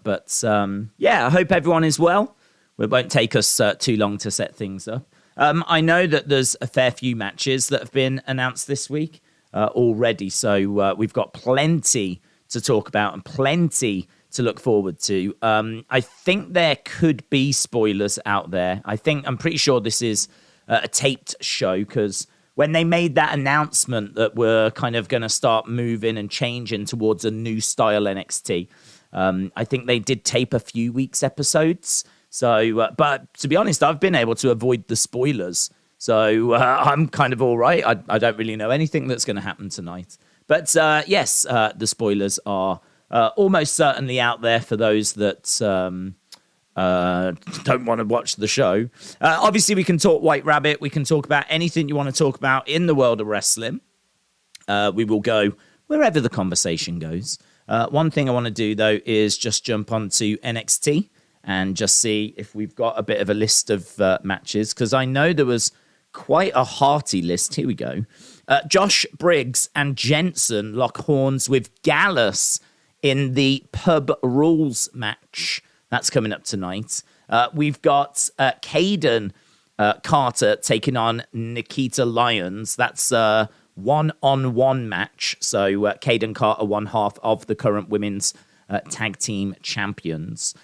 up. But yeah, I hope everyone is well. It won't take us too long to set things up. I know that there's a fair few matches that have been announced this week already. So we've got plenty to talk about and plenty to look forward to. I think there could be spoilers out there. I'm pretty sure this is a taped show, because when they made that announcement that we're kind of going to start moving and changing towards a new style NXT, I think they did tape a few weeks episodes. So, but to be honest, I've been able to avoid the spoilers. So I'm kind of all right. I don't really know anything that's going to happen tonight. But yes, the spoilers are almost certainly out there for those that don't want to watch the show. Obviously, we can talk White Rabbit. We can talk about anything you want to talk about in the world of wrestling. We will go wherever the conversation goes. One thing I want to do, though, is just jump onto NXT and just see if we've got a bit of a list of matches, because I know there was quite a hearty list. Here we go. Josh Briggs and Jensen lock horns with Gallus in the Pub Rules match. That's coming up tonight. We've got Kayden Carter taking on Nikkita Lyons. That's a one-on-one match. So Kayden Carter, one half of the current women's tag team champions.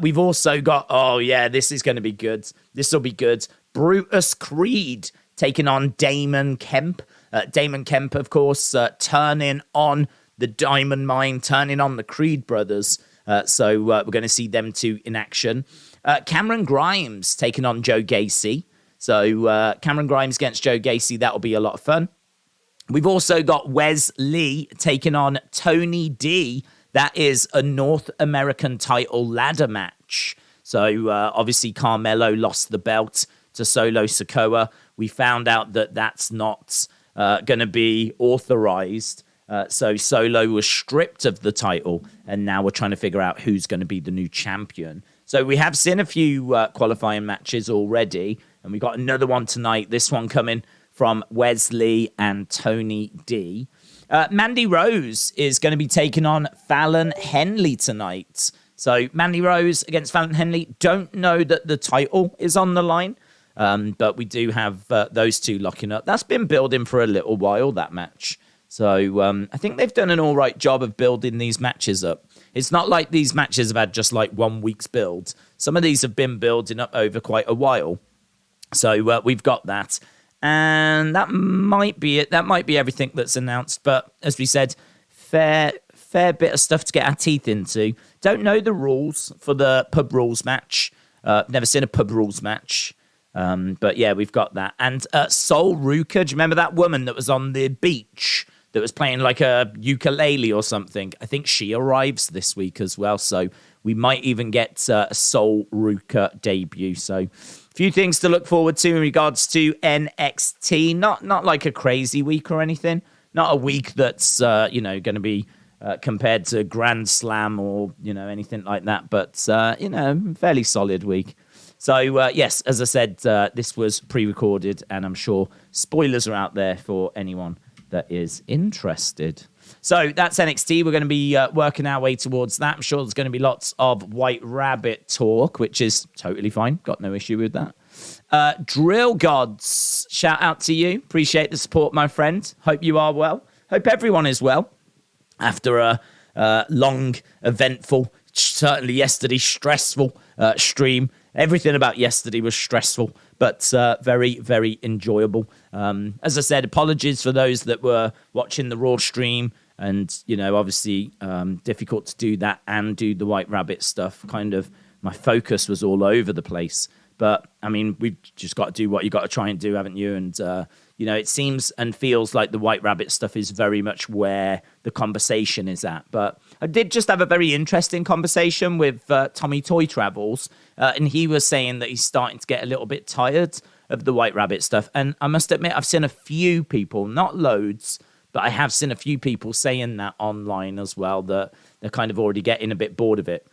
We've also got, oh yeah, this is going to be good. This will be good. Brutus Creed taking on Damon Kemp. Damon Kemp, of course, turning on the Diamond Mine, turning on the Creed brothers. So we're going to see them two in action. Cameron Grimes taking on Joe Gacy. So Cameron Grimes against Joe Gacy, that'll be a lot of fun. We've also got Wesley taking on Tony D. That is a North American title ladder match. So obviously Carmelo lost the belt to Solo Sikoa. We found out that that's not going to be authorized. So Solo was stripped of the title, and now we're trying to figure out who's going to be the new champion. So we have seen a few qualifying matches already, and we got another one tonight. This one coming from Wesley and Tony D. Mandy Rose is going to be taking on Fallon Henley tonight. So Mandy Rose against Fallon Henley. Don't know that the title is on the line, but we do have those two locking up. That's been building for a little while, that match. So I think they've done an all right job of building these matches up. It's not like these matches have had just like 1 week's build. Some of these have been building up over quite a while. So we've got that. And that might be it. That might be everything that's announced. But as we said, fair bit of stuff to get our teeth into. Don't know the rules for the Pub Rules match. Never seen a Pub Rules match. But yeah, we've got that. And Soul Ruka, do you remember that woman that was on the beach that was playing like a ukulele or something? I think she arrives this week as well. So we might even get a Soul Ruka debut. So a few things to look forward to in regards to NXT. Not like a crazy week or anything. Not a week that's, going to be compared to Grand Slam or, anything like that. But, fairly solid week. So, yes, as I said, this was pre-recorded, and I'm sure spoilers are out there for anyone that is interested. So that's NXT. We're going to be working our way towards that. I'm sure there's going to be lots of White Rabbit talk, which is totally fine. Got no issue with that. Drill Gods, shout out to you. Appreciate the support, my friend. Hope you are well. Hope everyone is well after a long, eventful, certainly yesterday, stressful stream. Everything about yesterday was stressful, but very, very enjoyable. As I said, apologies for those that were watching the Raw stream, and, obviously difficult to do that and do the White Rabbit stuff. Kind of my focus was all over the place. But, I mean, we've just got to do what you got to try and do, haven't you? And, it seems and feels like the White Rabbit stuff is very much where the conversation is at. But I did just have a very interesting conversation with Tommy Toy Travels, and he was saying that he's starting to get a little bit tired of the White Rabbit stuff. And I must admit, I've seen a few people, not loads, but I have seen a few people saying that online as well, that they're kind of already getting a bit bored of it.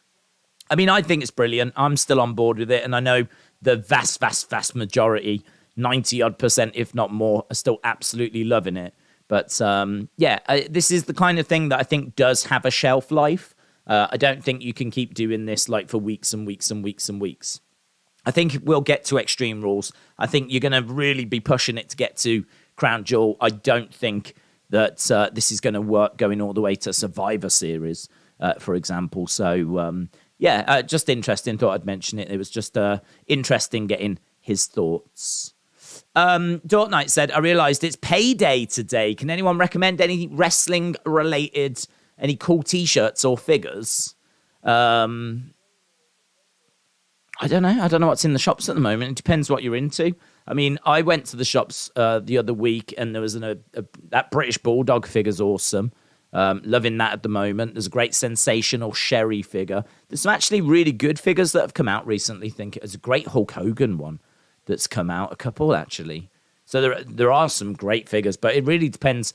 I mean, I think it's brilliant. I'm still on board with it, and I know the vast majority, 90-odd%, if not more, are still absolutely loving it. But, this is the kind of thing that I think does have a shelf life. I don't think you can keep doing this like for weeks and weeks and weeks and weeks. I think we'll get to Extreme Rules. I think you're going to really be pushing it to get to Crown Jewel. I don't think that this is going to work going all the way to Survivor Series, for example. So, just interesting. Thought I'd mention it. It was just interesting getting his thoughts. Dort Knight said, I realised it's payday today. Can anyone recommend any wrestling-related, any cool T-shirts or figures? I don't know. I don't know what's in the shops at the moment. It depends what you're into. I mean, I went to the shops the other week, and there was that British Bulldog figure's awesome. Loving that at the moment. There's a great sensational Sherry figure. There's some actually really good figures that have come out recently. I think there's a great Hulk Hogan one that's come out. A couple, actually. So there are some great figures, but it really depends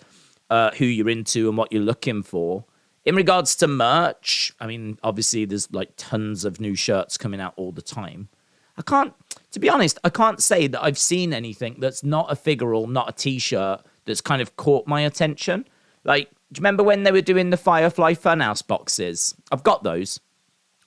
who you're into and what you're looking for. In regards to merch, I mean, obviously there's like tons of new shirts coming out all the time. To be honest, I can't say that I've seen anything that's not a figure or not a T-shirt that's kind of caught my attention. Like, do you remember when they were doing the Firefly Funhouse boxes? I've got those.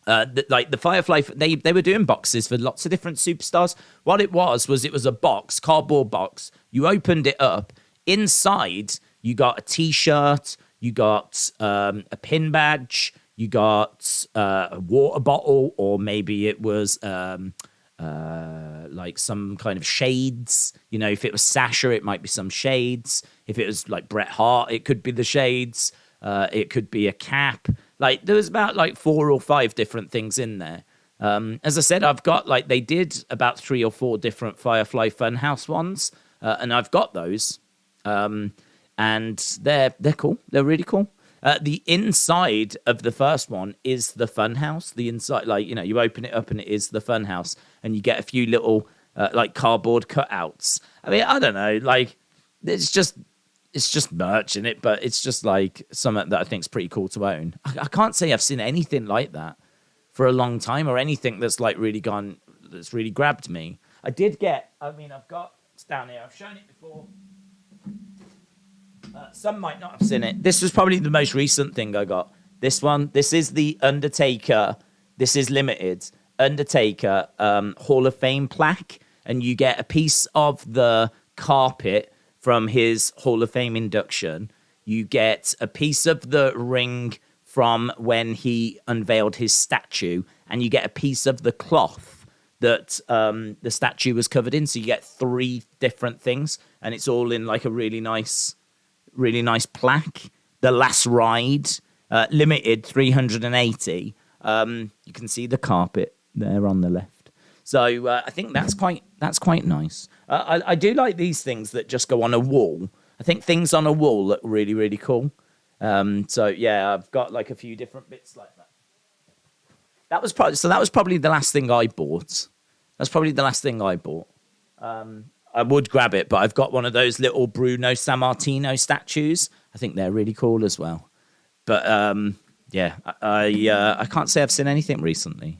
The Firefly, they were doing boxes for lots of different superstars. What it was a box, cardboard box. You opened it up. Inside, you got a T-shirt. You got a pin badge, you got a water bottle, or maybe it was like some kind of shades. You know, if it was Sasha, it might be some shades. If it was like Bret Hart, it could be the shades. It could be a cap. Like, there was about like 4 or 5 different things in there. As I said, I've got they did about 3 or 4 different Firefly Funhouse ones, and I've got those. And they're cool. They're really cool. The inside of the first one is the Funhouse. The inside, you open it up and it is the Funhouse, and you get a few little cardboard cutouts. I mean, I don't know, it's just merch in it, but it's just like something that I think is pretty cool to own. I can't say I've seen anything like that for a long time, or anything that's that's really grabbed me. I've got it's down here. I've shown it before. Some might not have seen it. This was probably the most recent thing I got. This one. This is the Undertaker. This is limited. Undertaker Hall of Fame plaque. And you get a piece of the carpet from his Hall of Fame induction. You get a piece of the ring from when he unveiled his statue. And you get a piece of the cloth that the statue was covered in. So you get 3 different things. And it's all in like a really nice plaque. The Last Ride, limited 380. You can see the carpet there on the left. So I think that's quite nice. I do like these things that just go on a wall. I think things on a wall look really, really cool. So yeah, I've got like a few different bits like that. That was probably the last thing I bought. That's probably the last thing I bought. I would grab it, but I've got one of those little Bruno Sammartino statues. I think they're really cool as well. But I can't say I've seen anything recently.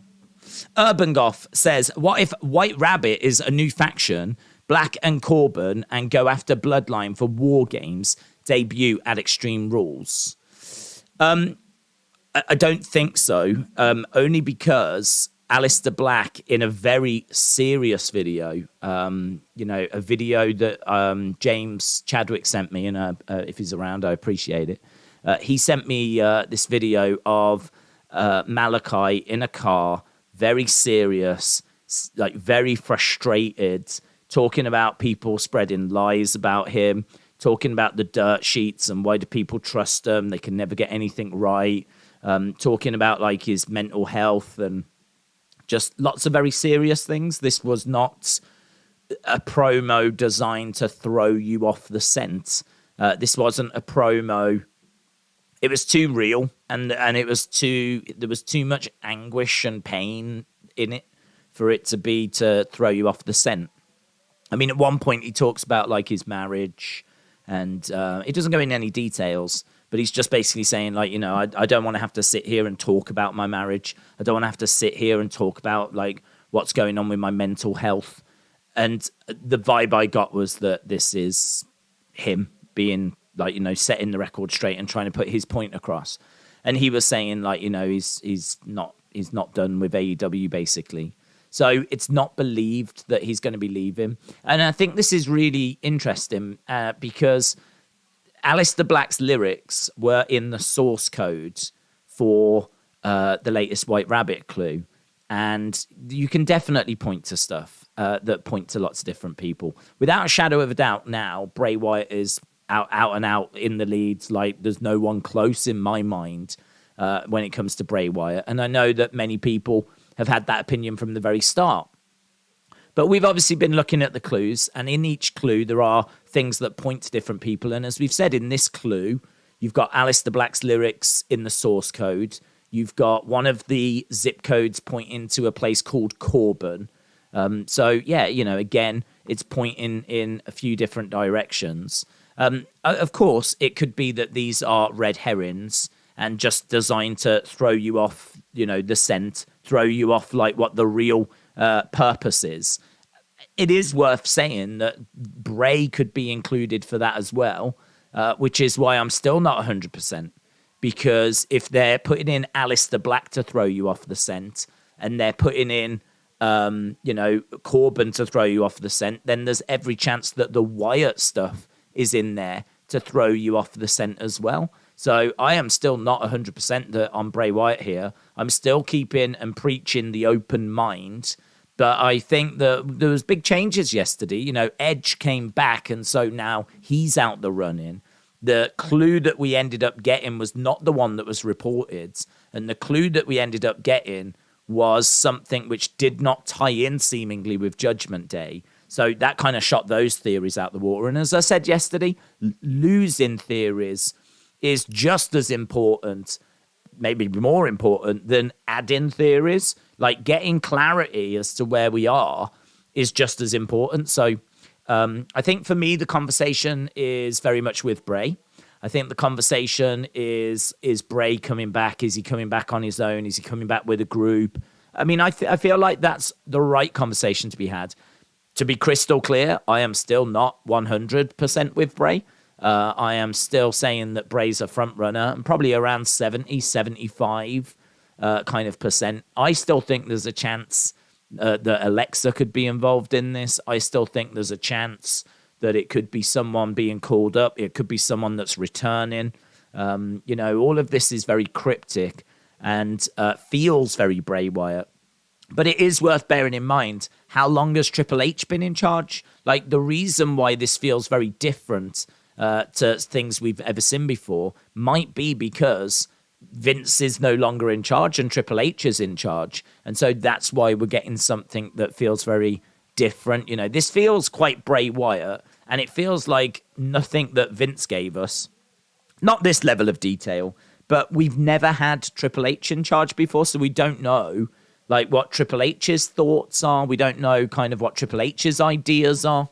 Urban Goth says, what if White Rabbit is a new faction, Black and Corbin, and go after Bloodline for War Games debut at Extreme Rules? I don't think so, only because Aleister Black, in a very serious video, a video that James Chadwick sent me, and if he's around, I appreciate it. He sent me this video of Malachi in a car, very serious, like very frustrated, talking about people spreading lies about him, talking about the dirt sheets and why do people trust them? They can never get anything right. Talking about like his mental health and just lots of very serious things. This was not a promo designed to throw you off the scent. This wasn't a promo. It was too real, and there was too much anguish and pain in it for it to throw you off the scent. I mean, at one point he talks about like his marriage, and it doesn't go into any details, but he's just basically saying like, I don't want to have to sit here and talk about my marriage. I don't want to have to sit here and talk about like what's going on with my mental health. And the vibe I got was that this is him being like, setting the record straight and trying to put his point across. And he was saying, like, he's not done with AEW, basically. So it's not believed that he's going to be leaving. And I think this is really interesting because Aleister Black's lyrics were in the source code for the latest White Rabbit clue. And you can definitely point to stuff that point to lots of different people. Without a shadow of a doubt now, Bray Wyatt is out and out in the leads. Like, there's no one close in my mind when it comes to Bray Wyatt. And I know that many people have had that opinion from the very start. But we've obviously been looking at the clues, and in each clue there are things that point to different people. And as we've said, in this clue, you've got Aleister Black's lyrics in the source code. You've got one of the zip codes pointing to a place called Corbin. So, yeah, again, it's pointing in a few different directions. Of course, it could be that these are red herrings and just designed to throw you off, the scent, throw you off like what the real purpose is. It is worth saying that Bray could be included for that as well, which is why I'm still not 100%. Because if they're putting in Aleister Black to throw you off the scent, and they're putting in, Corbin to throw you off the scent, then there's every chance that the Wyatt stuff is in there to throw you off the scent as well. So I am still not 100% on Bray Wyatt here. I'm still keeping and preaching the open mind. But I think that there was big changes yesterday. Edge came back, and so now he's out the running. The clue that we ended up getting was not the one that was reported. And the clue that we ended up getting was something which did not tie in seemingly with Judgment Day. So that kind of shot those theories out the water. And as I said yesterday, losing theories is just as important, maybe more important, than adding theories. Like, getting clarity as to where we are is just as important. So I think for me, the conversation is very much with Bray. I think the conversation is Bray coming back? Is he coming back on his own? Is he coming back with a group? I mean, I feel like that's the right conversation to be had. To be crystal clear, I am still not 100% with Bray. I am still saying that Bray's a front runner and probably around 70, 75 kind of percent. I still think there's a chance that Alexa could be involved in this. I still think there's a chance that it could be someone being called up. It could be someone that's returning. All of this is very cryptic and feels very Bray Wyatt. But it is worth bearing in mind, how long has Triple H been in charge? Like, the reason why this feels very different to things we've ever seen before might be because Vince is no longer in charge and Triple H is in charge. And so that's why we're getting something that feels very different. This feels quite Bray Wyatt, and it feels like nothing that Vince gave us. Not this level of detail, but we've never had Triple H in charge before, so we don't know like what Triple H's thoughts are. We don't know kind of what Triple H's ideas are.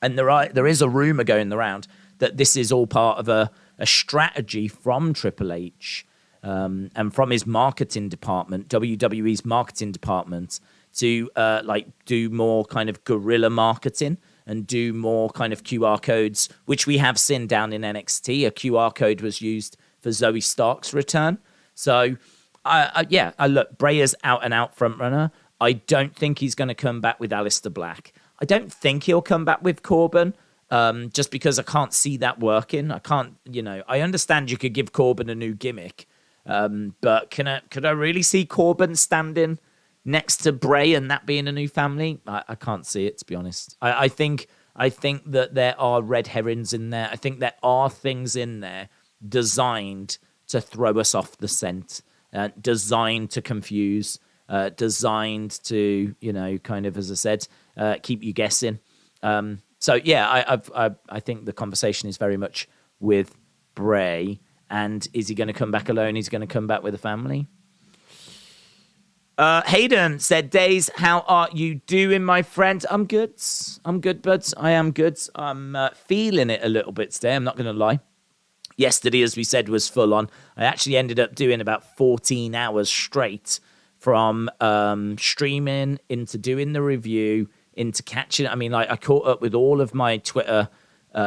And there is a rumor going around that this is all part of a strategy from Triple H and from his marketing department, WWE's marketing department, to do more kind of guerrilla marketing and do more kind of QR codes, which we have seen down in NXT. A QR code was used for Zoe Stark's return. So, look, Bray is out and out front runner. I don't think he's going to come back with Aleister Black. I don't think he'll come back with Corbin, just because I can't see that working. I can't, I understand you could give Corbin a new gimmick, but could I really see Corbin standing next to Bray and that being a new family? I can't see it, to be honest. I think that there are red herrings in there. I think there are things in there designed to throw us off the scent, designed to confuse, designed to, kind of, as I said, keep you guessing. I think the conversation is very much with Bray. And is he going to come back alone? Is he going to come back with a family? Hayden said, Days, how are you doing, my friend? I'm good, buds. I am good. I'm feeling it a little bit today. I'm not going to lie. Yesterday, as we said, was full on. I actually ended up doing about 14 hours straight from streaming into doing the review, into catching. I mean, I caught up with all of my Twitter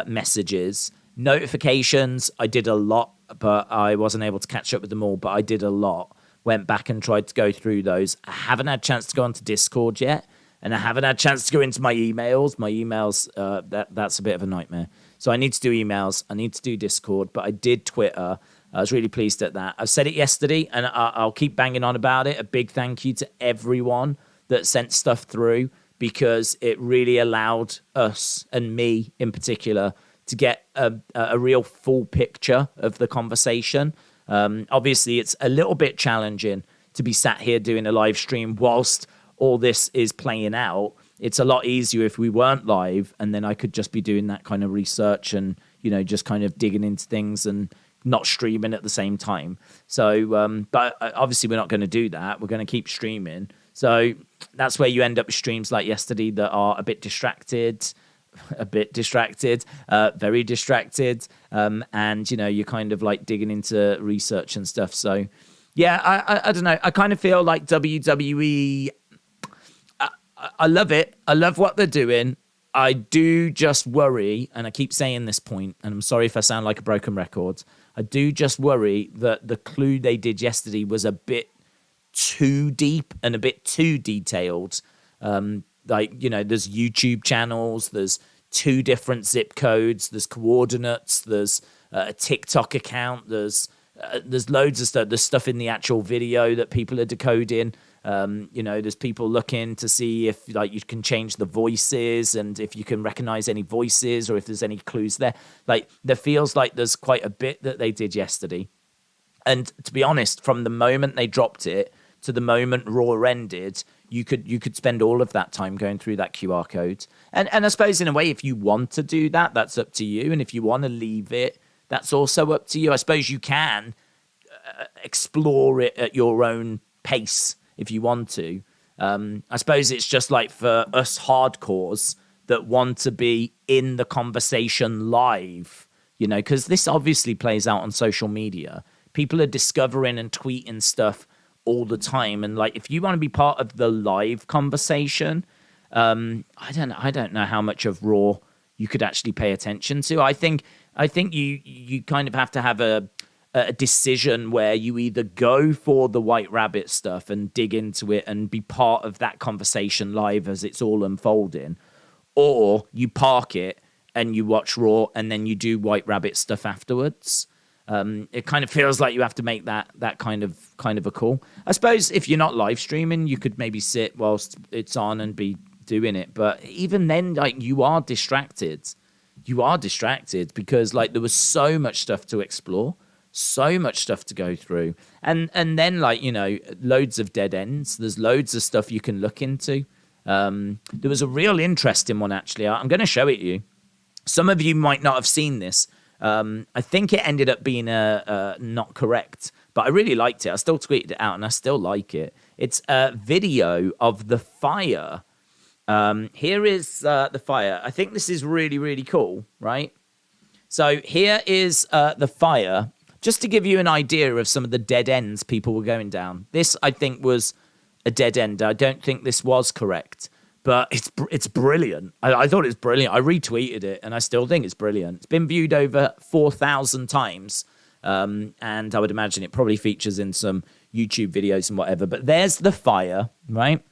messages, notifications. I did a lot but I wasn't able to catch up with them all. But I did a lot. Went back and tried to go through those. I haven't had a chance to go onto Discord yet, and I haven't had a chance to go into my emails. My emails, that's a bit of a nightmare. So I need to do emails. I need to do Discord, but I did Twitter. I was really pleased at that. I said it yesterday, and I'll keep banging on about it. A big thank you to everyone that sent stuff through, because it really allowed us, and me in particular, to get a real full picture of the conversation. Obviously, it's a little bit challenging to be sat here doing a live stream whilst all this is playing out. It's a lot easier if we weren't live, and then I could just be doing that kind of research and, just kind of digging into things and not streaming at the same time. So, but obviously we're not going to do that. We're going to keep streaming. So that's where you end up with streams like yesterday that are a bit distracted, very distracted. And, you're kind of like digging into research and stuff. So, yeah, I don't know. I kind of feel like WWE, I love it. I love what they're doing. I do just worry, and I keep saying this point, and I'm sorry if I sound like a broken record. I do just worry that the clue they did yesterday was a bit too deep and a bit too detailed. There's YouTube channels, there's 2 different zip codes, there's coordinates, there's a TikTok account, there's loads of stuff. There's stuff in the actual video that people are decoding. There's people looking to see if you can change the voices and if you can recognize any voices or if there's any clues there. There feels like there's quite a bit that they did yesterday. And to be honest, from the moment they dropped it to the moment Raw ended, you could spend all of that time going through that QR code. And I suppose in a way, if you want to do that, that's up to you. And if you want to leave it, that's also up to you. I suppose you can explore it at your own pace if you want to. I suppose it's just like for us hardcores that want to be in the conversation live, because this obviously plays out on social media. People are discovering and tweeting stuff all the time. And if you want to be part of the live conversation, I don't know how much of Raw you could actually pay attention to. I think you kind of have to have a decision where you either go for the White Rabbit stuff and dig into it and be part of that conversation live as it's all unfolding, or you park it and you watch Raw and then you do White Rabbit stuff afterwards. It kind of feels like you have to make that kind of a call. I suppose if you're not live streaming, you could maybe sit whilst it's on and be doing it. But even then, you are distracted. You are distracted because there was so much stuff to explore, so much stuff to go through. And then loads of dead ends. There's loads of stuff you can look into. There was a real interesting one, actually. I'm going to show it you. Some of you might not have seen this. I think it ended up being not correct, but I really liked it. I still tweeted it out, and I still like it. It's a video of the fire. Here is the fire. I think this is really, really cool, right? So here is the fire. Just to give you an idea of some of the dead ends people were going down. This, I think, was a dead end. I don't think this was correct. But it's brilliant. I thought it was brilliant. I retweeted it, and I still think it's brilliant. It's been viewed over 4,000 times, and I would imagine it probably features in some YouTube videos and whatever. But there's the fire, right?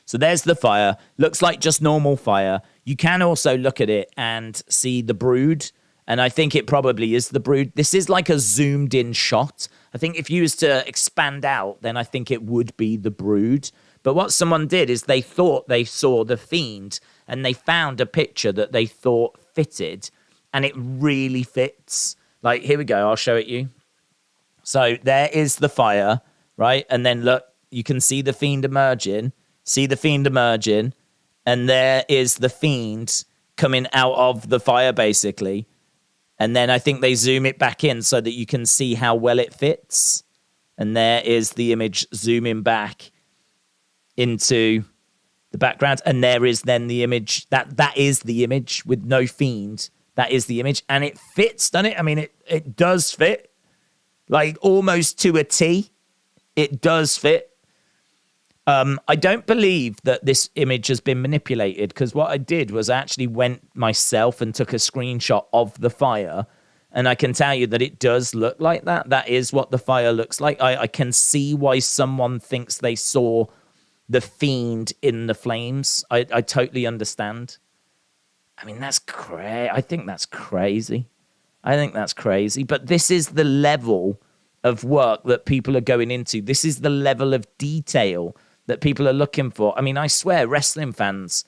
So there's the fire. Looks like just normal fire. You can also look at it and see the brood, and I think it probably is the brood. This is like a zoomed-in shot. I think if you was to expand out, then I think it would be the brood. But what someone did is they thought they saw the Fiend, and they found a picture that they thought fitted, and it really fits. Here we go. I'll show it you. So there is the fire, right? And then look, you can see the Fiend emerging. And there is the Fiend coming out of the fire, basically. And then I think they zoom it back in so that you can see how well it fits. And there is the image zooming back into the background, and there is then the image that is the image with no Fiend. That is the image, and it fits, doesn't it? I mean, it does fit, almost to a T. It does fit. I don't believe that this image has been manipulated, because what I did was I actually went myself and took a screenshot of the fire, And I can tell you that it does look like that. That is what the fire looks like. I can see why someone thinks they saw the Fiend in the flames. I totally understand. I mean, that's crazy. I think that's crazy. But this is the level of work that people are going into. This is the level of detail that people are looking for. I mean, I swear wrestling fans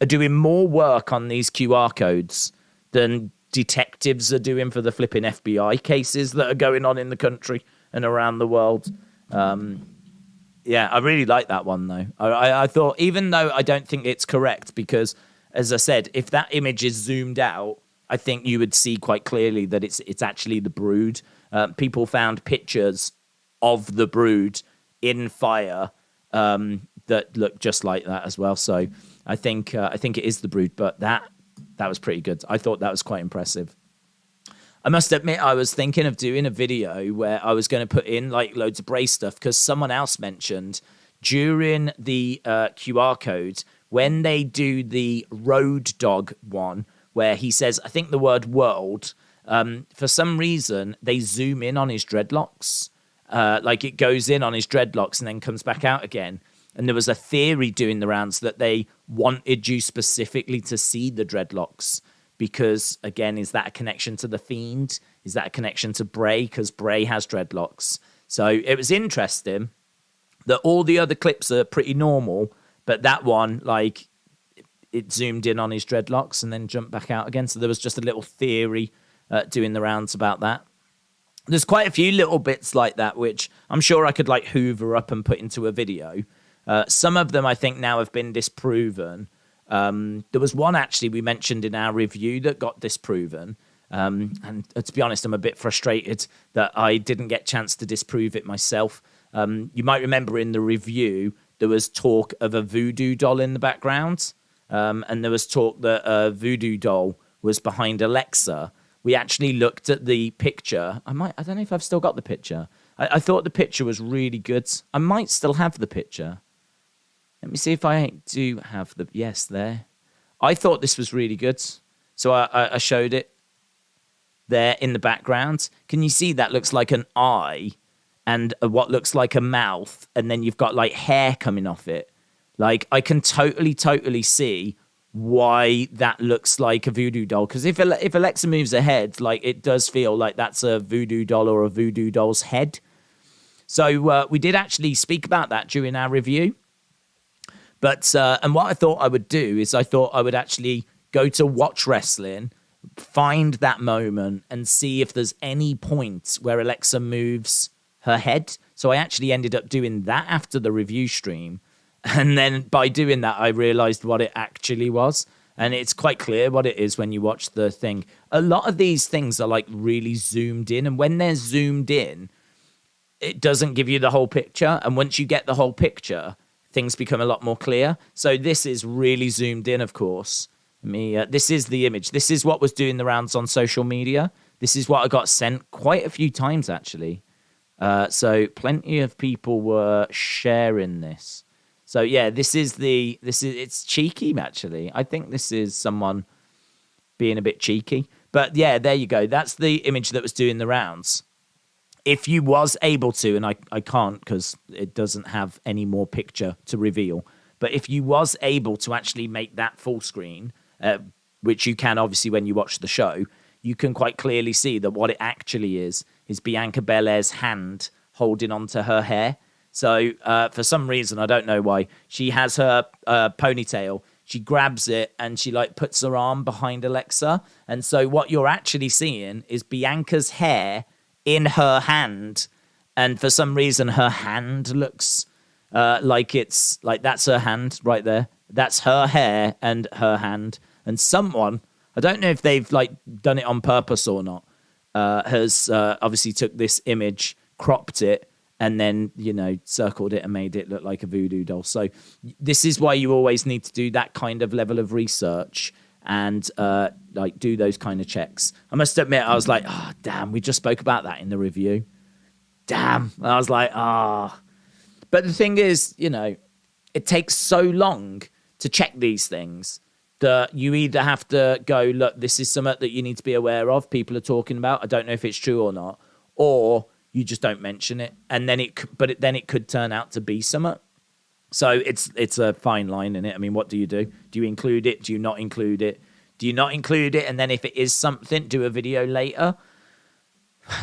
are doing more work on these QR codes than detectives are doing for the flipping FBI cases that are going on in the country and around the world. Yeah, I really like that one, though. I thought, even though I don't think it's correct, because, as I said, if that image is zoomed out, I think you would see quite clearly that it's actually the Brood. People found pictures of the Brood in fire that look just like that as well. So I think it is the Brood, but that was pretty good. I thought that was quite impressive. I must admit, I was thinking of doing a video where I was going to put in like loads of Bray stuff, because someone else mentioned during the QR code, when they do the Road Dog one, where he says, I think the word world, for some reason, they zoom in on his dreadlocks. Like it goes in on his dreadlocks and then comes back out again. And there was a theory doing the rounds that they wanted you specifically to see the dreadlocks because, again, is that a connection to the Fiend? Is that a connection to Bray? Because Bray has dreadlocks. So it was interesting that all the other clips are pretty normal, but that one, like, it zoomed in on his dreadlocks and then jumped back out again. So there was just a little theory doing the rounds about that. There's quite a few little bits like that, which I'm sure I could, like, hoover up and put into a video. Some of them I think now have been disproven. There was one actually we mentioned in our review that got disproven. And to be honest, I'm a bit frustrated that I didn't get a chance to disprove it myself. You might remember in the review, there was talk of a voodoo doll in the background. And there was talk that a voodoo doll was behind Alexa. We actually looked at the picture. I don't know if I've still got the picture. I thought the picture was really good. I might still have the picture. Let me see if I do have the... Yes, there. I thought this was really good. So I showed it there in the background. Can you see that looks like an eye and what looks like a mouth, and then you've got like hair coming off it? Like, I can totally see why that looks like a voodoo doll. Because if Alexa moves her head, like, it does feel like that's a voodoo doll or a voodoo doll's head. So we did actually speak about that during our review. But, and what I thought I would do is I thought I would actually go to Watch Wrestling, find that moment, and see if there's any point where Alexa moves her head. So I actually ended up doing that after the review stream. And then by doing that, I realized what it actually was. And it's quite clear what it is when you watch the thing. A lot of these things are like really zoomed in. And when they're zoomed in, it doesn't give you the whole picture. And once you get the whole picture, things become a lot more clear. So this is really zoomed in, of course. This is the image. This is what was doing the rounds on social media. This is what I got sent quite a few times, actually. So plenty of people were sharing this. So yeah, it's cheeky, actually. I think this is someone being a bit cheeky. But yeah, there you go. That's the image that was doing the rounds. If you was able to, and I can't because it doesn't have any more picture to reveal, but if you was able to actually make that full screen, which you can obviously when you watch the show, you can quite clearly see that what it actually is Bianca Belair's hand holding onto her hair. So for some reason, I don't know why, she has her ponytail. She grabs it and she like puts her arm behind Alexa. And so what you're actually seeing is Bianca's hair in her hand. And for some reason, her hand looks like it's like that's her hand right there. That's her hair and her hand. And someone, I don't know if they've like done it on purpose or not, has obviously took this image, cropped it, and then, circled it and made it look like a voodoo doll. So this is why you always need to do that kind of level of research and like do those kind of checks. I must admit, I was like, oh, damn, we just spoke about that in the review. Damn. And I was like, But the thing is, it takes so long to check these things that you either have to go, look, this is something that you need to be aware of, people are talking about, I don't know if it's true or not, or you just don't mention it, and then it could turn out to be something. So it's a fine line in it. I mean, what do? Do you include it? Do you not include it? Do you not include it? And then if it is something, do a video later.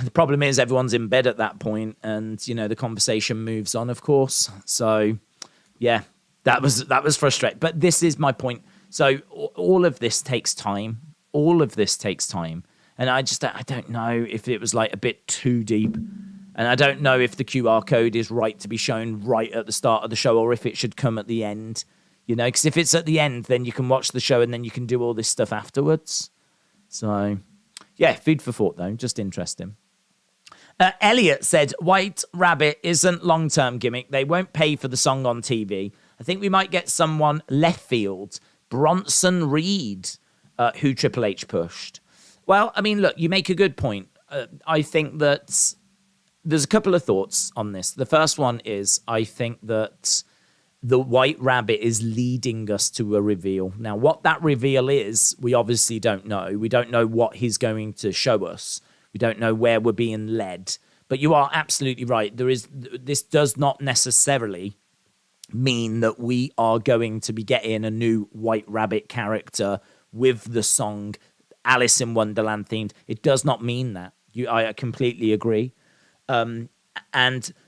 The problem is everyone's in bed at that point, and the conversation moves on, of course. So yeah, that was frustrating. But this is my point. So all of this takes time. And I don't know if it was like a bit too deep. And I don't know if the QR code is right to be shown right at the start of the show, or if it should come at the end, because if it's at the end, then you can watch the show and then you can do all this stuff afterwards. So yeah, food for thought though, just interesting. Elliot said, White Rabbit isn't long-term gimmick. They won't pay for the song on TV. I think we might get someone left field, Bronson Reed, who Triple H pushed. Well, I mean, look, you make a good point. I think that there's a couple of thoughts on this. The first one is I think that the White Rabbit is leading us to a reveal. Now, what that reveal is, we obviously don't know. We don't know what he's going to show us. We don't know where we're being led. But you are absolutely right. This does not necessarily mean that we are going to be getting a new White Rabbit character with the song Alice in Wonderland themed. It does not mean that. I completely agree.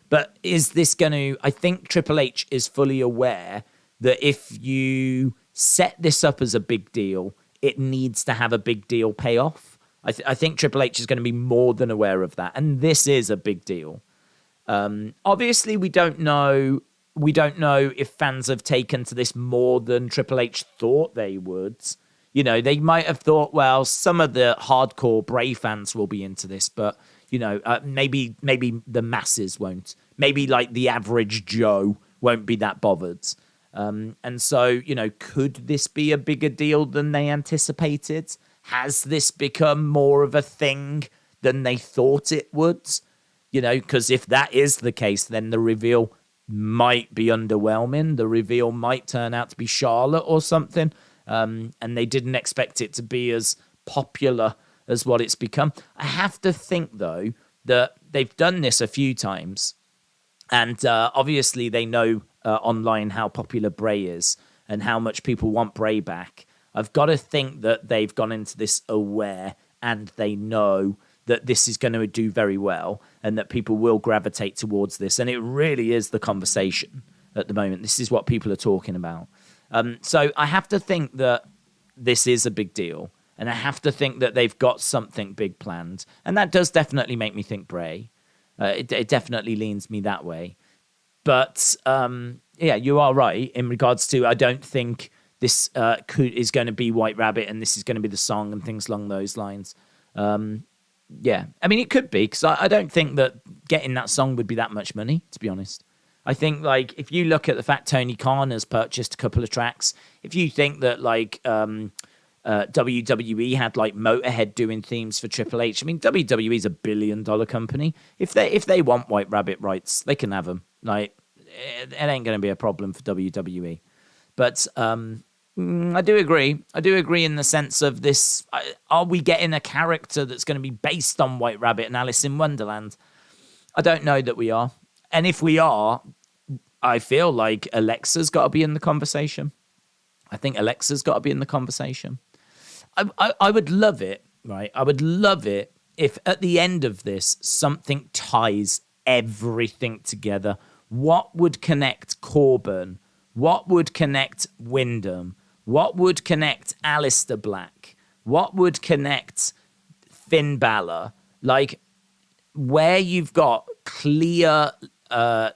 But is this going to... I think Triple H is fully aware that if you set this up as a big deal, it needs to have a big deal payoff. I think Triple H is going to be more than aware of that. And this is a big deal. Obviously, we don't know if fans have taken to this more than Triple H thought they would. They might have thought, well, some of the hardcore Bray fans will be into this, but... maybe the masses won't. Maybe like the average Joe won't be that bothered. And so, could this be a bigger deal than they anticipated? Has this become more of a thing than they thought it would? Because if that is the case, then the reveal might be underwhelming. The reveal might turn out to be Charlotte or something. And they didn't expect it to be as popular as what it's become. I have to think, though, that they've done this a few times. And obviously they know online how popular Bray is and how much people want Bray back. I've got to think that they've gone into this aware and they know that this is going to do very well and that people will gravitate towards this. And it really is the conversation at the moment. This is what people are talking about. So I have to think that this is a big deal. And I have to think that they've got something big planned. And that does definitely make me think Bray. It definitely leans me that way. But, yeah, you are right in regards to I don't think this is going to be White Rabbit and this is going to be the song and things along those lines. Yeah, I mean, it could be because I don't think that getting that song would be that much money, to be honest. I think, like, if you look at the fact Tony Khan has purchased a couple of tracks, if you think that, like... WWE had like Motorhead doing themes for Triple H. I mean, WWE is $1 billion company. If they want White Rabbit rights, they can have them. Like, it ain't going to be a problem for WWE. But I do agree. I do agree in the sense of this. Are we getting a character that's going to be based on White Rabbit and Alice in Wonderland? I don't know that we are. And if we are, I feel like Alexa's got to be in the conversation. I think Alexa's got to be in the conversation. I would love it, right? I would love it if at the end of this, something ties everything together. What would connect Corbin? What would connect Wyndham? What would connect Aleister Black? What would connect Finn Balor? Like, where you've got clear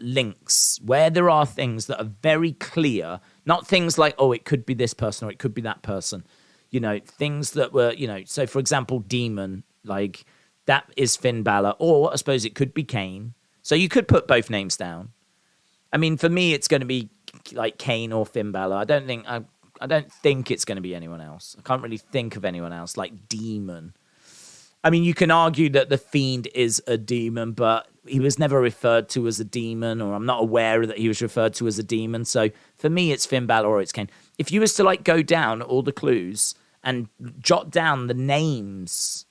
links, where there are things that are very clear, not things like, oh, it could be this person or it could be that person. Things that were, so for example, Demon, like that is Finn Balor, or I suppose it could be Kane. So you could put both names down. I mean, for me, it's going to be like Kane or Finn Balor. I don't think it's going to be anyone else. I can't really think of anyone else like Demon. I mean, you can argue that the Fiend is a demon, but he was never referred to as a demon, or I'm not aware that he was referred to as a demon. So for me, it's Finn Balor or it's Kane. if you was to like go down all the clues and jot down the names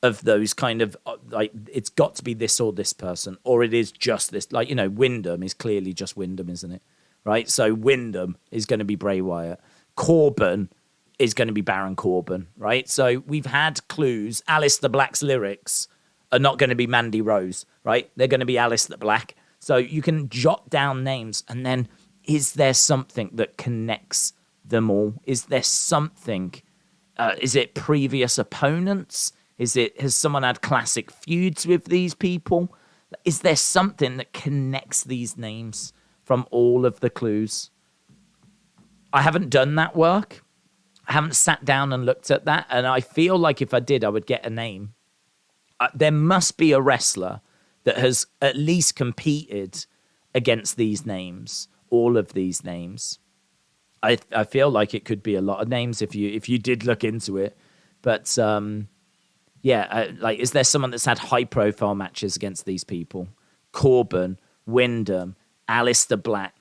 of those kind of like, it's got to be this or this person, or it is just this. Like, you know, Wyndham is clearly just Wyndham, isn't it? Right? So Wyndham is going to be Bray Wyatt. Corbin is going to be Baron Corbin, right? So we've had clues. Alistair Black's lyrics are not going to be Mandy Rose, right? They're going to be Alistair Black. So you can jot down names, and then is there something that connects them all? Is there something? Is it previous opponents? Has someone had classic feuds with these people? Is there something that connects these names from all of the clues? I haven't done that work. I haven't sat down and looked at that. And I feel like if I did, I would get a name. There must be a wrestler that has at least competed against these names, all of these names. I feel like it could be a lot of names if you did look into it. But like, is there someone that's had high profile matches against these people? Corbin, Wyndham, Alistair Black,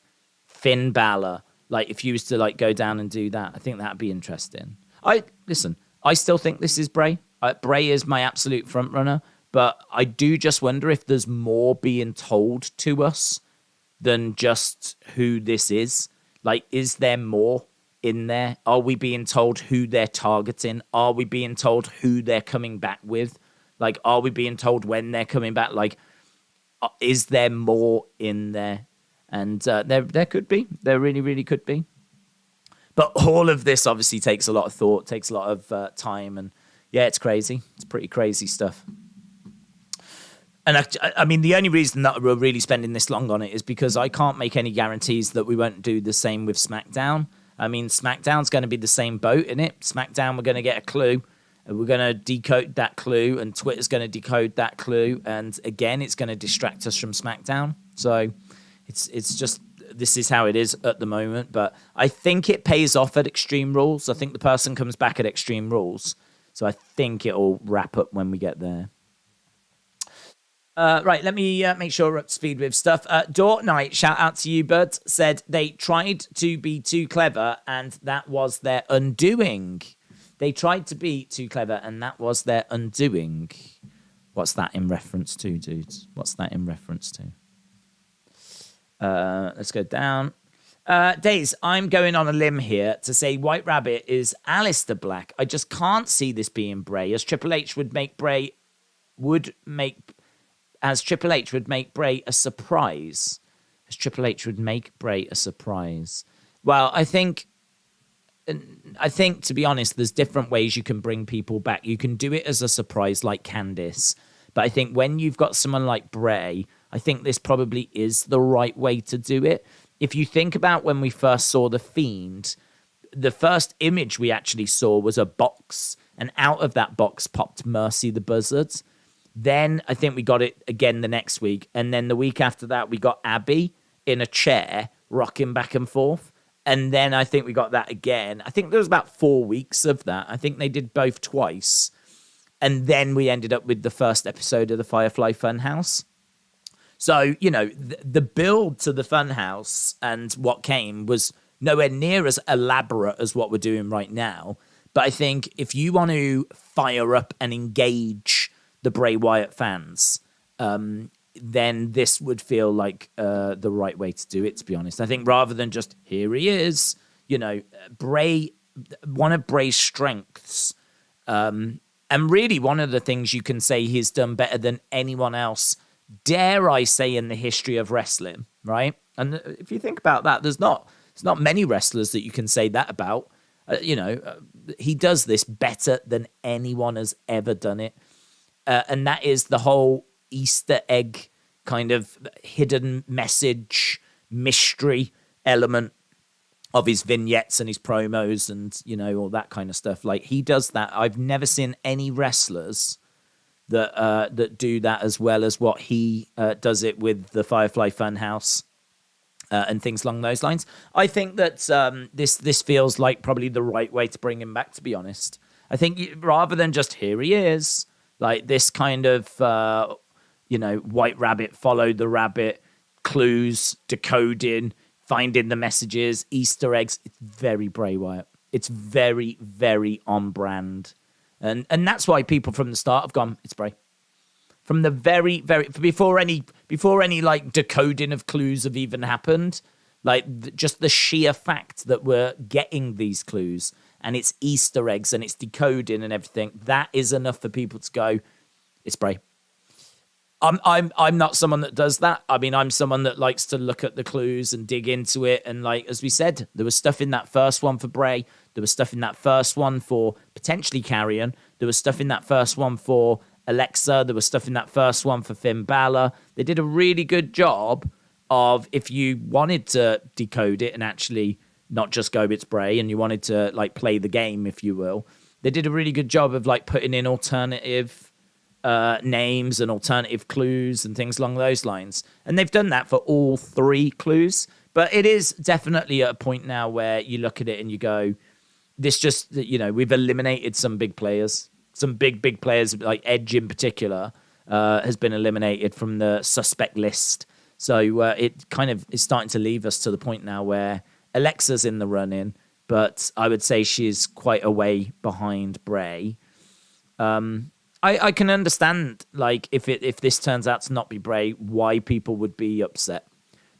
Finn Balor. Like, if you was to like go down and do that, I think that'd be interesting. I still think this is Bray. Bray is my absolute front runner, but I do just wonder if there's more being told to us than just who this is. Like, is there more in there? Are we being told who they're targeting? Are we being told who they're coming back with? Like, are we being told when they're coming back? Like, is there more in there? And there could be. There really, really could be. But all of this obviously takes a lot of thought, takes a lot of time. And yeah, it's crazy. It's pretty crazy stuff. And I mean, the only reason that we're really spending this long on it is because I can't make any guarantees that we won't do the same with SmackDown. I mean, SmackDown's going to be the same boat, in it. SmackDown, we're going to get a clue. We're going to decode that clue, and Twitter's going to decode that clue. And again, it's going to distract us from SmackDown. So it's just, this is how it is at the moment. But I think it pays off at Extreme Rules. I think the person comes back at Extreme Rules. So I think it'll wrap up when we get there. Right, let me make sure we're up to speed with stuff. Dort Knight, shout out to you, bud, said they tried to be too clever and that was their undoing. They tried to be too clever and that was their undoing. What's that in reference to, dudes? What's that in reference to? Let's go down. Days, I'm going on a limb here to say White Rabbit is Alistair Black. I just can't see this being Bray, as Triple H would make Bray a surprise. As Triple H would make Bray a surprise. Well, I think, to be honest, there's different ways you can bring people back. You can do it as a surprise like Candice. But I think when you've got someone like Bray, I think this probably is the right way to do it. If you think about when we first saw The Fiend, the first image we actually saw was a box. And out of that box popped Mercy the Buzzard. Then I think we got it again the next week. And then the week after that, we got Abby in a chair rocking back and forth. And then I think we got that again. I think there was about 4 weeks of that. I think they did both twice. And then we ended up with the first episode of the Firefly Funhouse. So, you know, the build to the Funhouse and what came was nowhere near as elaborate as what we're doing right now. But I think if you want to fire up and engage the Bray Wyatt fans, then this would feel like the right way to do it, to be honest. I think rather than just, here he is, you know, Bray, one of Bray's strengths, and really one of the things you can say he's done better than anyone else, dare I say, in the history of wrestling, right? And if you think about that, there's not many wrestlers that you can say that about. He does this better than anyone has ever done it. And that is the whole Easter egg kind of hidden message, mystery element of his vignettes and his promos and, you know, all that kind of stuff. Like, he does that. I've never seen any wrestlers that do that as well as what he does it with the Firefly Funhouse and things along those lines. I think that this feels like probably the right way to bring him back, to be honest. I think rather than just, here he is, like this kind of, White Rabbit, follow the rabbit, clues, decoding, finding the messages, Easter eggs. It's very Bray Wyatt. It's very, very on brand. And that's why people from the start have gone, it's Bray. From the very, very, before any like decoding of clues have even happened, like just the sheer fact that we're getting these clues and it's Easter eggs and it's decoding and everything, that is enough for people to go, it's Bray. I'm not someone that does that. I mean, I'm someone that likes to look at the clues and dig into it. And like, as we said, there was stuff in that first one for Bray. There was stuff in that first one for potentially Carrion. There was stuff in that first one for Alexa. There was stuff in that first one for Finn Balor. They did a really good job of, if you wanted to decode it and actually not just go, it's Bray, and you wanted to like play the game, if you will, they did a really good job of like putting in alternative names and alternative clues and things along those lines. And they've done that for all three clues. But it is definitely at a point now where you look at it and you go, this just, we've eliminated some big players. Some big players, like Edge in particular, has been eliminated from the suspect list. So it kind of is starting to leave us to the point now where Alexa's in the run-in, but I would say she's quite a way behind Bray. I can understand, like, if this turns out to not be Bray, why people would be upset,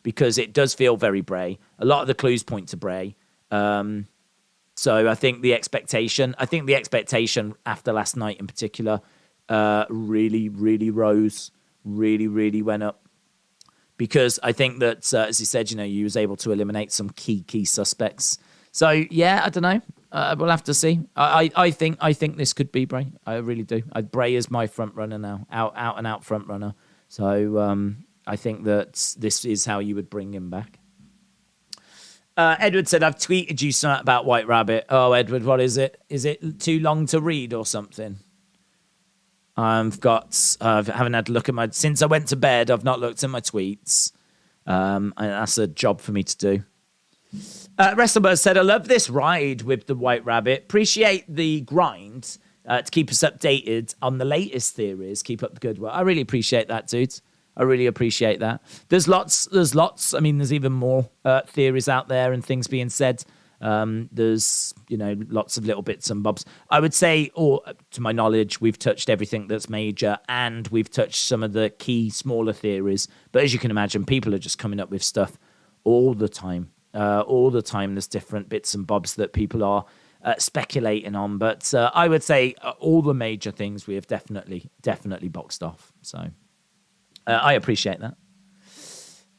because it does feel very Bray. A lot of the clues point to Bray. So I think the expectation after last night in particular really, really rose, really went up. Because I think that, as you said, you was able to eliminate some key suspects. So, yeah, I don't know. We'll have to see. I think this could be Bray. I really do. Bray is my front runner now, out and out front runner. So I think that this is how you would bring him back. Edward said, I've tweeted you something about White Rabbit. Oh, Edward, what is it? Is it too long to read or something? I haven't had to look at since I went to bed, I've not looked at my tweets. And that's a job for me to do. WrestleBuzz said, I love this ride with the White Rabbit. Appreciate the grind to keep us updated on the latest theories. Keep up the good work. I really appreciate that, dude. I really appreciate that. There's lots. I mean, there's even more theories out there and things being said. There's, lots of little bits and bobs. I would say, or to my knowledge, we've touched everything that's major, and we've touched some of the key smaller theories. But as you can imagine, people are just coming up with stuff all the time. There's different bits and bobs that people are speculating on. But I would say all the major things we have definitely boxed off. So I appreciate that.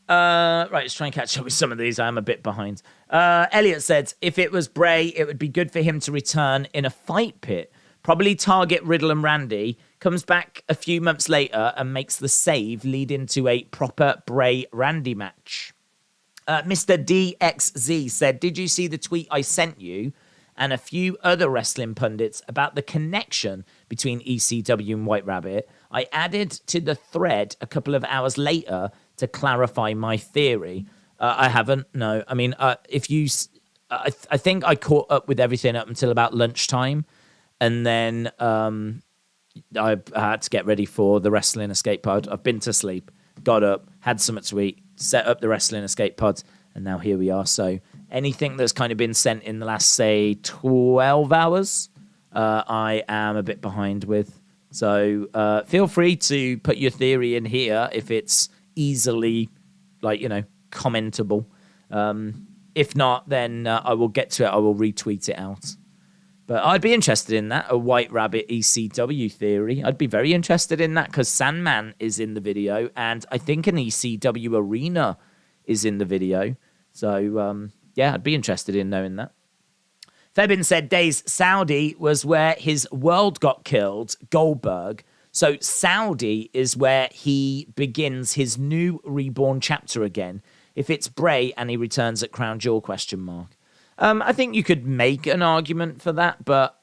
Right, let's try and catch up with some of these. I am a bit behind. Elliot said, if it was Bray, it would be good for him to return in a fight pit. Probably target Riddle and Randy. Comes back a few months later and makes the save, leading to a proper Bray-Randy match. Mr. DXZ said, did you see the tweet I sent you and a few other wrestling pundits about the connection between ECW and White Rabbit? I added to the thread a couple of hours later to clarify my theory. I haven't, no. I mean, I think I caught up with everything up until about lunchtime, and then I had to get ready for the Wrestling Escape Pod. I've been to sleep, got up, had something to eat, set up the Wrestling Escape Pod, and now here we are. So anything that's kind of been sent in the last, say, 12 hours, I am a bit behind with. So feel free to put your theory in here if it's easily, commentable. If not, then I will get to it. I will retweet it out. But I'd be interested in that, a White Rabbit ECW theory. I'd be very interested in that because Sandman is in the video, and I think an ECW arena is in the video. So, I'd be interested in knowing that. Febin said Days Saudi was where his world got killed, Goldberg. So Saudi is where he begins his new reborn chapter again. If it's Bray and he returns at Crown Jewel, ? I think you could make an argument for that, but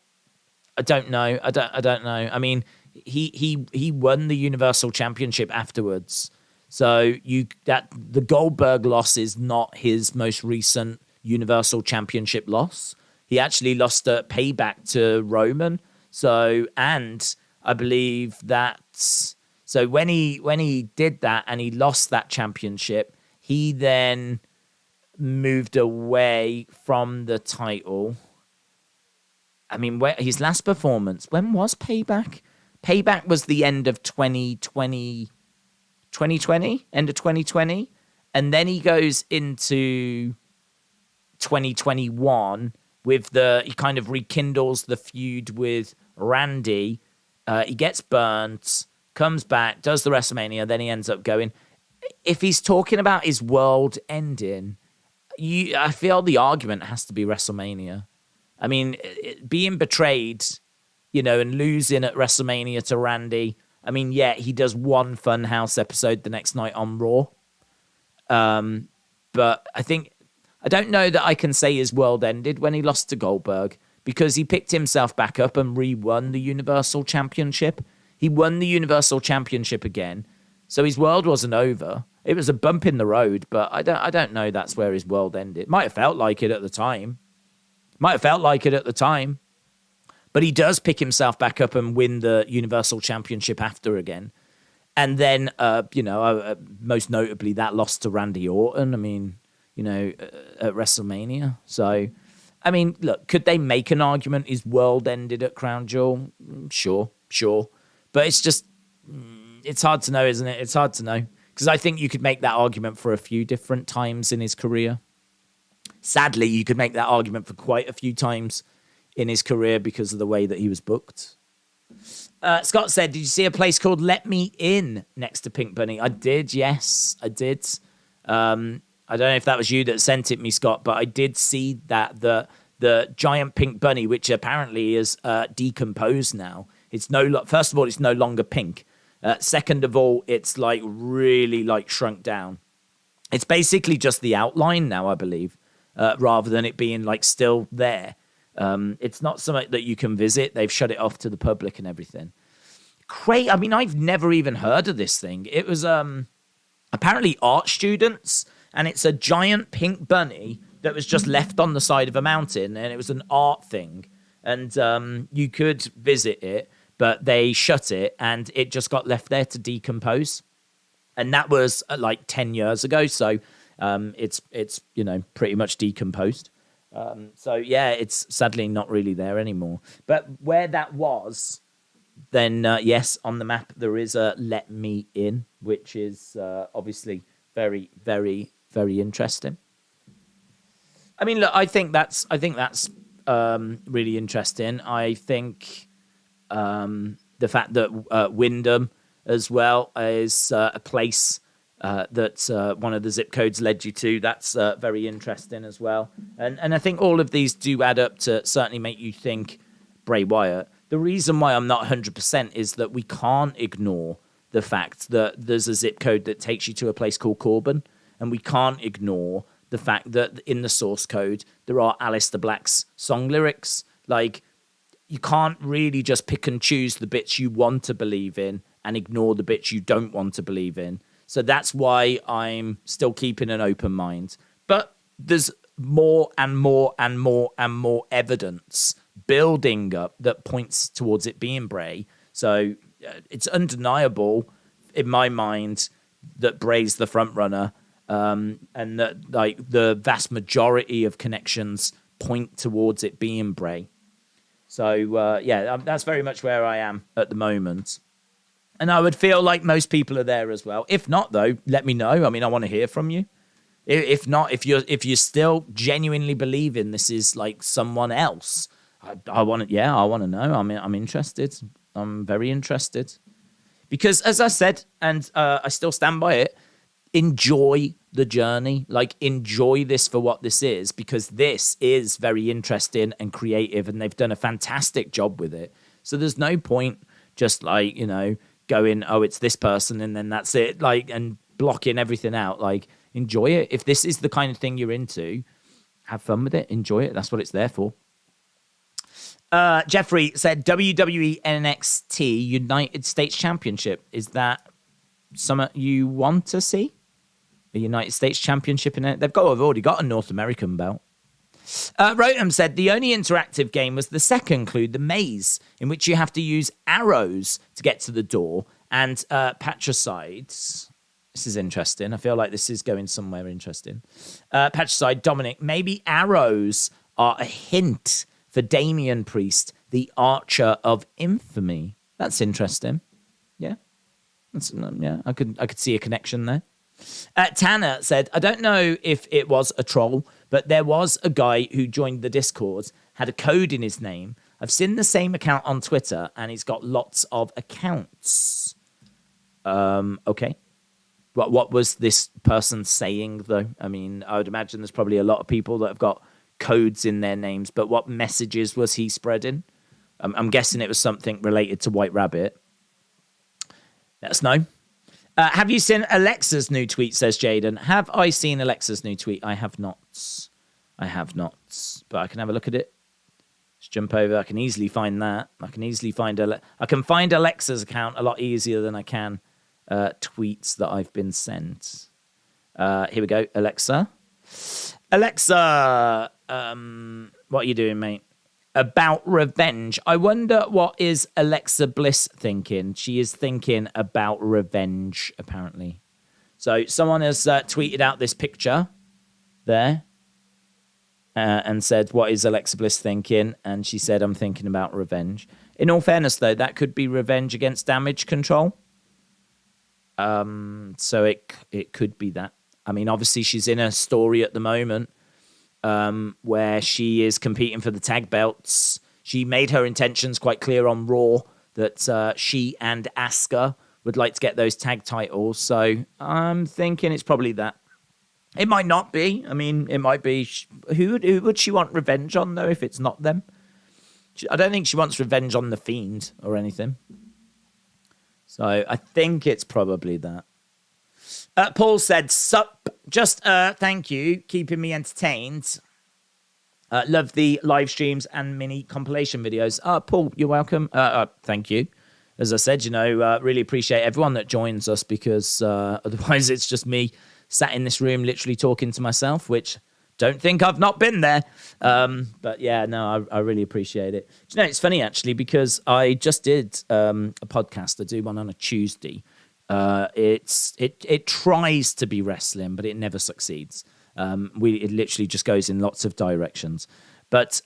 I don't know. I don't know. I mean, he won the Universal Championship afterwards. So the Goldberg loss is not his most recent Universal Championship loss. He actually lost a Payback to Roman. So, and I believe that, so when he did that and he lost that championship, he then moved away from the title. I mean, his last performance, when was Payback? Payback was the end of 2020, end of 2020. And then he goes into 2021 with he kind of rekindles the feud with Randy. He gets burnt, comes back, does the WrestleMania, then he ends up going. If he's talking about his world ending, I feel the argument has to be WrestleMania. I mean, being betrayed, and losing at WrestleMania to Randy. I mean, yeah, he does one Funhouse episode the next night on Raw. But I don't know that I can say his world ended when he lost to Goldberg, because he picked himself back up and re-won the Universal Championship. He won the Universal Championship again. So his world wasn't over. It was a bump in the road, but I don't know that's where his world ended. Might have felt like it at the time. But he does pick himself back up and win the Universal Championship after again. And then, most notably, that loss to Randy Orton, at WrestleMania. So, I mean, look, could they make an argument his world ended at Crown Jewel? Sure. But it's just, it's hard to know, isn't it? It's hard to know. Because I think you could make that argument for a few different times in his career. Sadly, you could make that argument for quite a few times in his career because of the way that he was booked. Scott said, did you see a place called Let Me In next to Pink Bunny? I did, yes, I did. I don't know if that was you that sent it me, Scott, but I did see that the giant pink bunny, which apparently is decomposed now. First of all, it's no longer pink. Second of all, it's really shrunk down. It's basically just the outline now, I believe, rather than it being still there. It's not something that you can visit. They've shut it off to the public and everything. Great. I mean, I've never even heard of this thing. It was apparently art students, and it's a giant pink bunny that was just left on the side of a mountain, and it was an art thing. And you could visit it, but they shut it, and it just got left there to decompose. And that was 10 years ago, so it's pretty much decomposed. So yeah, it's sadly not really there anymore. But where that was, then yes, on the map there is a Let Me In, which is obviously very, very, very interesting. I mean, look, I think that's really interesting. I think the fact that Wyndham as well is a place that one of the zip codes led you to. That's very interesting as well. And I think all of these do add up to certainly make you think Bray Wyatt. The reason why I'm not 100% is that we can't ignore the fact that there's a zip code that takes you to a place called Corbin, and we can't ignore the fact that in the source code there are Aleister Black's song lyrics. You can't really just pick and choose the bits you want to believe in and ignore the bits you don't want to believe in. So that's why I'm still keeping an open mind. But there's more and more and more and more evidence building up that points towards it being Bray. So it's undeniable in my mind that Bray's the front runner, and that the vast majority of connections point towards it being Bray. So that's very much where I am at the moment. And I would feel like most people are there as well. If not, though, let me know. I mean, I want to hear from you. If not, if you're still genuinely believing this is someone else, I want to know. I'm interested. I'm very interested. Because as I said, and I still stand by it, enjoy the journey. Enjoy this for what this is, because this is very interesting and creative, and they've done a fantastic job with it. So there's no point just going, oh, it's this person, and then that's it, and blocking everything out. Enjoy it. If this is the kind of thing you're into, have fun with it. Enjoy it. That's what it's there for. Jeffrey said, WWE NXT United States Championship. Is that something you want to see? A United States Championship in it? They've already got a North American belt. Rotem said the only interactive game was the second clue, the maze, in which you have to use arrows to get to the door, and patricides. This is interesting. I feel like this is going somewhere interesting. Patricide, Dominic, maybe arrows are a hint for Damian Priest, the Archer of Infamy. That's interesting. Yeah. I could see a connection there. Tanner said, I don't know if it was a troll, but there was a guy who joined the Discord, had a code in his name. I've seen the same account on Twitter, and he's got lots of accounts. Okay. What was this person saying, though? I mean, I would imagine there's probably a lot of people that have got codes in their names, but what messages was he spreading? I'm guessing it was something related to White Rabbit. Let us know. Have you seen Alexa's new tweet, says Jaden. Have I seen Alexa's new tweet? I have not. But I can have a look at it. Just jump over. I can easily find that. I can find Alexa's account a lot easier than I can tweets that I've been sent. Here we go. Alexa, what are you doing, mate? About revenge. I wonder what is Alexa Bliss thinking. She is thinking about revenge, apparently. So someone has tweeted out this picture there and said, what is Alexa Bliss thinking? And she said, I'm thinking about revenge. In all fairness, though, that could be revenge against damage control. So it could be that. I mean, obviously, she's in a story at the moment where she is competing for the tag belts. She made her intentions quite clear on Raw that she and Asuka would like to get those tag titles. So I'm thinking it's probably that. It might not be. I mean, it might be. Who would she want revenge on, though, if it's not them? I don't think she wants revenge on The Fiend or anything. So I think it's probably that. Paul said, sup, just thank you, keeping me entertained. Love the live streams and mini compilation videos. Paul, you're welcome. Thank you. As I said, really appreciate everyone that joins us because otherwise it's just me sat in this room literally talking to myself, which don't think I've not been there. But yeah, no, I really appreciate it. It's funny actually because I just did a podcast. I do one on a Tuesday. It tries to be wrestling, but it never succeeds. It literally just goes in lots of directions. But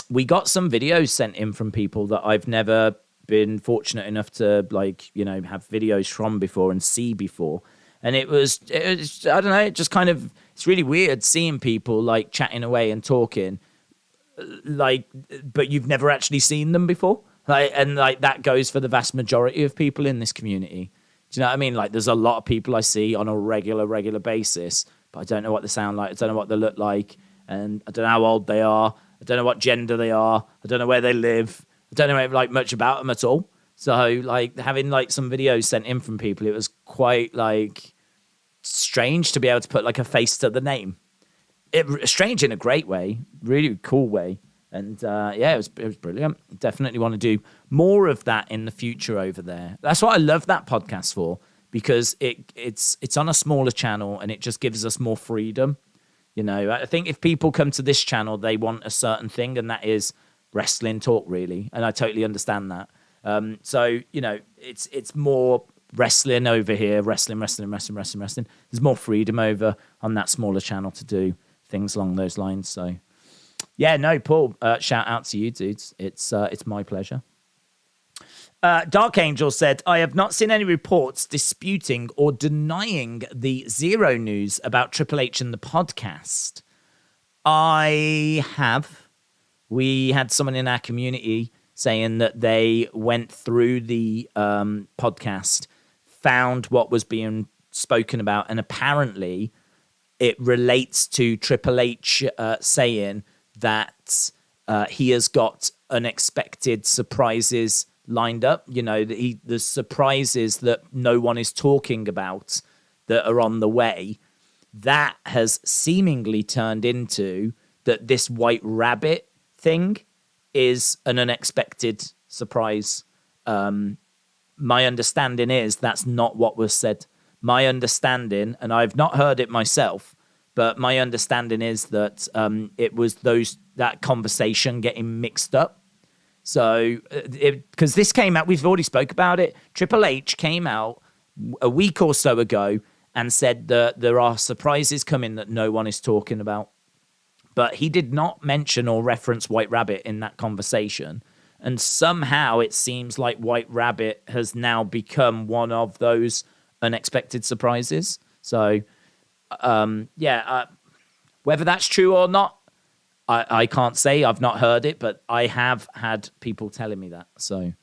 we got some videos sent in from people that I've never been fortunate enough to have videos from before and see before. And it was I don't know, it just kind of, it's really weird seeing people like chatting away and talking but you've never actually seen them before. And that goes for the vast majority of people in this community. Do you know what I mean? There's a lot of people I see on a regular basis, but I don't know what they sound like. I don't know what they look like. And I don't know how old they are. I don't know what gender they are. I don't know where they live. I don't know much about them at all. So having some videos sent in from people, it was quite strange to be able to put a face to the name. Strange in a great way, really cool way. And it was brilliant. Definitely want to do more of that in the future over there. That's what I love that podcast for, because it's on a smaller channel and it just gives us more freedom. I think if people come to this channel, they want a certain thing, and that is wrestling talk, really. And I totally understand that. So it's more wrestling over here, wrestling. There's more freedom over on that smaller channel to do things along those lines. So. Yeah, no, Paul, shout out to you, dudes. It's my pleasure. Dark Angel said, I have not seen any reports disputing or denying the zero news about Triple H and the podcast. I have. We had someone in our community saying that they went through the podcast, found what was being spoken about, and apparently it relates to Triple H saying that he has got unexpected surprises lined up. The surprises that no one is talking about that are on the way. That has seemingly turned into that this White Rabbit thing is an unexpected surprise. My understanding is that's not what was said. My understanding, and I've not heard it myself, but my understanding is that it was that conversation getting mixed up. So, because this came out, we've already spoke about it. Triple H came out a week or so ago and said that there are surprises coming that no one is talking about. But he did not mention or reference White Rabbit in that conversation. And somehow it seems like White Rabbit has now become one of those unexpected surprises. So, whether that's true or not, I can't say. I've not heard it, but I have had people telling me that. So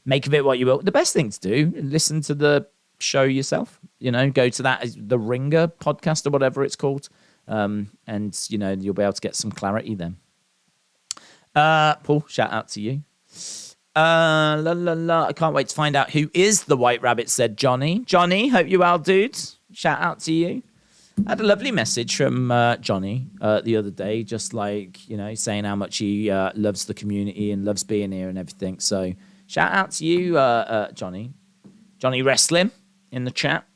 make of it what you will. The best thing to do, listen to the show yourself. Go to the Ringer podcast or whatever it's called. And, you'll be able to get some clarity then. Paul, shout out to you. I can't wait to find out who is the White Rabbit, said Johnny. Johnny, hope you well, dude. Shout out to you. I had a lovely message from Johnny the other day, just saying how much he loves the community and loves being here and everything. So shout out to you, Johnny. Johnny Wrestling in the chat.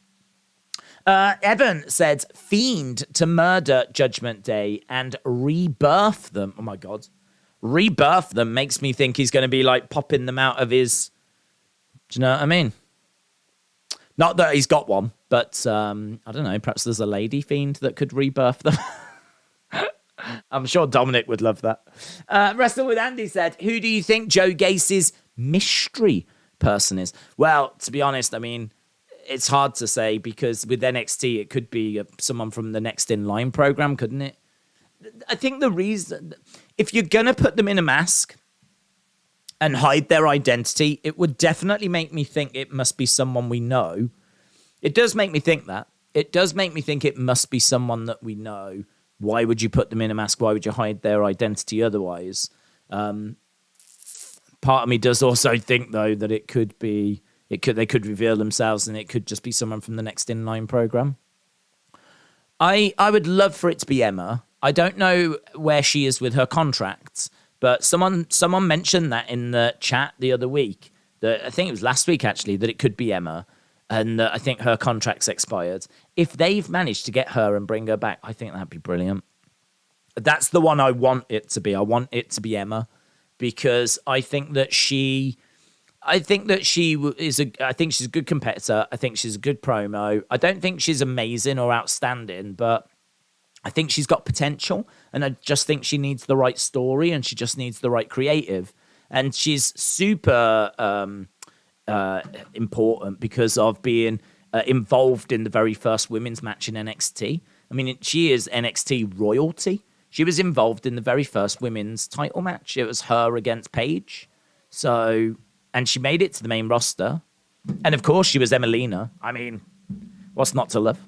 Evan said, fiend to murder Judgment Day and rebirth them. Oh, my God. Rebirth them makes me think he's going to be popping them out of his... Do you know what I mean? Not that he's got one, but I don't know. Perhaps there's a lady fiend that could rebirth them. I'm sure Dominic would love that. Wrestle with Andy said, who do you think Joe Gacy's mystery person is? Well, to be honest, it's hard to say because with NXT, it could be someone from the Next in Line program, couldn't it? I think the reason, if you're going to put them in a mask and hide their identity, it would definitely make me think it must be someone we know. It does make me think that. It does make me think it must be someone that we know. Why would you put them in a mask? Why would you hide their identity otherwise? Part of me does also think, though, that they could reveal themselves and it could just be someone from the Next in Line program. I would love for it to be Emma. I don't know where she is with her contracts, but someone mentioned that in the chat the other week. That I think it was last week, actually, that it could be Emma. And I think her contract's expired. If they've managed to get her and bring her back, I think that'd be brilliant. That's the one I want it to be. I want it to be Emma because I think that she's a good competitor. I think she's a good promo. I don't think she's amazing or outstanding, but I think she's got potential. And I just think she needs the right story and she just needs the right creative. And she's super important because of being involved in the very first women's match in NXT. She is NXT royalty. She was involved in the very first women's title match. It was her against Paige. And she made it to the main roster. And of course, she was Emelina. What's not to love?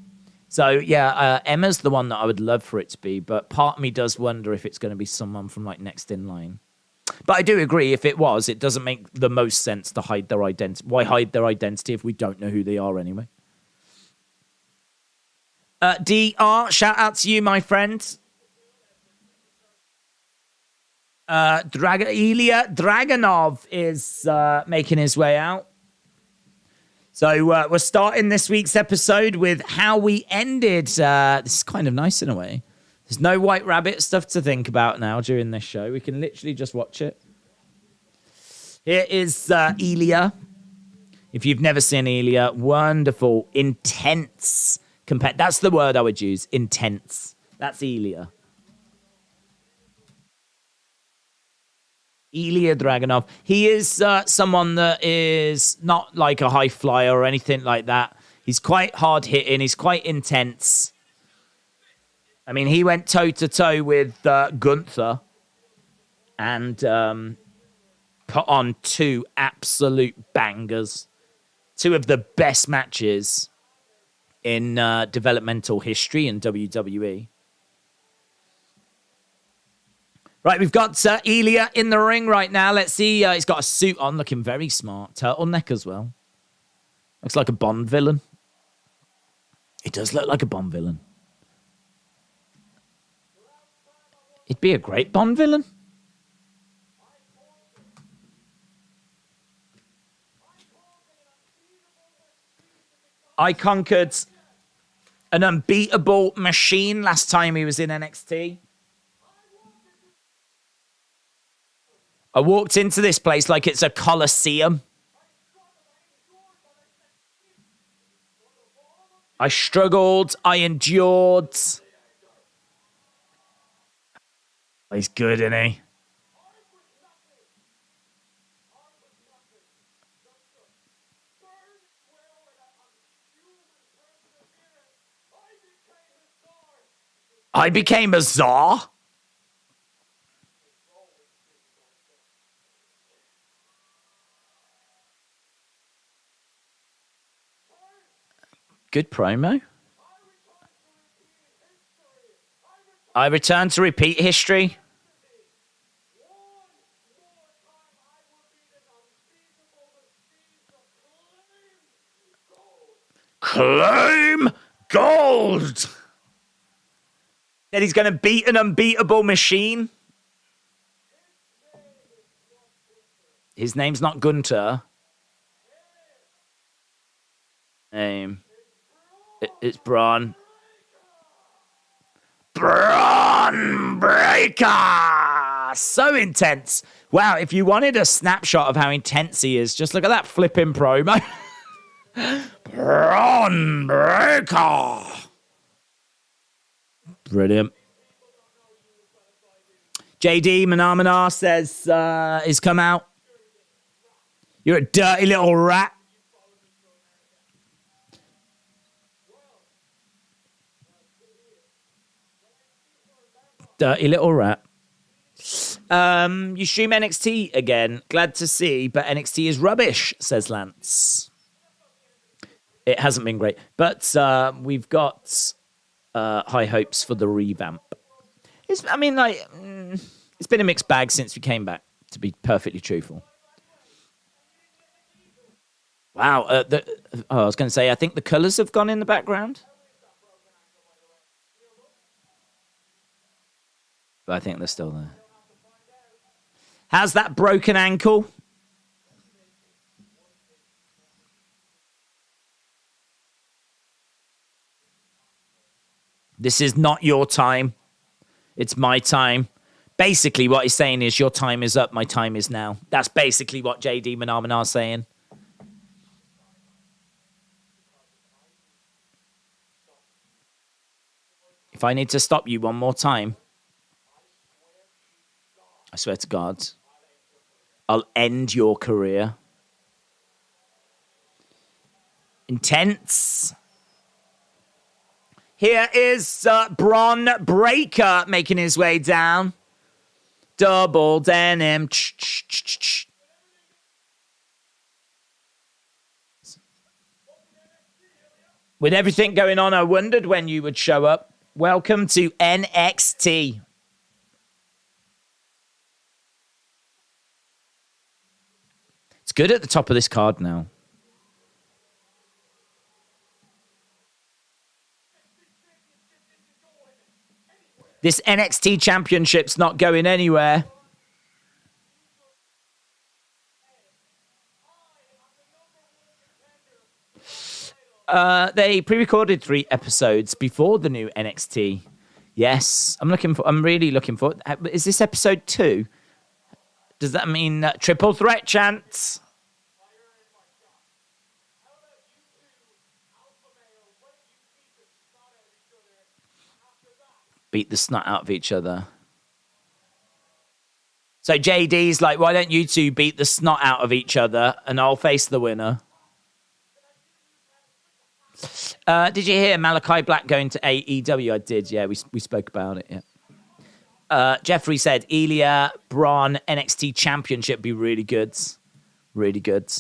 So, yeah, Emma's the one that I would love for it to be. But part of me does wonder if it's going to be someone from Next in Line. But I do agree, if it was, it doesn't make the most sense to hide their identity. Why hide their identity if we don't know who they are anyway? DR, shout out to you, my friend. Ilja Dragunov is making his way out. So we're starting this week's episode with how we ended. This is kind of nice in a way. There's no White Rabbit stuff to think about now during this show. We can literally just watch it. Here is Ilja. If you've never seen Ilja, wonderful, intense. That's the word I would use, intense. That's Ilja. Ilja Dragunov. He is someone that is not like a high flyer or anything like that. He's quite hard hitting. He's quite intense. He went toe to toe with Gunther and put on two absolute bangers. Two of the best matches in developmental history in WWE. Right, we've got Ilja in the ring right now. Let's see. He's got a suit on, looking very smart. Turtleneck as well. Looks like a Bond villain. He does look like a Bond villain. He'd be a great Bond villain. I conquered an unbeatable machine last time he was in NXT. I walked into this place like it's a coliseum. I struggled. I endured. He's good, isn't he? I became a czar? Good promo. I return to repeat history. Claim gold. That he's going to beat an unbeatable machine. His name's not Gunter. It's Bron. Bron Breakker! So intense. Wow, if you wanted a snapshot of how intense he is, just look at that flipping promo. Bron Breakker! Brilliant. JD Manamana says he's come out. You're a dirty little rat. Dirty little rat. You stream NXT again. Glad to see, but NXT is rubbish, says Lance. It hasn't been great, but we've got high hopes for the revamp. It's been a mixed bag since we came back, to be perfectly truthful. Wow. I was going to say, I think the colours have gone in the background. But I think they're still there. How's that broken ankle? This is not your time. It's my time. Basically, what he's saying is your time is up, my time is now. That's basically what JD Manamana is saying. If I need to stop you one more time, I swear to God, I'll end your career. Intense. Here is Bron Breakker making his way down. Double denim. With everything going on, I wondered when you would show up. Welcome to NXT. It's good at the top of this card now. This NXT championship's not going anywhere. They pre-recorded 3 episodes before the new NXT. Yes, I'm really looking for. Is this episode 2? Does that mean triple threat chance? Beat the snot out of each other. So JD's like, why don't you two beat the snot out of each other and I'll face the winner? Did you hear Malachi Black going to AEW? I did, yeah. We spoke about it, yeah. Jeffrey said, Ilja Bron NXT Championship be really good. Really good.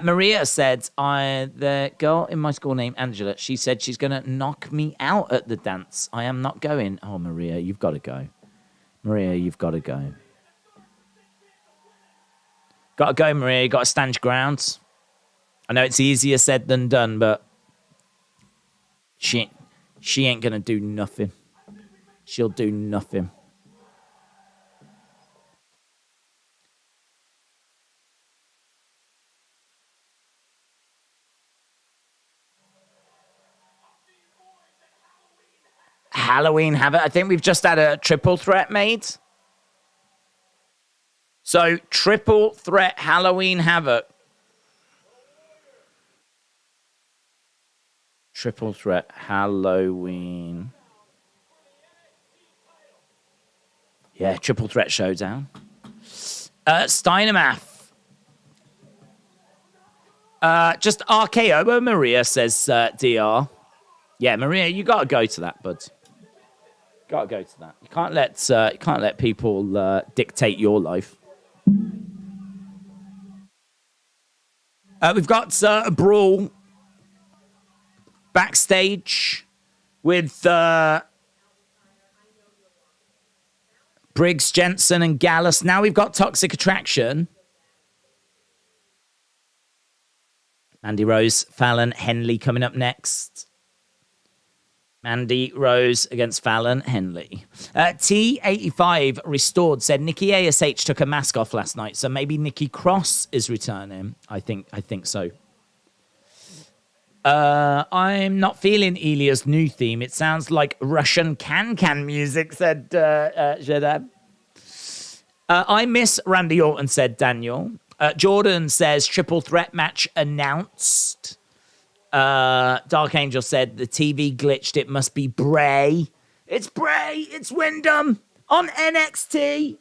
Maria said, the girl in my school named Angela, she said she's going to knock me out at the dance. I am not going. Oh, Maria, you've got to go. Maria, you've got to go. Got to go, Maria. You got to stand your ground. I know it's easier said than done, but she ain't going to do nothing. She'll do nothing. Halloween Havoc. I think we've just had a triple threat made. So, triple threat Halloween Havoc. Triple Threat Halloween. Yeah, Triple Threat Showdown. Steinemath. Just RKO Maria, says DR. Yeah, Maria, you got to go to that, bud. Got to go to that. You can't let people dictate your life. We've got a brawl backstage with Briggs, Jensen, and Gallus. Now we've got Toxic Attraction. Mandy Rose, Fallon Henley coming up next. Mandy Rose against Fallon Henley. T85 Restored said Nikki ASH took her mask off last night, so maybe Nikki Cross is returning. I think so. I'm not feeling Ilja's new theme. It sounds like Russian can music, said Jedab. I miss Randy Orton, said Daniel. Jordan says triple threat match announced. Dark Angel said the TV glitched. It must be Bray. It's Bray. It's Wyndham on NXT.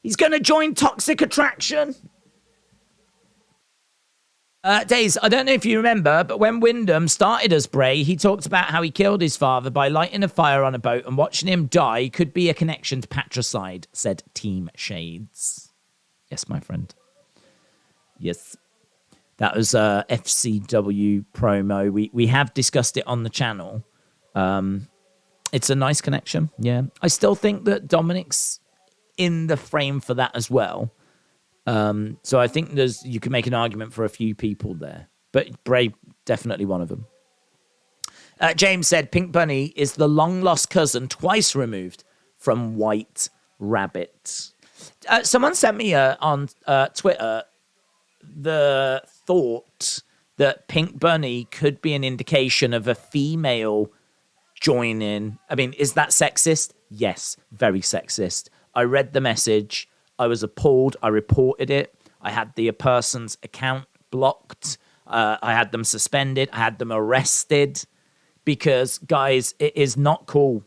He's going to join Toxic Attraction. Days, I don't know if you remember, but when Wyndham started as Bray, he talked about how he killed his father by lighting a fire on a boat, and watching him die could be a connection to patricide, said Team Shades. Yes, my friend. Yes. That was a FCW promo. We have discussed it on the channel. It's a nice connection, yeah. I still think that Dominic's in the frame for that as well. So I think you can make an argument for a few people there. But Bray, definitely one of them. James said Pink Bunny is the long-lost cousin twice removed from White Rabbit. Someone sent me on Twitter the thought that Pink Bunny could be an indication of a female joining. I mean, is that sexist? Yes, very sexist. I read the message. I was appalled. I reported it. I had the person's account blocked. I had them suspended. I had them arrested because, guys, it is not cool.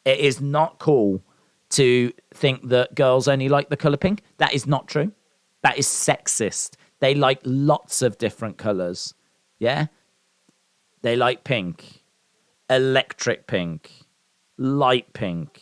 It is not cool to think that girls only like the color pink. That is not true. That is sexist. They like lots of different colors. Yeah? They like pink, electric pink, light pink,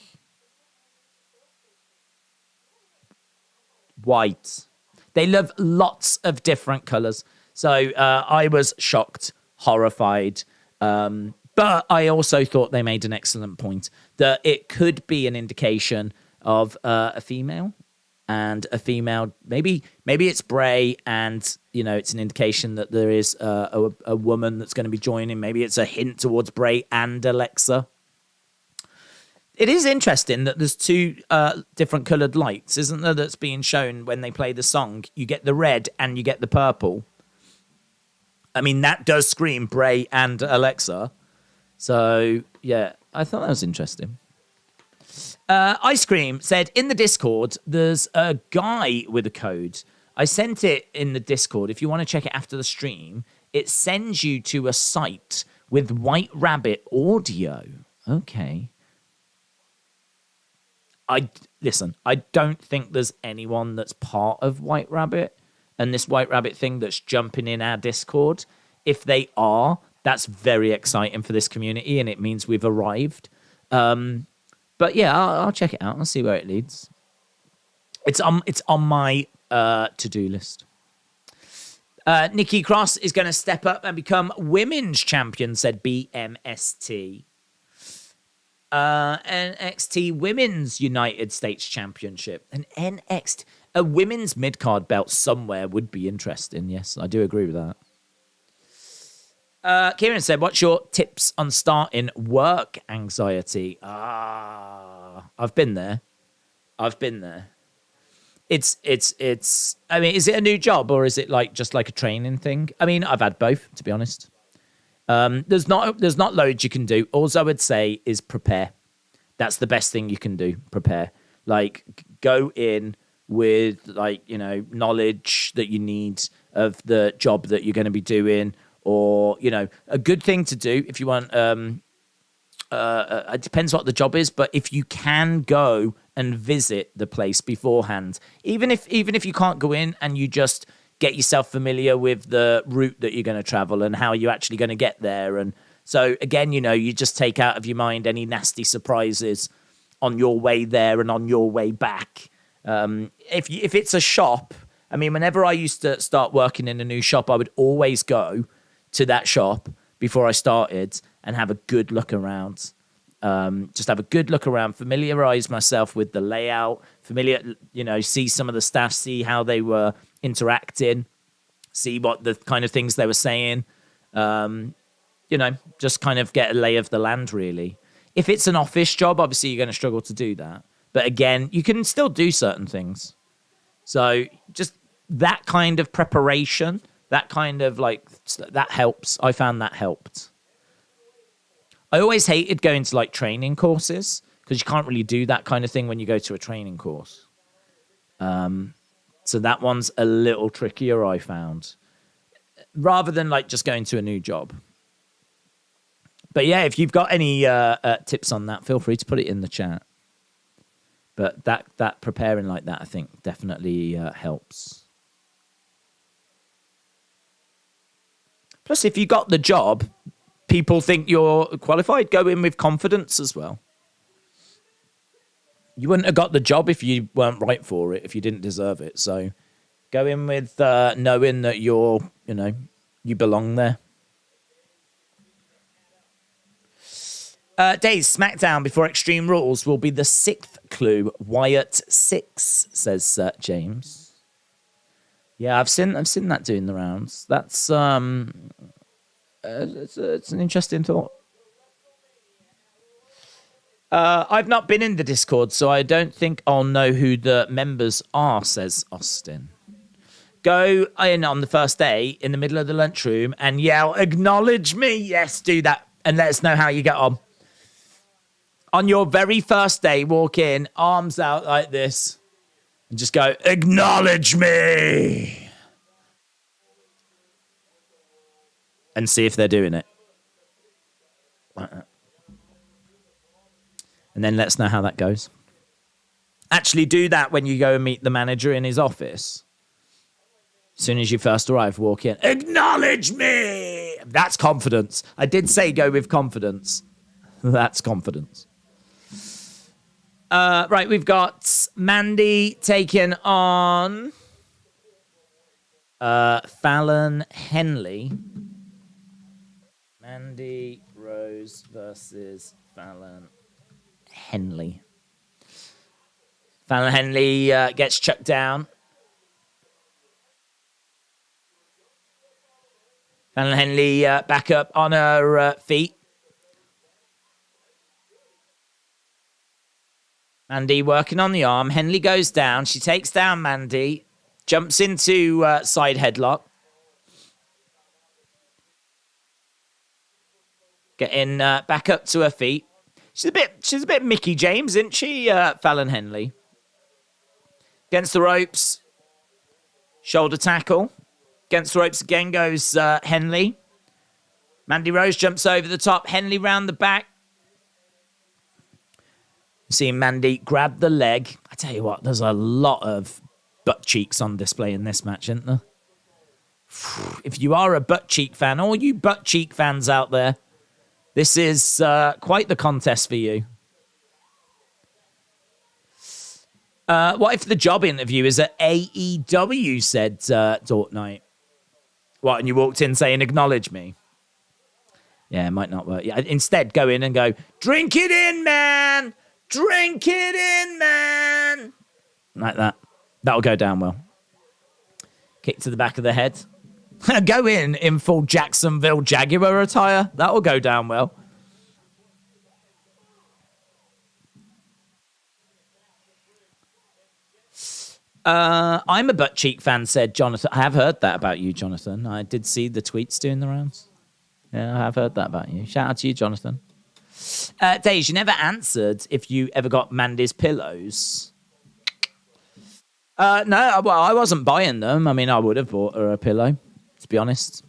white. They love lots of different colors. So I was shocked, horrified. But I also thought they made an excellent point that it could be an indication of a female. And a female, maybe it's Bray, and it's an indication that there is a woman that's going to be joining. Maybe it's a hint towards Bray and Alexa. It is interesting that there's two different coloured lights, isn't there? That's being shown when they play the song. You get the red and you get the purple. I mean, that does scream Bray and Alexa. So yeah, I thought that was interesting. Ice Cream said, in the Discord, there's a guy with a code. I sent it in the Discord. If you want to check it after the stream, it sends you to a site with White Rabbit audio. Okay. I don't think there's anyone that's part of White Rabbit and this White Rabbit thing that's jumping in our Discord. If they are, that's very exciting for this community, and it means we've arrived. But yeah, I'll check it out. I'll see where it leads. It's on my to-do list. Nikki Cross is going to step up and become women's champion, said BMST. NXT Women's United States Championship. A women's mid-card belt somewhere would be interesting. Yes, I do agree with that. Kieran said, what's your tips on starting work anxiety? I've been there. It's I mean, is it a new job or is it just like a training thing? I mean, I've had both, to be honest. There's not loads you can do. All I would say is prepare. That's the best thing you can do. Prepare. Go in with knowledge that you need of the job that you're going to be doing, or, a good thing to do if you want, it depends what the job is, but if you can go and visit the place beforehand, even if you can't go in, and you just get yourself familiar with the route that you're going to travel and how you're actually going to get there. And so again, you just take out of your mind any nasty surprises on your way there and on your way back. If it's a shop, I mean, whenever I used to start working in a new shop, I would always go to that shop before I started and have a good look around. Just have a good look around, familiarize myself with the layout, see some of the staff, see how they were interacting, see what the kind of things they were saying. Just kind of get a lay of the land, really. If it's an office job, obviously you're going to struggle to do that. But again, you can still do certain things. So just that kind of preparation, that kind of that helps. I found that helped. I always hated going to training courses because you can't really do that kind of thing when you go to a training course. So that one's a little trickier, I found, rather than just going to a new job. But yeah, if you've got any tips on that, feel free to put it in the chat. But that preparing like that, I think, definitely helps. Plus, if you got the job, people think you're qualified. Go in with confidence as well. You wouldn't have got the job if you weren't right for it, if you didn't deserve it. So go in with knowing that you belong there. Days SmackDown before Extreme Rules will be the 6th clue. Wyatt 6, says James. Yeah, I've seen that doing the rounds. That's it's an interesting thought. I've not been in the Discord, so I don't think I'll know who the members are, says Austin. Go in on the first day in the middle of the lunchroom and yell, "Acknowledge me." Yes, do that and let us know how you get on. On your very first day, walk in, arms out like this, and just go, "Acknowledge me." And see if they're doing it. And then let us know how that goes. Actually do that when you go and meet the manager in his office. As soon as you first arrive, walk in. "Acknowledge me." That's confidence. I did say go with confidence. That's confidence. Right, we've got Mandy taking on Fallon Henley. Mandy Rose versus Fallon Henley. Fallon Henley gets chucked down. Fallon Henley back up on her feet. Mandy working on the arm. Henley goes down. She takes down Mandy. Jumps into side headlock. Getting back up to her feet. She's a bit Mickey James, isn't she, Fallon Henley? Against the ropes. Shoulder tackle. Against the ropes again goes Henley. Mandy Rose jumps over the top. Henley round the back. Seeing Mandy grab the leg. I tell you what, there's a lot of butt cheeks on display in this match, isn't there? If you are a butt cheek fan, all you butt cheek fans out there, this is quite the contest for you. What if the job interview is at AEW, said Dort Knight. What, and you walked in saying, "Acknowledge me"? Yeah, it might not work. Yeah, instead, go in and go, "Drink it in, man! Drink it in, man!" Like that. That'll go down well. Kick to the back of the head. Go in full Jacksonville Jaguar attire. That'll go down well. I'm a butt cheek fan, said Jonathan. I have heard that about you, Jonathan. I did see the tweets doing the rounds. Yeah, I have heard that about you. Shout out to you, Jonathan. Days, you never answered if you ever got Mandy's pillows. No, well, I wasn't buying them. I mean, I would have bought her a pillow, to be honest.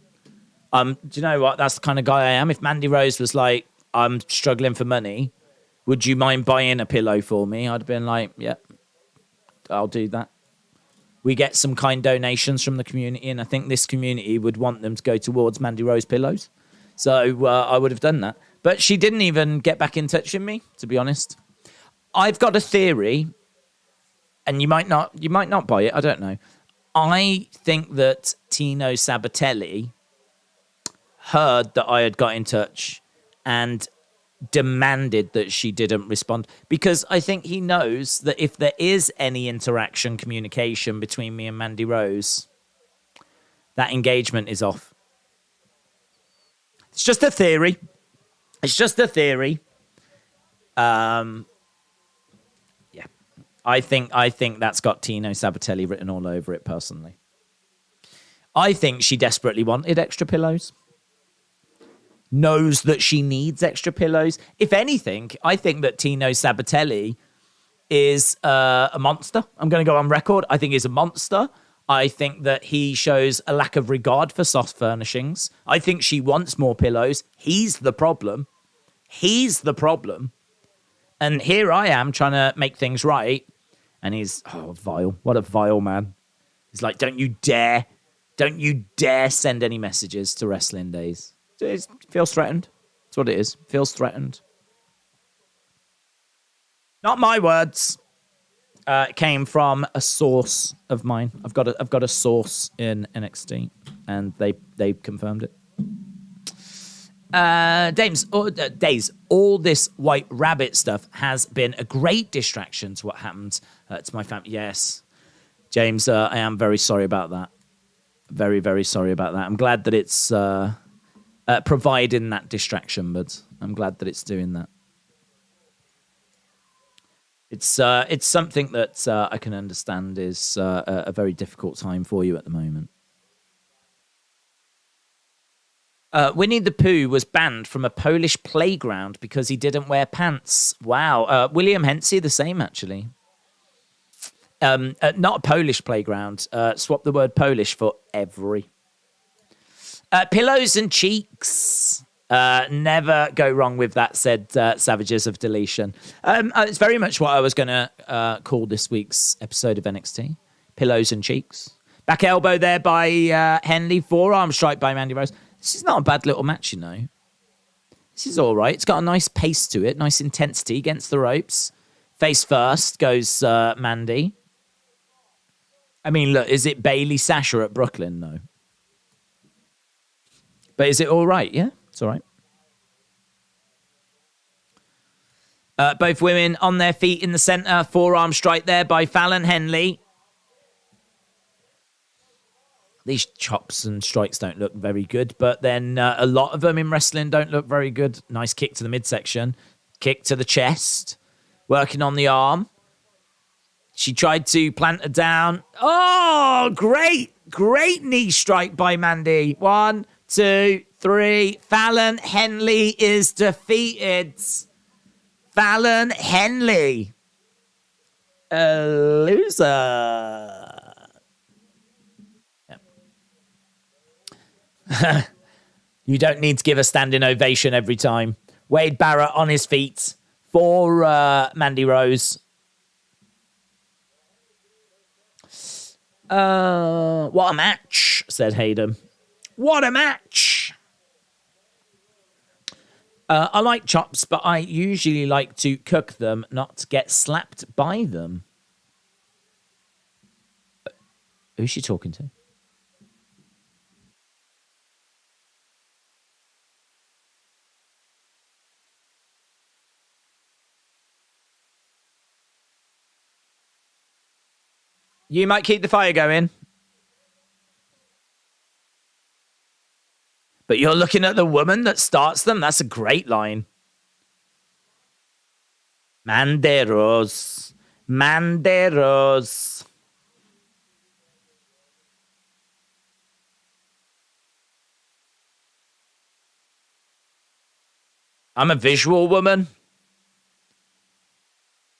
Do you know what? That's the kind of guy I am. If Mandy Rose was like, I'm struggling for money, would you mind buying a pillow for me? I'd have been like, yeah, I'll do that. We get some kind donations from the community, and I think this community would want them to go towards Mandy Rose pillows. So I would have done that. But she didn't even get back in touch with me, to be honest. I've got a theory, and you might not buy it. I don't know. I think that Tino Sabatelli heard that I had got in touch and demanded that she didn't respond, because I think he knows that if there is any interaction, communication between me and Mandy Rose, that engagement is off. It's just a theory. Yeah, I think that's got Tino Sabatelli written all over it. Personally, I think she desperately wanted extra pillows. Knows that she needs extra pillows. If anything, I think that Tino Sabatelli is a monster. I'm going to go on record. I think he's a monster. I think that he shows a lack of regard for soft furnishings. I think she wants more pillows. He's the problem. And here I am trying to make things right. And he's, vile. What a vile man. He's like, don't you dare send any messages to Wrestling Days. It feels threatened. That's what it is. Feels threatened. Not my words. It came from a source of mine. I've got a source in NXT, and they confirmed it. Days. All this White Rabbit stuff has been a great distraction to what happened to my family. Yes, James, I am very sorry about that. Very, very sorry about that. I'm glad that it's providing that distraction, but I'm glad that it's doing that. It's something that I can understand is a very difficult time for you at the moment. Winnie the Pooh was banned from a Polish playground because he didn't wear pants. Wow. William Hensey, the same, actually. Not a Polish playground. Swap the word Polish for every. Pillows and cheeks. Never go wrong with that, said Savages of Deletion. It's very much what I was going to call this week's episode of NXT. Pillows and cheeks. Back elbow there by Henley. Forearm strike by Mandy Rose. This is not a bad little match, you know. This is all right. It's got a nice pace to it. Nice intensity against the ropes. Face first goes Mandy. I mean, look, is it Bailey Sasha at Brooklyn? No. But is it all right? Yeah, it's all right. Both women on their feet in the center. Forearm strike there by Fallon Henley. These chops and strikes don't look very good, but then a lot of them in wrestling don't look very good. Nice kick to the midsection. Kick to the chest. Working on the arm. She tried to plant her down. Oh, great knee strike by Mandy. 1, 2, 3. Fallon Henley is defeated. Fallon Henley. A loser. Yep. You don't need to give a standing ovation every time. Wade Barrett on his feet for Mandy Rose. What a match, said Hayden. What a match. I like chops, but I usually like to cook them, not get slapped by them. Who's she talking to? You might keep the fire going. But you're looking at the woman that starts them. That's a great line. Mandy Rose. Mandy Rose. I'm a visual woman.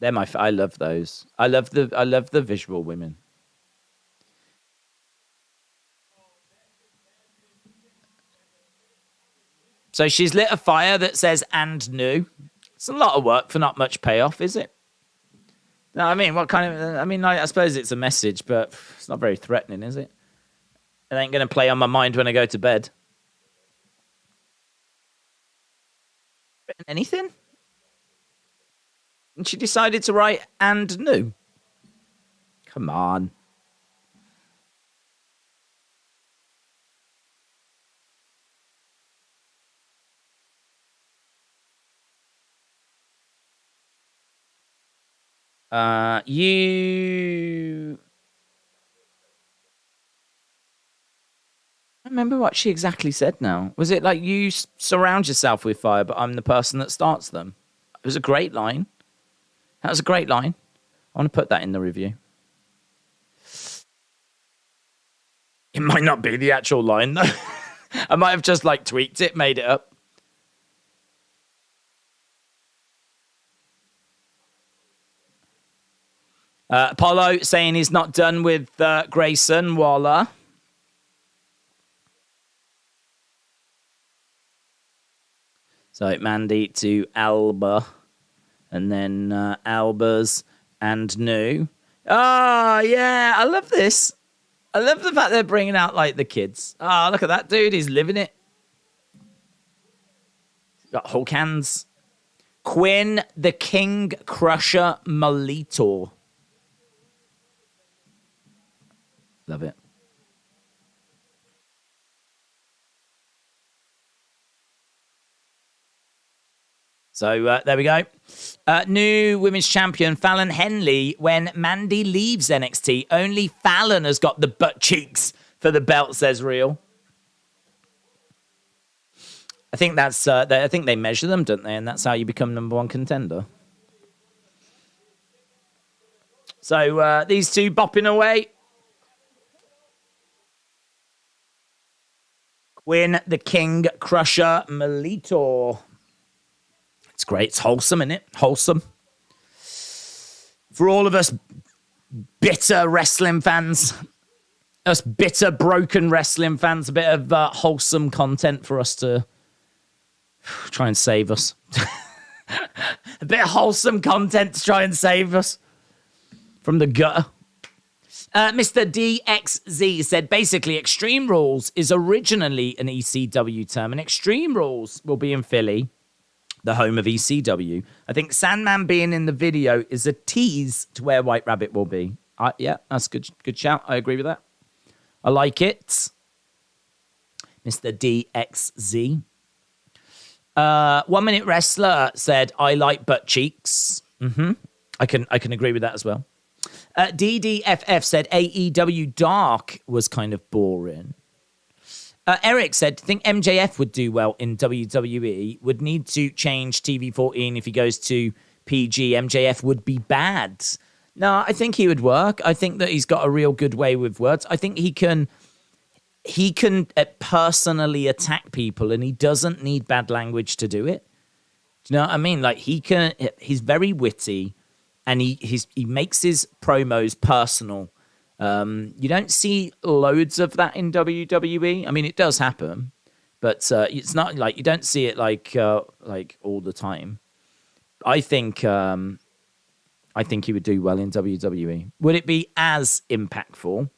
They're I love those. I love the visual women. So she's lit a fire that says "and new." It's a lot of work for not much payoff, is it? No, I mean, what kind of? I mean, I suppose it's a message, but it's not very threatening, is it? It ain't going to play on my mind when I go to bed. Anything? And she decided to write "and new." Come on. You. I remember what she exactly said now. Was it like, you surround yourself with fire, but I'm the person that starts them? It was a great line. That was a great line. I want to put that in the review. It might not be the actual line, though. I might have just like tweaked it, made it up. Apollo saying he's not done with Grayson Waller. So Mandy to Alba, and then Alba's and new. Oh, yeah, I love this. I love the fact they're bringing out, like, the kids. Oh, look at that dude. He's living it. Got Hulk hands. Quinn, the King Crusher Molitor. Love it. So there we go. New women's champion, Fallon Henley. When Mandy leaves NXT, only Fallon has got the butt cheeks for the belt, says Real. I think that's. I think they measure them, don't they? And that's how you become number one contender. So these two bopping away. Quinn, the King Crusher Molitor. It's great. It's wholesome, isn't it? Wholesome. For all of us bitter wrestling fans, us bitter, broken wrestling fans, a bit of wholesome content for us to try and save us. A bit of wholesome content to try and save us from the gutter. Mr. DXZ said, basically, Extreme Rules is originally an ECW term, and Extreme Rules will be in Philly, the home of ECW. I think Sandman being in the video is a tease to where White Rabbit will be. Yeah, that's a good shout. I agree with that. I like it. Mr. DXZ. 1 Minute Wrestler said, I like butt cheeks. I can agree with that as well. DDFF said AEW Dark was kind of boring. Eric said, think MJF would do well in WWE, would need to change TV 14 if he goes to PG. MJF would be bad. No, I think he would work. I think that he's got a real good way with words. I think he can personally attack people, and he doesn't need bad language to do it. Do you know what I mean? Like, he's very witty, and he makes his promos personal. You don't see loads of that in WWE. I mean, it does happen, but it's not like you don't see it like all the time. I think he would do well in WWE. Would it be as impactful?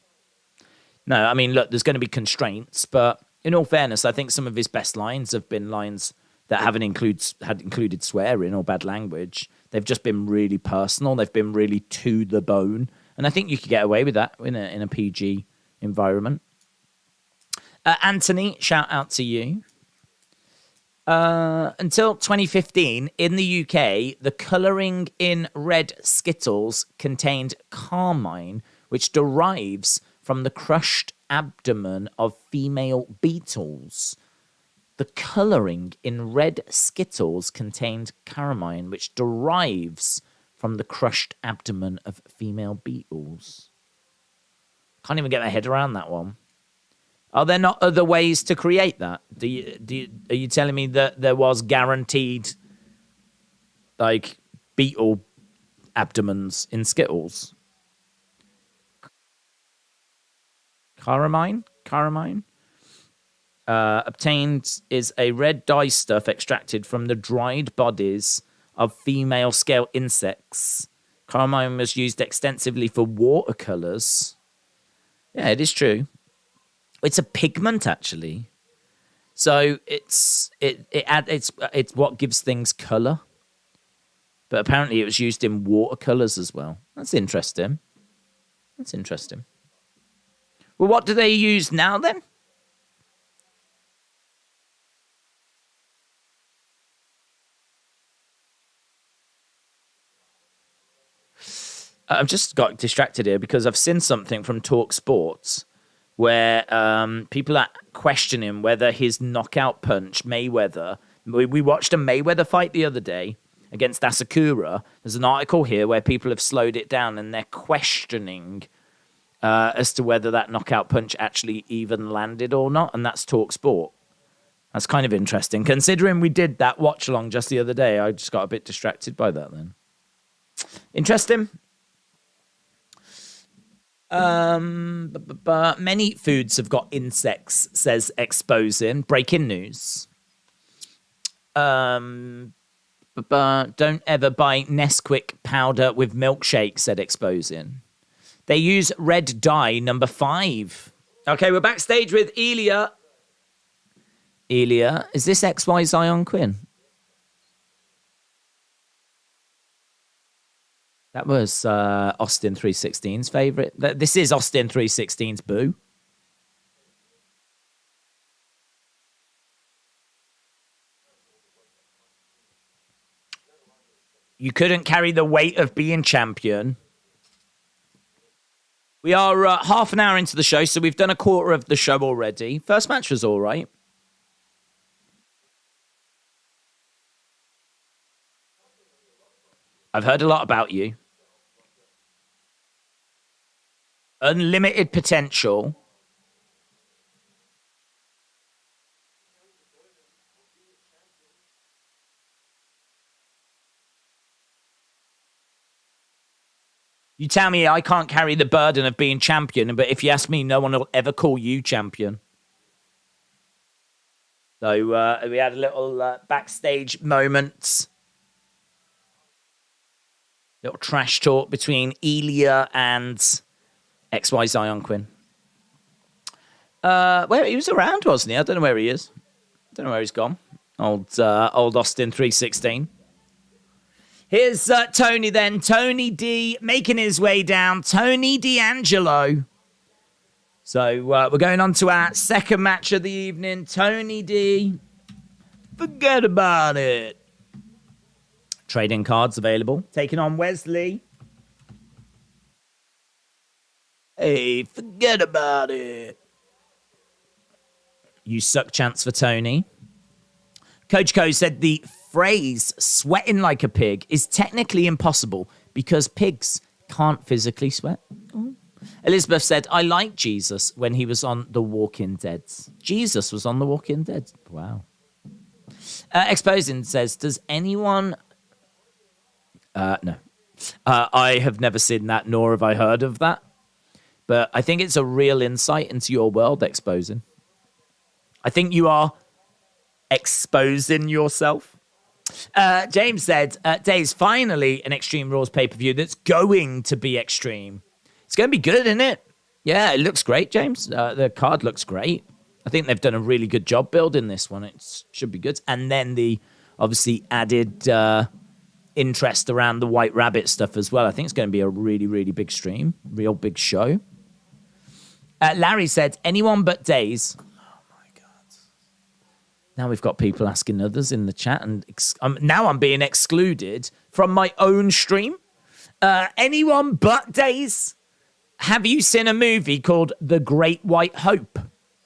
No, I mean, look, there's going to be constraints, but in all fairness, I think some of his best lines have been lines that haven't included swearing or bad language. They've just been really personal. They've been really to the bone. And I think you could get away with that in a PG environment. Anthony, shout out to you. Until 2015, in the UK, the colouring in red Skittles contained carmine, which derives from the crushed abdomen of female beetles. The colouring in red Skittles contained carmine, which derives from the crushed abdomen of female beetles. Can't even get my head around that one. Are there not other ways to create that? Are you telling me that there was guaranteed, like, beetle abdomens in Skittles? Carmine? Obtained is a red dye stuff extracted from the dried bodies of female scale insects. Carmine was used extensively for watercolors. Yeah, it is true. It's a pigment, actually. So it's what gives things color. But apparently it was used in watercolors as well. That's interesting. Well, what do they use now then? I've just got distracted here because I've seen something from Talk Sports where people are questioning whether his knockout punch, Mayweather... We watched a Mayweather fight the other day against Asakura. There's an article here where people have slowed it down and they're questioning as to whether that knockout punch actually even landed or not, and that's Talk Sport. That's kind of interesting. Considering we did that watch-along just the other day, I just got a bit distracted by that then. Interesting. Many foods have got insects, says Exposing. Breaking news. Don't ever buy Nesquik powder with milkshake, said Exposing. They use red dye, number 5. Okay, we're backstage with Ilja. Ilja, is this XY Zion Quinn? That was Austin 316's favorite. This is Austin 316's boo. You couldn't carry the weight of being champion. We are half an hour into the show, so we've done a quarter of the show already. First match was all right. I've heard a lot about you. Unlimited potential. You tell me I can't carry the burden of being champion, but if you ask me, no one will ever call you champion. So we had a little backstage moment. Little trash talk between Ilja and XY Zion Quinn. Well, he was around, wasn't he? I don't know where he is. I don't know where he's gone. Old Austin 316. Here's Tony then. Tony D making his way down. Tony D'Angelo. So we're going on to our second match of the evening. Tony D. Forget about it. Trading cards available. Taking on Wesley. Hey, forget about it. You suck chance for Tony. Coach Co said the phrase sweating like a pig is technically impossible because pigs can't physically sweat. Oh. Elizabeth said, I like Jesus when he was on The Walking Dead. Jesus was on The Walking Dead. Wow. Exposing says, does anyone... No. I have never seen that, nor have I heard of that. But I think it's a real insight into your world, Exposing. I think you are exposing yourself. James said, Days, finally an Extreme Rules pay-per-view that's going to be extreme. It's going to be good, isn't it? Yeah, it looks great, James. The card looks great. I think they've done a really good job building this one. It should be good. And then the obviously added interest around the White Rabbit stuff as well. I think it's going to be a really, really big stream. Real big show. Larry said, anyone but Days. Now we've got people asking others in the chat, and now I'm being excluded from my own stream. Anyone but Days, have you seen a movie called The Great White Hope?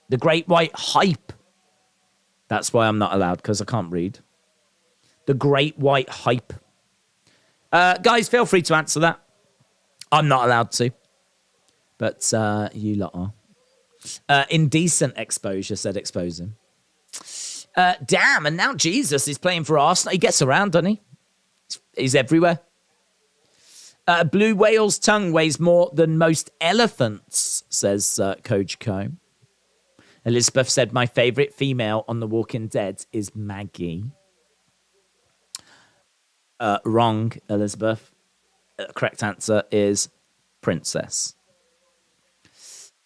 The Great White Hype. That's why I'm not allowed, because I can't read. The Great White Hype. Guys, feel free to answer that. I'm not allowed to. But you lot are. Indecent exposure, said Exposing. Damn, and now Jesus is playing for Arsenal. He gets around, doesn't he? He's everywhere. Blue whale's tongue weighs more than most elephants, says Coach Co. Elizabeth said, my favorite female on The Walking Dead is Maggie. Wrong, Elizabeth. Correct answer is Princess.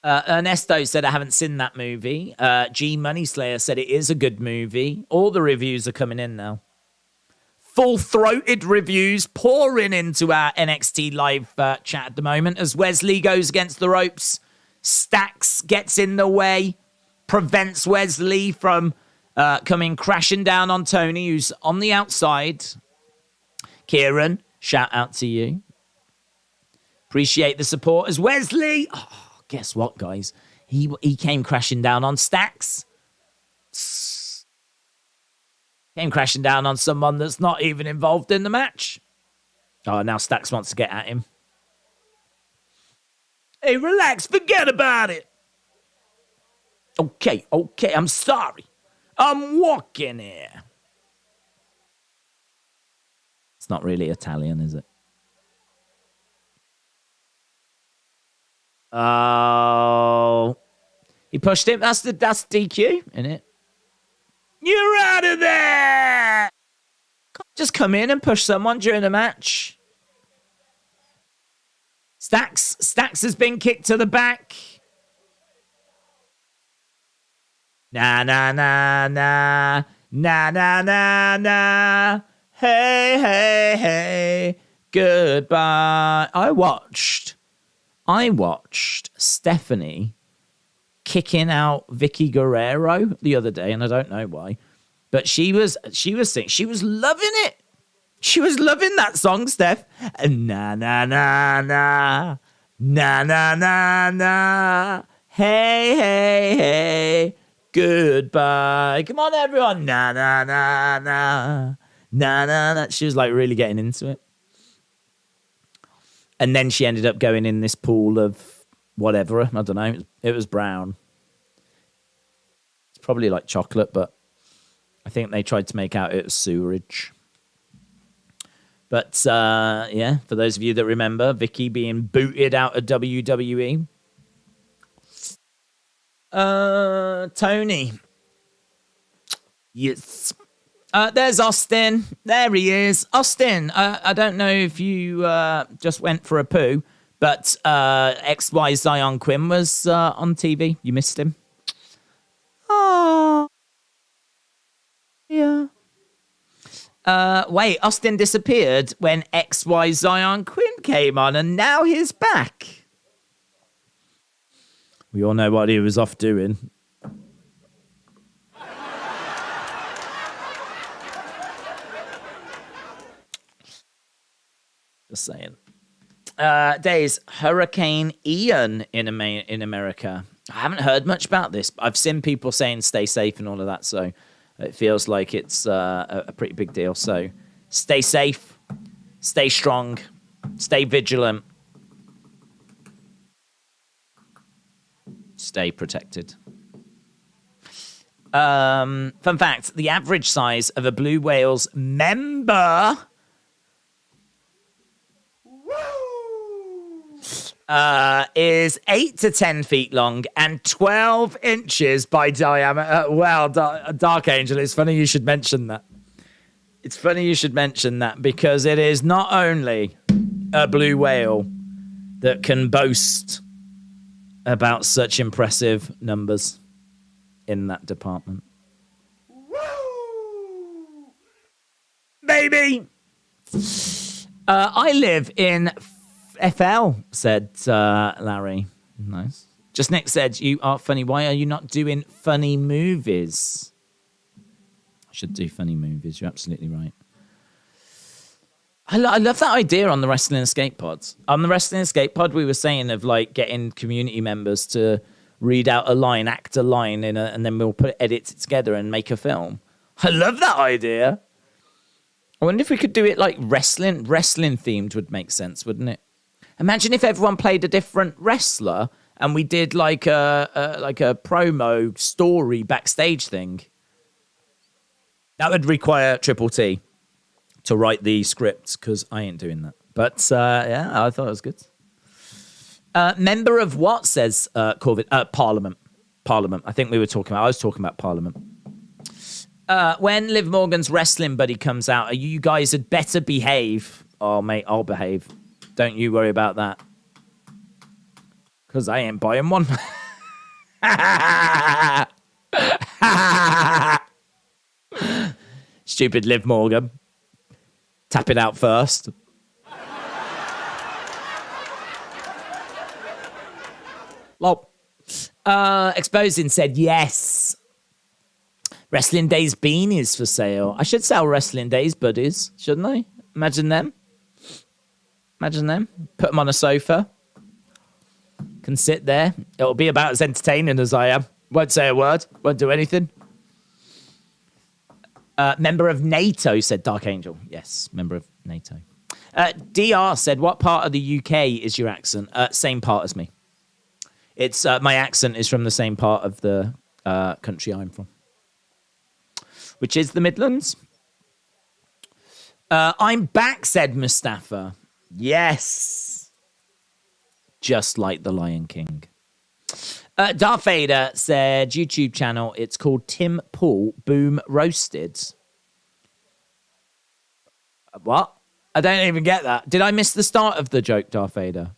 Ernesto said, I haven't seen that movie. G Moneyslayer said it is a good movie. All the reviews are coming in now. Full-throated reviews pouring into our NXT live chat at the moment as Wesley goes against the ropes. Stacks gets in the way, prevents Wesley from coming crashing down on Tony, who's on the outside. Kieran, shout out to you. Appreciate the support as Wesley. Oh, guess what, guys? He came crashing down on Stacks. Came crashing down on someone that's not even involved in the match. Oh, now Stacks wants to get at him. Hey, relax. Forget about it. Okay. I'm sorry. I'm walking here. It's not really Italian, is it? Oh. He pushed him. That's DQ, isn't it? You're out of there! Just come in and push someone during the match. Stacks has been kicked to the back. Na na na na na na na na. Hey. Goodbye. I watched Stephanie kicking out Vicky Guerrero the other day, and I don't know why, but she was singing. She was loving it. She was loving that song, Steph. Na na na na na na na na. Hey. Goodbye. Come on, everyone. Na na na na na na. She was like really getting into it, and then she ended up going in this pool of whatever. I don't know. It was brown. It's probably like chocolate, but I think they tried to make out it was sewerage. But, yeah, for those of you that remember, Vicky being booted out of WWE. Tony. Yes. There's Austin. There he is. Austin, I don't know if you just went for a poo, but XY Zion Quinn was on TV. You missed him. Oh. Yeah. Wait, Austin disappeared when XY Zion Quinn came on, and now he's back. We all know what he was off doing. Just saying. Days, Hurricane Ian in America. I haven't heard much about this. I've seen people saying stay safe and all of that, so it feels like it's a pretty big deal. So stay safe, stay strong, stay vigilant, stay protected. Fun fact, the average size of a blue whale's member is 8 to 10 feet long and 12 inches by diameter. Well, Dark Angel, it's funny you should mention that. It's funny you should mention that because it is not only a blue whale that can boast about such impressive numbers in that department. Woo! Baby! I live in FL, said Larry. Nice. Just Nick said, you are funny. Why are you not doing funny movies? I should do funny movies. You're absolutely right. I love that idea on the Wrestling Escape Pods. On the Wrestling Escape Pod, we were saying of like getting community members to read out a line, act a line, and then we'll edit it together and make a film. I love that idea. I wonder if we could do it like wrestling themed would make sense, wouldn't it? Imagine if everyone played a different wrestler and we did like a promo story backstage thing. That would require Triple T to write the script because I ain't doing that. But yeah, I thought it was good. Member of what, says Corvid? Parliament. Parliament. I think I was talking about Parliament. When Liv Morgan's wrestling buddy comes out, you guys had better behave. Oh, mate, I'll behave. Don't you worry about that. Because I ain't buying one. Stupid Liv Morgan. Tap it out first. Lol. Exposing said yes. Wrestling Days beanies for sale. I should sell Wrestling Days buddies, shouldn't I? Imagine them. Put them on a sofa. Can sit there. It'll be about as entertaining as I am. Won't say a word. Won't do anything. Member of NATO, said Dark Angel. Yes, member of NATO. DR said, what part of the UK is your accent? Same part as me. It's my accent is from the same part of the country I'm from, which is the Midlands. I'm back, said Mustafa. Yes. Just like the Lion King. Darth Vader said, YouTube channel, it's called Tim Paul Boom Roasted. What? I don't even get that. Did I miss the start of the joke, Darth Vader?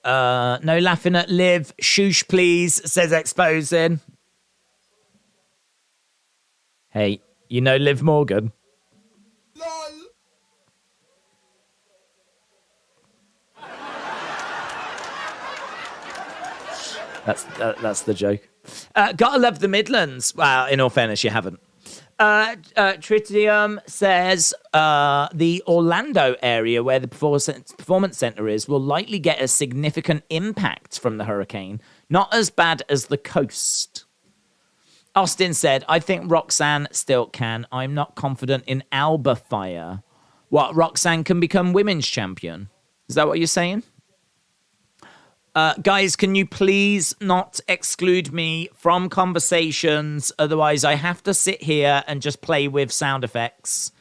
No laughing at Liv. Shoosh, please, says Exposing. Hey, you know Liv Morgan? LOL. That's the joke. Gotta love the Midlands. Well, in all fairness, you haven't. Tritium says the Orlando area where the performance center is will likely get a significant impact from the hurricane. Not as bad as the coast. Austin said, I think Roxanne still can. I'm not confident in Alba Fire. What, Roxanne can become women's champion? Is that what you're saying? Guys, can you please not exclude me from conversations? Otherwise, I have to sit here and just play with sound effects.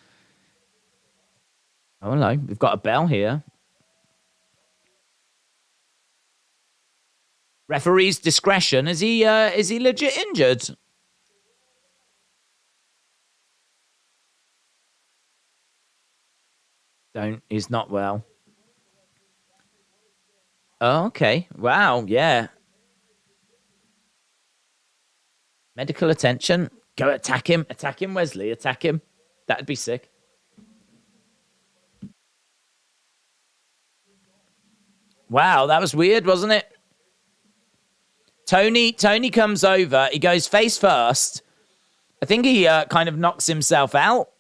Oh, no. We've got a bell here. Referee's discretion. Is he legit injured? He's not well. Oh, okay. Wow, yeah. Medical attention. Go attack him. Attack him, Wesley. Attack him. That'd be sick. Wow, that was weird, wasn't it? Tony comes over. He goes face first. I think he kind of knocks himself out.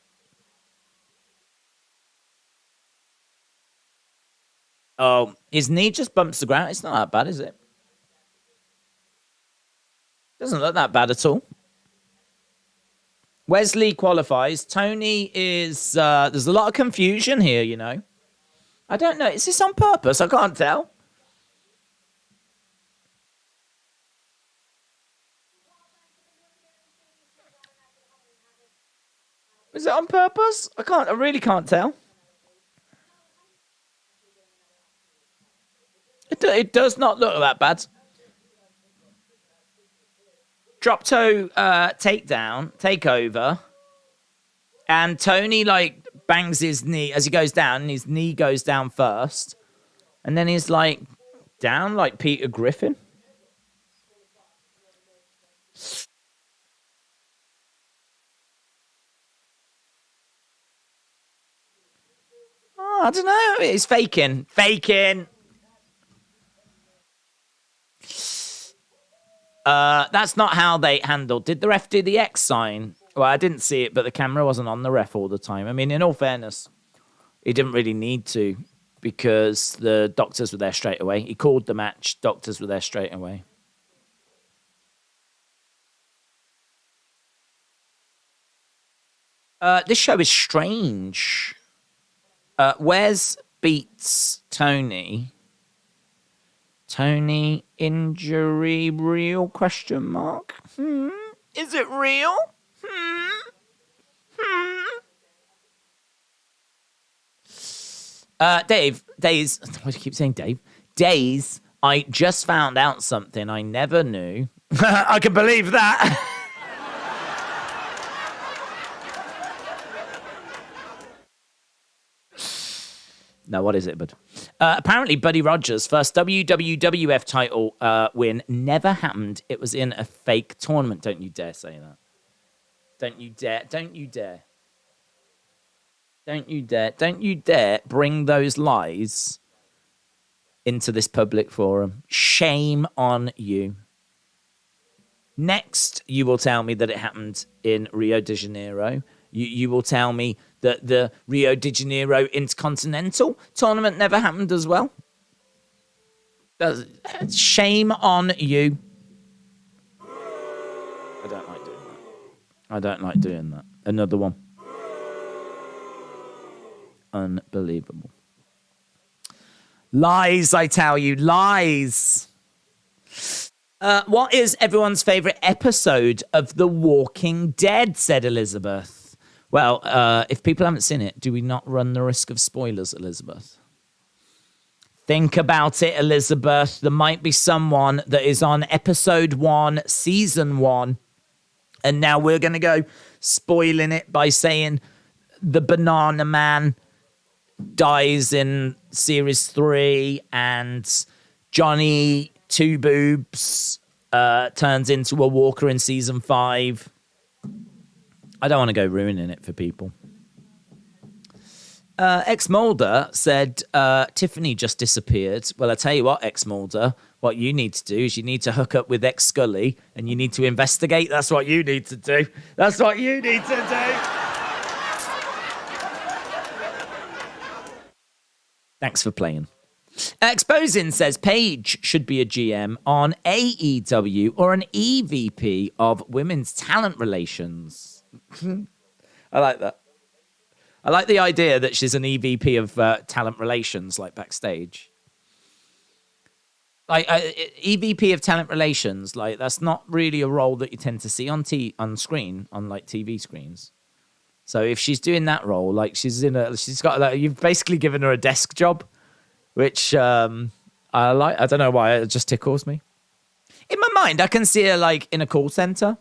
Oh, his knee just bumps the ground. It's not that bad, is it? Doesn't look that bad at all. Wesley qualifies. Tony is... there's a lot of confusion here, you know. I don't know. Is this on purpose? I can't tell. Is it on purpose? I really can't tell. It does not look that bad. Drop toe takedown, takeover. And Tony, like, bangs his knee as he goes down, and his knee goes down first. And then he's, like, down like Peter Griffin. Oh, I don't know. He's faking. That's not how they handled. Did the ref do the X sign? Well, I didn't see it, but the camera wasn't on the ref all the time. I mean, in all fairness, he didn't really need to because the doctors were there straight away. He called the match. Doctors were there straight away. This show is strange. Wes beats Tony. Tony injury real question mark? Is it real? Days, why do you keep saying Dave? Days, I just found out something I never knew. I can believe that. No, what is it, bud? Apparently, Buddy Rogers' first WWF title win never happened. It was in a fake tournament. Don't you dare say that. Don't you dare. Don't you dare. Don't you dare. Don't you dare bring those lies into this public forum. Shame on you. Next, you will tell me that it happened in Rio de Janeiro. You will tell me that the Rio de Janeiro Intercontinental tournament never happened as well. Shame on you. I don't like doing that. I don't like doing that. Another one. Unbelievable. Lies, I tell you. Lies. What is everyone's favourite episode of The Walking Dead, said Elizabeth. Well, if people haven't seen it, do we not run the risk of spoilers, Elizabeth? Think about it, Elizabeth. There might be someone that is on episode 1, season 1, and now we're going to go spoiling it by saying the Banana Man dies in series 3 and Johnny Two Boobs turns into a walker in season 5. I don't want to go ruining it for people. Ex Mulder said, Tiffany just disappeared. Well, I tell you what, Ex Mulder, what you need to do is you need to hook up with Ex Scully and you need to investigate. That's what you need to do. That's what you need to do. Thanks for playing. Exposing says Paige should be a GM on AEW or an EVP of Women's Talent Relations. I like that. I like the idea that she's an EVP of talent relations, like backstage. Like EVP of talent relations, like that's not really a role that you tend to see on screen, on like TV screens. So if she's doing that role, like she's got like, you've basically given her a desk job, which I like. I don't know why, it just tickles me. In my mind, I can see her like in a call center.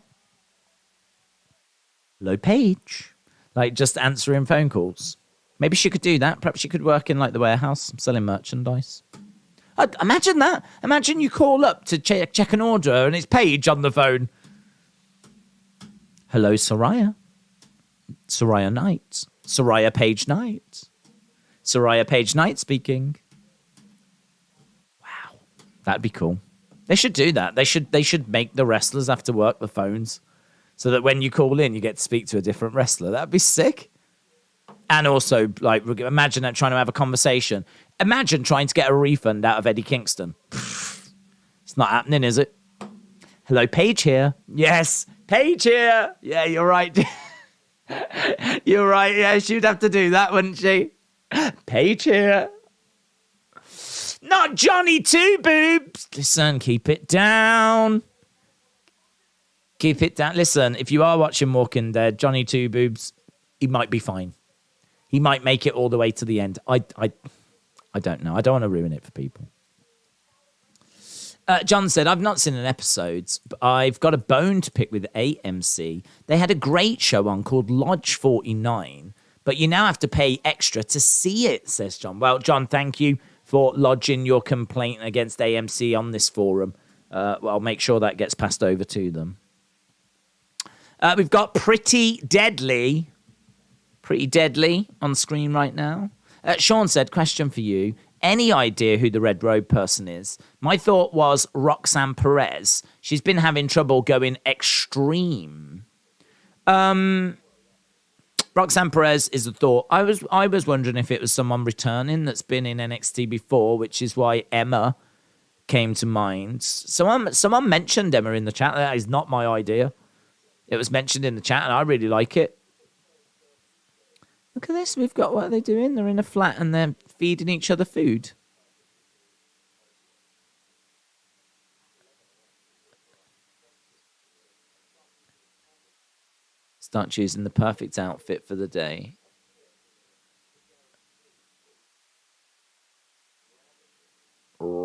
Hello, Paige. Like, just answering phone calls. Maybe she could do that. Perhaps she could work in, like, the warehouse, selling merchandise. Imagine that. Imagine you call up to check an order, and it's Paige on the phone. Hello, Soraya. Soraya Knight. Soraya Page Knight. Soraya Page Knight speaking. Wow. That'd be cool. They should do that. They should make the wrestlers have to work the phones. So that when you call in, you get to speak to a different wrestler. That'd be sick. And also, like, imagine that trying to have a conversation. Imagine trying to get a refund out of Eddie Kingston. It's not happening, is it? Hello, Paige here. Yes, Paige here. Yeah, you're right. You're right. Yeah, she'd have to do that, wouldn't she? Paige here. Not Johnny Two Boobs. Listen, keep it down. Keep it down. Listen, if you are watching Walking Dead, Johnny Two Boobs, he might be fine. He might make it all the way to the end. I don't know. I don't want to ruin it for people. John said, I've not seen an episode, but I've got a bone to pick with AMC. They had a great show on called Lodge 49, but you now have to pay extra to see it, says John. Well, John, thank you for lodging your complaint against AMC on this forum. Well, I'll make sure that gets passed over to them. We've got Pretty Deadly on screen right now. Sean said, question for you. Any idea who the Red Robe person is? My thought was Roxanne Perez. She's been having trouble going extreme. Roxanne Perez is a thought. I was wondering if it was someone returning that's been in NXT before, which is why Emma came to mind. Someone mentioned Emma in the chat. That is not my idea. It was mentioned in the chat, and I really like it. Look at this. We've got, what are they doing? They're in a flat, and they're feeding each other food. Start choosing the perfect outfit for the day.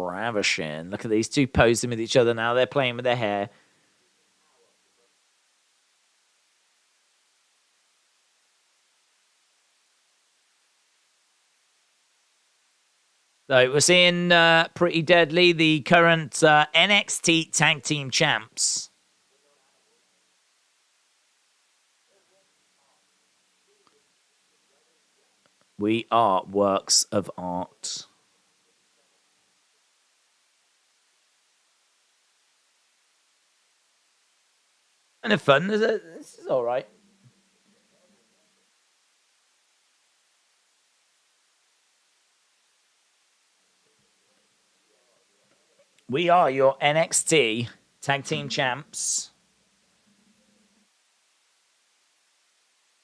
ravishing. Look at these two posing with each other now. They're playing with their hair. So we're seeing Pretty Deadly, the current NXT Tag Team Champs. We are works of art. Kind of fun. This is all right. We are your NXT Tag Team Champs.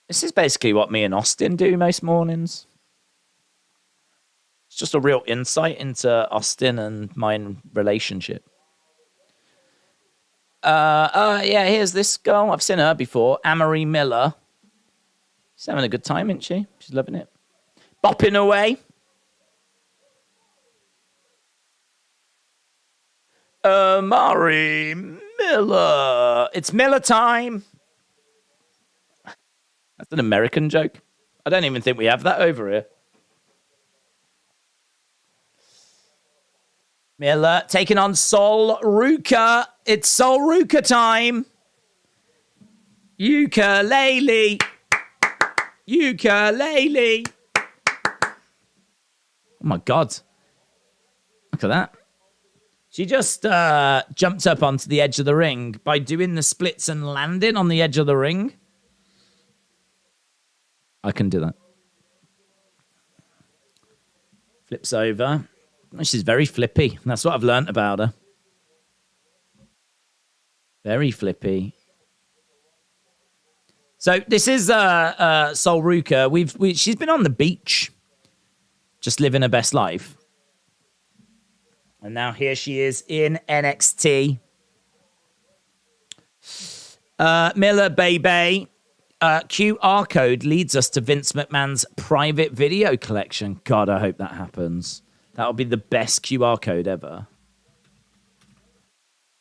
This is basically what me and Austin do most mornings. It's just a real insight into Austin and my relationship. Yeah, here's this girl. I've seen her before. Amari Miller. She's having a good time, isn't she? She's loving it. Bopping away. Amari Miller. It's Miller time. That's an American joke. I don't even think we have that over here. Miller taking on Sol Ruka. It's Sol Ruka time. Ukulele. Ukulele. Oh my God. Look at that. She just jumped up onto the edge of the ring by doing the splits and landing on the edge of the ring. I can do that. Flips over. She's very flippy. That's what I've learnt about her. Very flippy. So this is Sol Ruka. She's been on the beach, just living her best life. And now here she is in NXT. Miller Baby. QR code leads us to Vince McMahon's private video collection. God, I hope that happens. That'll be the best QR code ever.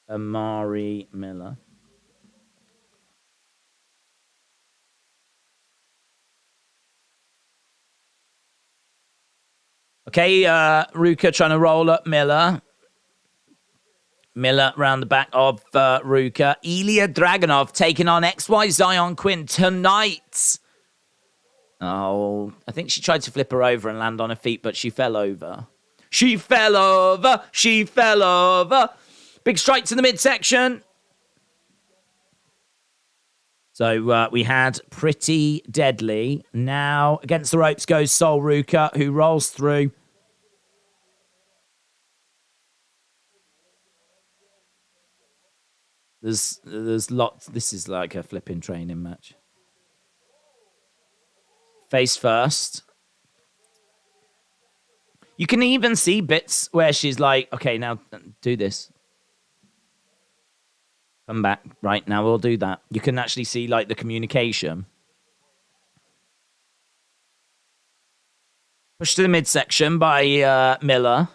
Amari Miller. Okay, Ruka trying to roll up Miller. Miller round the back of Ruka. Ilja Dragunov taking on XY Zion Quinn tonight. Oh, I think she tried to flip her over and land on her feet, but she fell over. She fell over. She fell over. Big strike to the midsection. So we had Pretty Deadly. Now against the ropes goes Sol Ruka, who rolls through. There's lots. This is like a flipping training match. Face first. You can even see bits where she's like, okay, now do this. Come back. Right, now we'll do that. You can actually see like the communication. Push to the midsection by Miller.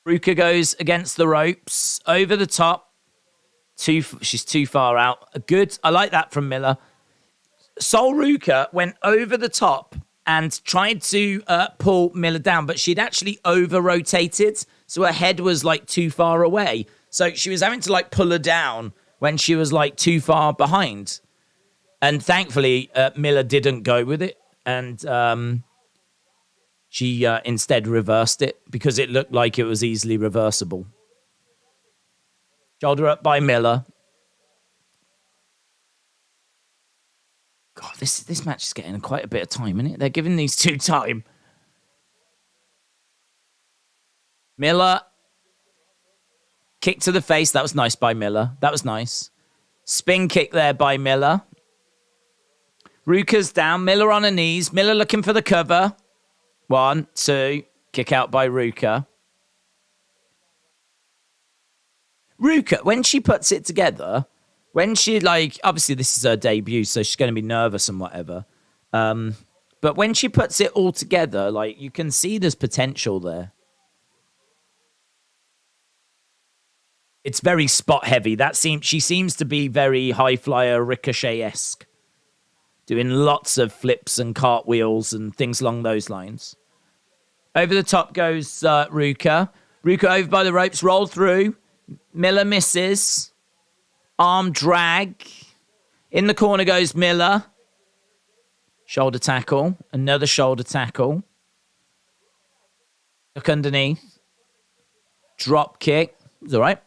Ruka goes against the ropes, over the top. She's too far out. Good. I like that from Miller. Sol Ruka went over the top and tried to pull Miller down, but she'd actually over-rotated, so her head was like too far away. So she was having to like pull her down when she was like too far behind. And thankfully, Miller didn't go with it. And she instead reversed it because it looked like it was easily reversible. Shoulder up by Miller. God, this match is getting quite a bit of time, isn't it? They're giving these two time. Miller. Kick to the face. That was nice by Miller. That was nice. Spin kick there by Miller. Ruka's down. Miller on her knees. Miller looking for the cover. 1, 2. Kick out by Ruka. Ruka, when she puts it together, when she, like, obviously this is her debut, so she's going to be nervous and whatever. But when she puts it all together, like, you can see there's potential there. It's very spot heavy. She seems to be very high flyer Ricochet-esque, doing lots of flips and cartwheels and things along those lines. Over the top goes Ruka. Ruka over by the ropes, rolled through. Miller misses. Arm drag. In the corner goes Miller. Shoulder tackle. Another shoulder tackle. Look underneath. Drop kick. It's all right.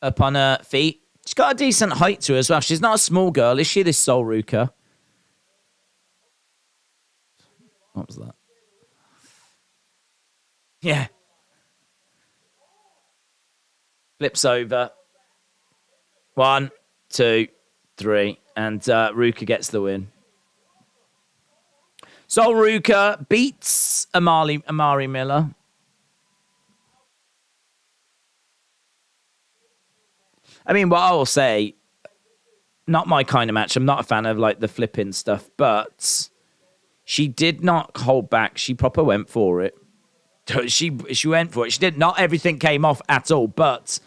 Up on her feet. She's got a decent height to her as well. She's not a small girl, is she, this Soul Ruka? What was that? Yeah. Flips over. 1, 2, 3. And Ruka gets the win. Soul Ruka beats Amari Miller. I mean, what I will say, not my kind of match. I'm not a fan of like the flipping stuff, but she did not hold back. She proper went for it. She went for it. She did. Not everything came off at all, but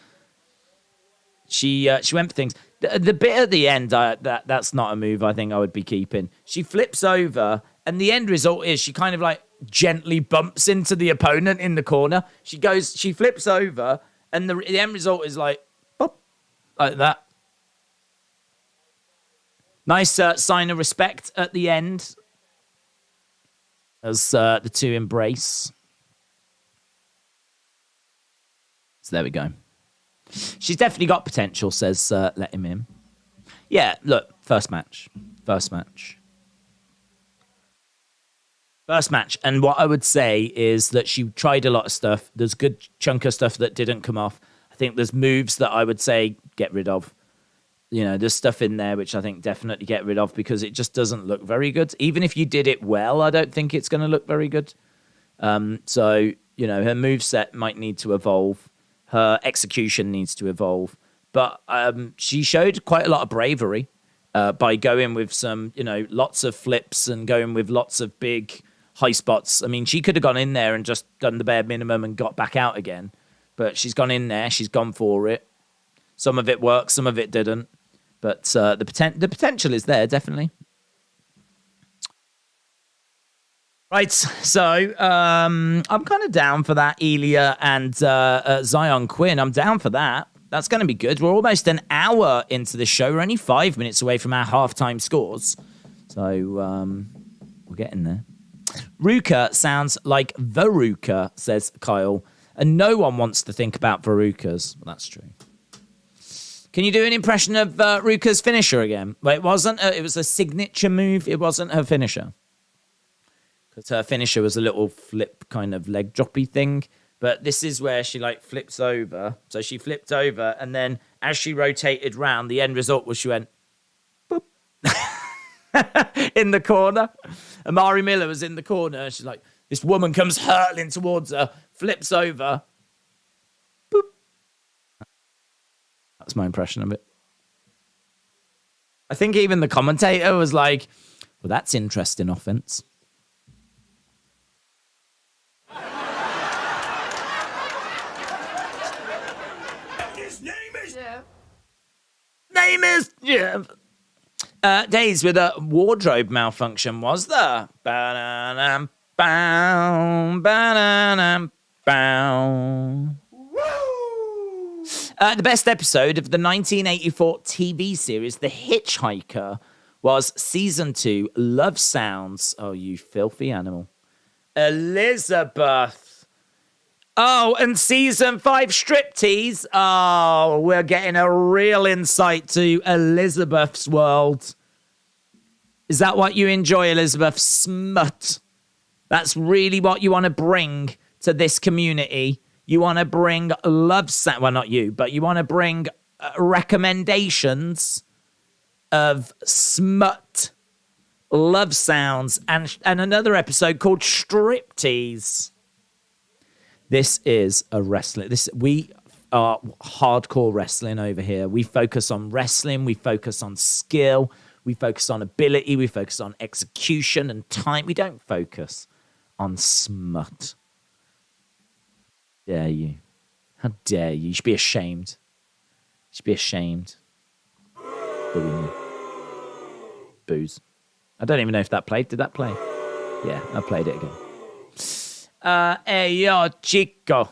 she went for things. The bit at the end, that's not a move I think I would be keeping. She flips over, and the end result is she kind of like gently bumps into the opponent in the corner. She flips over, and the end result is like, like that. Nice sign of respect at the end as the two embrace. So there we go. She's definitely got potential, says Let Him In. Yeah, look, first match. And what I would say is that she tried a lot of stuff. There's a good chunk of stuff that didn't come off. I think there's moves that I would say get rid of. You know, there's stuff in there which I think definitely get rid of because it just doesn't look very good. Even if you did it well, I don't think it's going to look very good. So, you know, her moveset might need to evolve. Her execution needs to evolve. But she showed quite a lot of bravery by going with some, you know, lots of flips and going with lots of big high spots. I mean, she could have gone in there and just done the bare minimum and got back out again. But she's gone in there. She's gone for it. Some of it worked. Some of it didn't. But the potential is there, definitely. Right. So I'm kind of down for that. Ilja and Zion Quinn. I'm down for that. That's going to be good. We're almost an hour into the show. We're only 5 minutes away from our halftime scores. So we're getting there. Ruka sounds like Veruca, says Kyle. And no one wants to think about Verucas. Well, that's true. Can you do an impression of Ruka's finisher again? Well, it wasn't. It was a signature move. It wasn't her finisher. Because her finisher was a little flip kind of leg droppy thing. But this is where she like flips over. So she flipped over. And then as she rotated round, the end result was she went boop. In the corner. Amari Miller was in the corner. She's like, this woman comes hurtling towards her, flips over. Boop. That's my impression of it. I think even the commentator was like, well, that's interesting offense. His name is Jeff. Name is Jeff. Days with a wardrobe malfunction, was there? Ba-da-dum, bow, ba-da-dum, bow. The best episode of the 1984 TV series, The Hitchhiker, was Season 2, Love Sounds. Oh, you filthy animal. Elizabeth. Oh, and Season 5, Striptease. Oh, we're getting a real insight to Elizabeth's world. Is that what you enjoy, Elizabeth? Smut. That's really what you want to bring to this community. You want to bring love sound. Well, not you, but you want to bring recommendations of smut, love sounds, and another episode called Striptease. This is a wrestling. We are hardcore wrestling over here. We focus on wrestling. We focus on skill. We focus on ability. We focus on execution and time. We don't focus on smut. Dare you? How dare you? You should be ashamed. You should be ashamed. Booing you. Booze. I don't even know if that played. Did that play? Yeah, I played it again. Hey, yo, chico.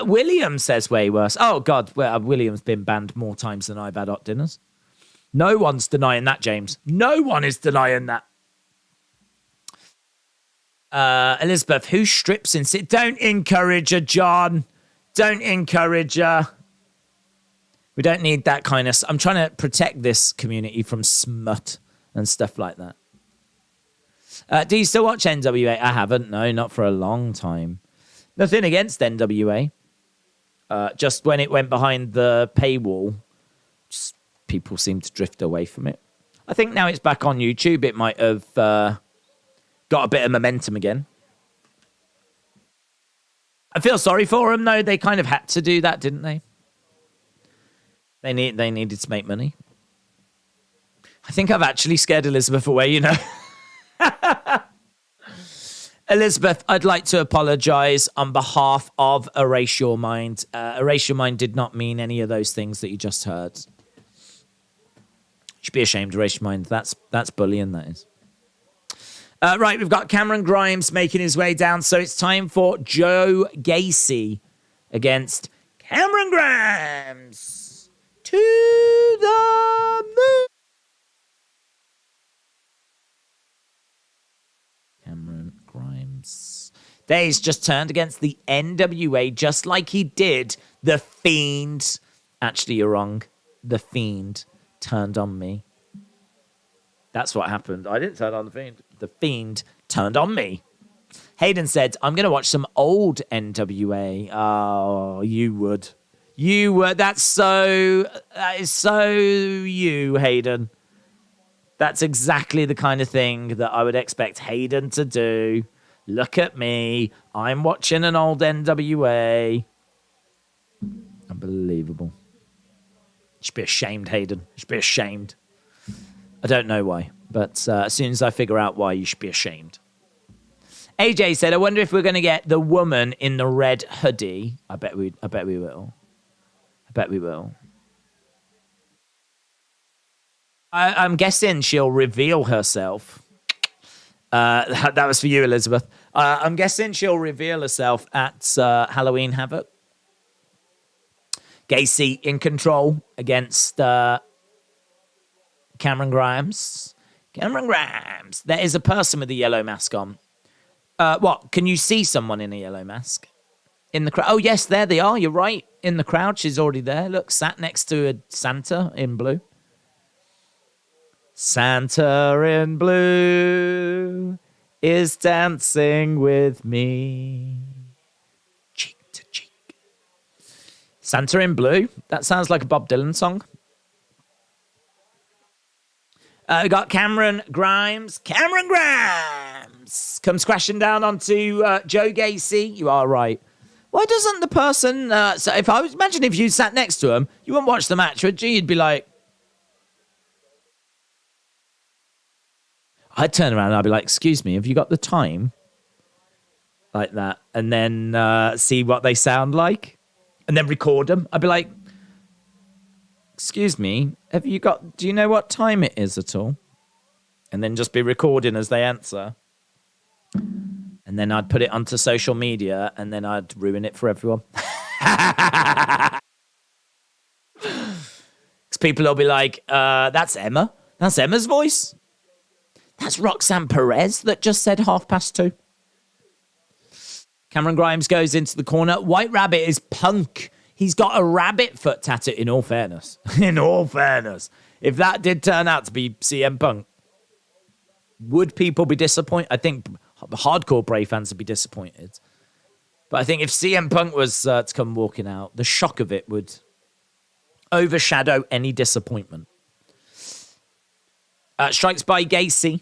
William says way worse. Oh, God. Well, William's been banned more times than I've had hot dinners. No one's denying that, James. No one is denying that. Elizabeth, who strips in... Don't encourage her, John. Don't encourage her. We don't need that kind of... I'm trying to protect this community from smut and stuff like that. Do you still watch NWA? I haven't. No, not for a long time. Nothing against NWA. Just when it went behind the paywall, just people seem to drift away from it. I think now it's back on YouTube. It might have got a bit of momentum again. I feel sorry for them, though. They kind of had to do that, didn't they? They needed to make money. I think I've actually scared Elizabeth away, you know. Elizabeth, I'd like to apologise on behalf of Erase Your Mind. Erase Your Mind did not mean any of those things that you just heard. You should be ashamed, Erase Your Mind. That's bullying, that is. Right, we've got Cameron Grimes making his way down, so it's time for Joe Gacy against Cameron Grimes. To the moon. Cameron Grimes. He's just turned against the NWA just like he did the Fiend. Actually, you're wrong. The Fiend turned on me. That's what happened. I didn't turn on the Fiend. The Fiend turned on me. Hayden said, I'm going to watch some old NWA. Oh, you would. You would. That is so you, Hayden. That's exactly the kind of thing that I would expect Hayden to do. Look at me. I'm watching an old NWA. Unbelievable. You should be ashamed, Hayden. You should be ashamed. I don't know why, but as soon as I figure out why, you should be ashamed. AJ said, I wonder if we're going to get the woman in the red hoodie. I bet we will. I bet we will. I'm guessing she'll reveal herself. That was for you, Elizabeth. I'm guessing she'll reveal herself at Halloween Havoc. Gacy in control against Cameron Grimes. Cameron Grimes. There is a person with a yellow mask on. What? Can you see someone in a yellow mask? In the crowd? Oh, yes, there they are. You're right. In the crowd. She's already there. Look, sat next to a Santa in blue. Santa in blue is dancing with me. Cheek to cheek. Santa in blue. That sounds like a Bob Dylan song. We got Cameron Grimes. Cameron Grimes comes crashing down onto Joe Gacy. You are right. Why doesn't the person... so if I was... Imagine if you sat next to him, you wouldn't watch the match, would you? You'd be like... I'd turn around and I'd be like, excuse me, have you got the time? Like that. And then see what they sound like. And then record them. I'd be like... Excuse me, do you know what time it is at all? And then just be recording as they answer. And then I'd put it onto social media and then I'd ruin it for everyone. Because people will be like, that's Emma. That's Emma's voice. That's Roxanne Perez that just said 2:30. Cameron Grimes goes into the corner. White Rabbit is punk. He's got a rabbit foot tattoo, in all fairness. In all fairness. If that did turn out to be CM Punk, would people be disappointed? I think hardcore Bray fans would be disappointed. But I think if CM Punk was to come walking out, the shock of it would overshadow any disappointment. Strikes by Gacy.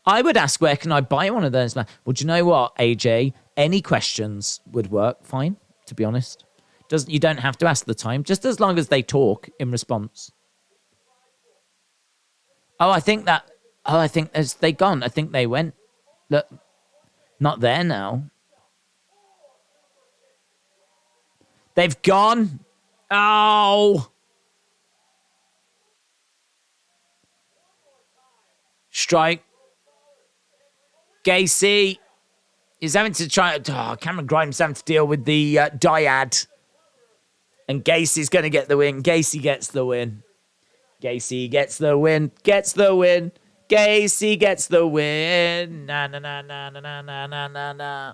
I would ask, where can I buy one of those? Well, do you know what, AJ? Any questions would work fine, to be honest. You don't have to ask the time, just as long as they talk in response. I think they gone. I think they went. Look, not there now. They've gone. Oh. Strike. Gacy is having to try. Cameron Grimes having to deal with the dyad. And Gacy's going to get the win. Gacy gets the win. Gacy gets the win. Gets the win. Gacy gets the win. Na na na na na na na na na na.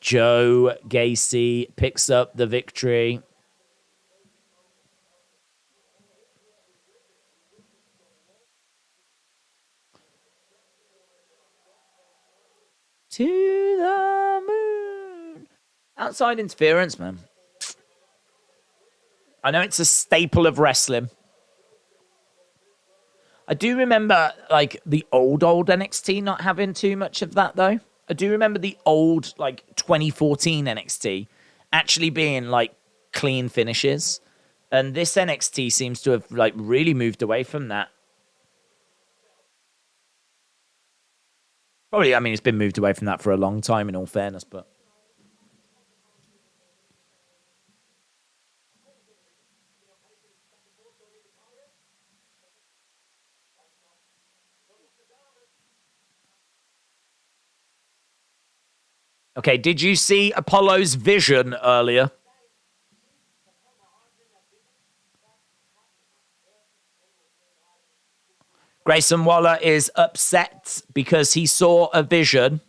Joe Gacy picks up the victory. To the moon. Outside interference, man. I know it's a staple of wrestling. I do remember, like, the old NXT not having too much of that, though. I do remember the old, like, 2014 NXT actually being, like, clean finishes. And this NXT seems to have, like, really moved away from that. Probably, I mean, it's been moved away from that for a long time, in all fairness, but... Okay, did you see Apollo's vision earlier? Grayson Waller is upset because he saw a vision.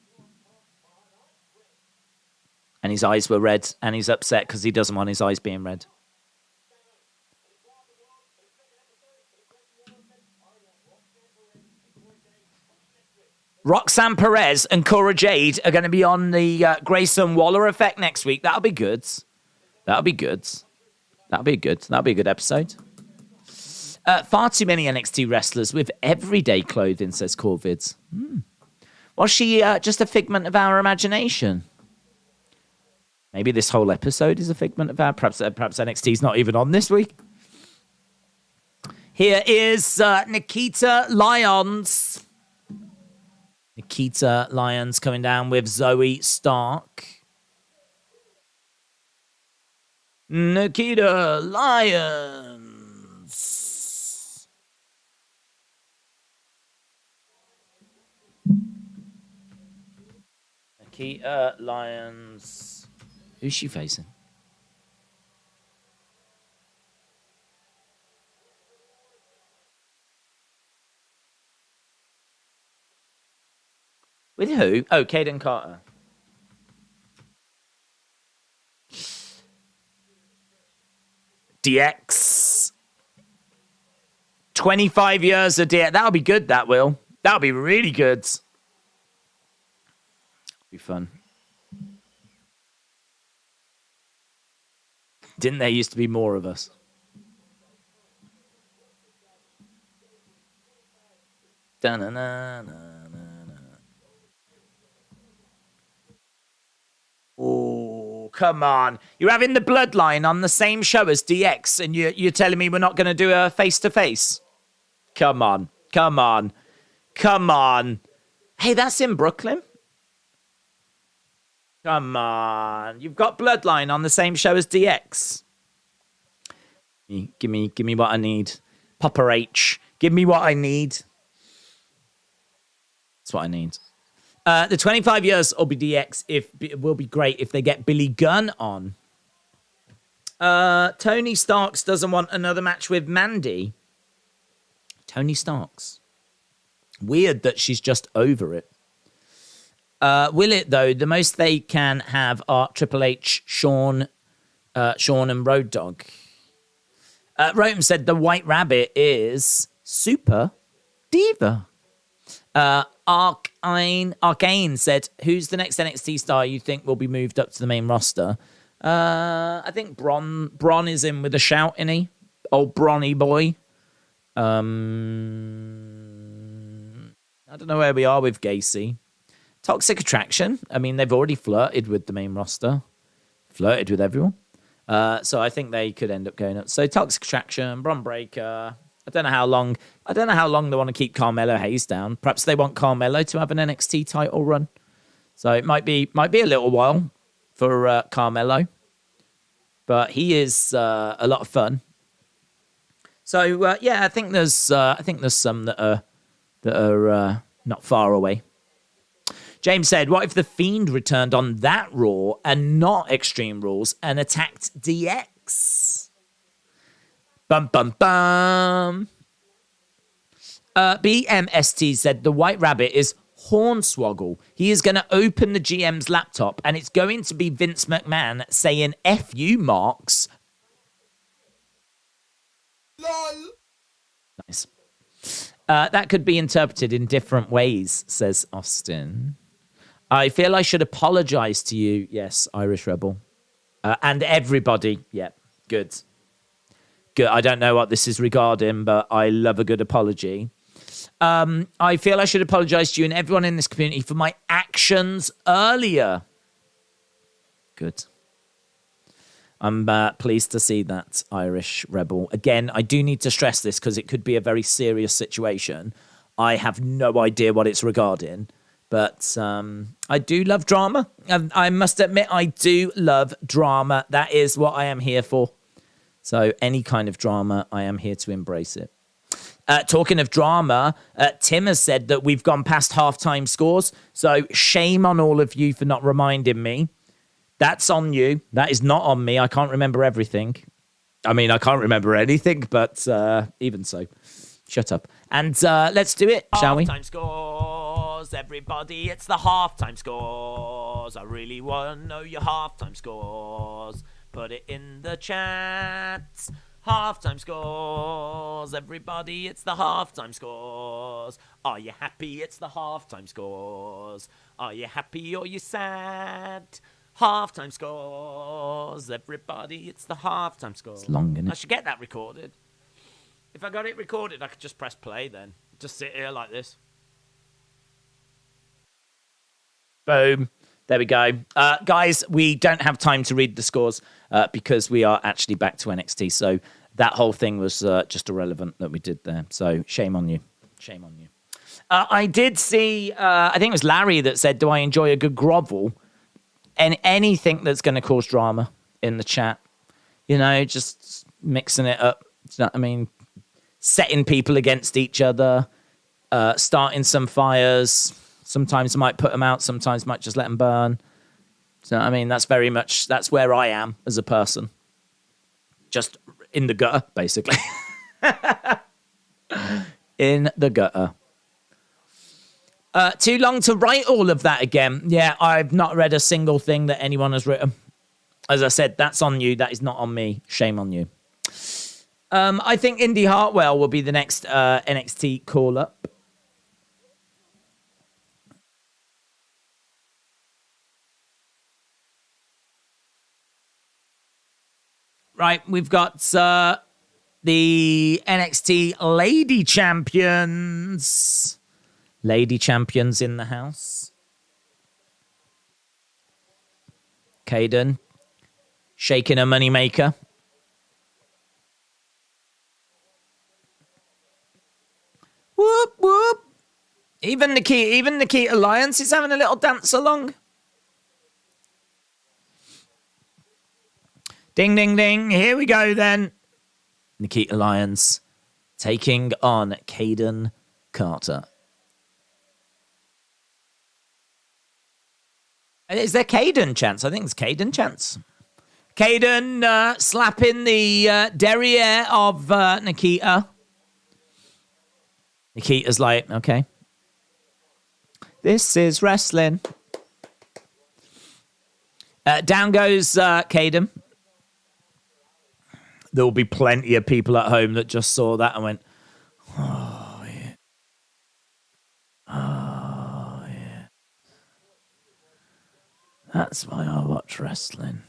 And his eyes were red. And he's upset because he doesn't want his eyes being red. Roxanne Perez and Cora Jade are going to be on the Grayson Waller effect next week. That'll be good. That'll be good. That'll be good. That'll be a good episode. Far too many NXT wrestlers with everyday clothing, says Corvids. Was she just a figment of our imagination? Maybe this whole episode is a figment of our... Perhaps NXT's not even on this week. Here is Nikkita Lyons. Nikkita Lyons coming down with Zoe Stark. Nikkita Lyons. Nikkita Lyons. Who's she facing? With who? Oh, Kayden Carter. DX. 25 years of DX. That'll be good, that will. That'll be really good. Be fun. Didn't there used to be more of us? Da-na-na-na. Oh, come on. You're having the bloodline on the same show as DX and you're telling me we're not going to do a face-to-face? Come on. Come on. Come on. Hey, that's in Brooklyn. Come on. You've got bloodline on the same show as DX. Give me what I need. Papa H. Give me what I need. That's what I need. The 25 years will be DX. It will be great if they get Billy Gunn on. Tony Starks doesn't want another match with Mandy. Tony Starks. Weird that she's just over it. Will it, though? The most they can have are Triple H, Shawn, and Road Dogg. Rotem said the White Rabbit is Super Diva. Arcane said, who's the next NXT star you think will be moved up to the main roster? I think Bron is in with a shout, isn't he? Old Bronny boy. I don't know where we are with Gacy. Toxic Attraction. I mean, they've already flirted with the main roster. Flirted with everyone. So I think they could end up going up. So Toxic Attraction, Bron Breakker. I don't know how long they want to keep Carmelo Hayes down. Perhaps they want Carmelo to have an NXT title run. So it might be a little while for Carmelo. but he is a lot of fun. So yeah, I think there's some that are not far away. James said, "What if the Fiend returned on that Raw and not Extreme Rules and attacked DX?" Bum bum bum. BMST said the White Rabbit is Hornswoggle. He is going to open the GM's laptop and it's going to be Vince McMahon saying "F you, Marks." LOL. Nice. That could be interpreted in different ways, says Austin. I feel I should apologize to you. Yes, Irish Rebel. And everybody. Yeah, good. Good. I don't know what this is regarding, but I love a good apology. I feel I should apologize to you and everyone in this community for my actions earlier. Good. I'm pleased to see that, Irish Rebel. Again, I do need to stress this because it could be a very serious situation. I have no idea what it's regarding, but I do love drama. I must admit, I do love drama. That is what I am here for. So any kind of drama, I am here to embrace it. Talking of drama, Tim has said that we've gone past halftime scores. So shame on all of you for not reminding me. That's on you. That is not on me. I can't remember everything. I mean, I can't remember anything, but even so, shut up. And let's do it, shall we? Halftime scores, everybody. It's the halftime scores. I really want to know your halftime scores. Put it in the chat. Halftime scores, everybody. It's the halftime scores. Are you happy? It's the halftime scores. Are you happy or you sad? Halftime scores, everybody. It's the halftime scores. It's long, isn't it? I should get that recorded. If I got it recorded, I could just press play then. Just sit here like this. Boom. There we go. Guys, we don't have time to read the scores because we are actually back to NXT. So that whole thing was just irrelevant that we did there. So shame on you. Shame on you. I did see, I think it was Larry that said, do I enjoy a good grovel? And anything that's going to cause drama in the chat, you know, just mixing it up. You know what I mean? Setting people against each other, starting some fires. Sometimes I might put them out. Sometimes I might just let them burn. So, I mean, that's very much, that's where I am as a person. Just in the gutter, basically. In the gutter. Too long to write all of that again. Yeah, I've not read a single thing that anyone has written. As I said, that's on you. That is not on me. Shame on you. I think Indy Hartwell will be the next NXT call-up. Right, we've got the NXT Lady Champions. Lady Champions in the house. Kayden shaking a moneymaker. Whoop, whoop. Even Nikkita Lyons is having a little dance along. Ding, ding, ding. Here we go then. Nikkita Lyons taking on Kayden Carter. Is there Kayden chance? I think it's Kayden chance. Kayden slapping the derriere of Nikkita. Nikita's like, okay. This is wrestling. Down goes Kayden. There will be plenty of people at home that just saw that and went, oh, yeah. Oh, yeah. That's why I watch wrestling.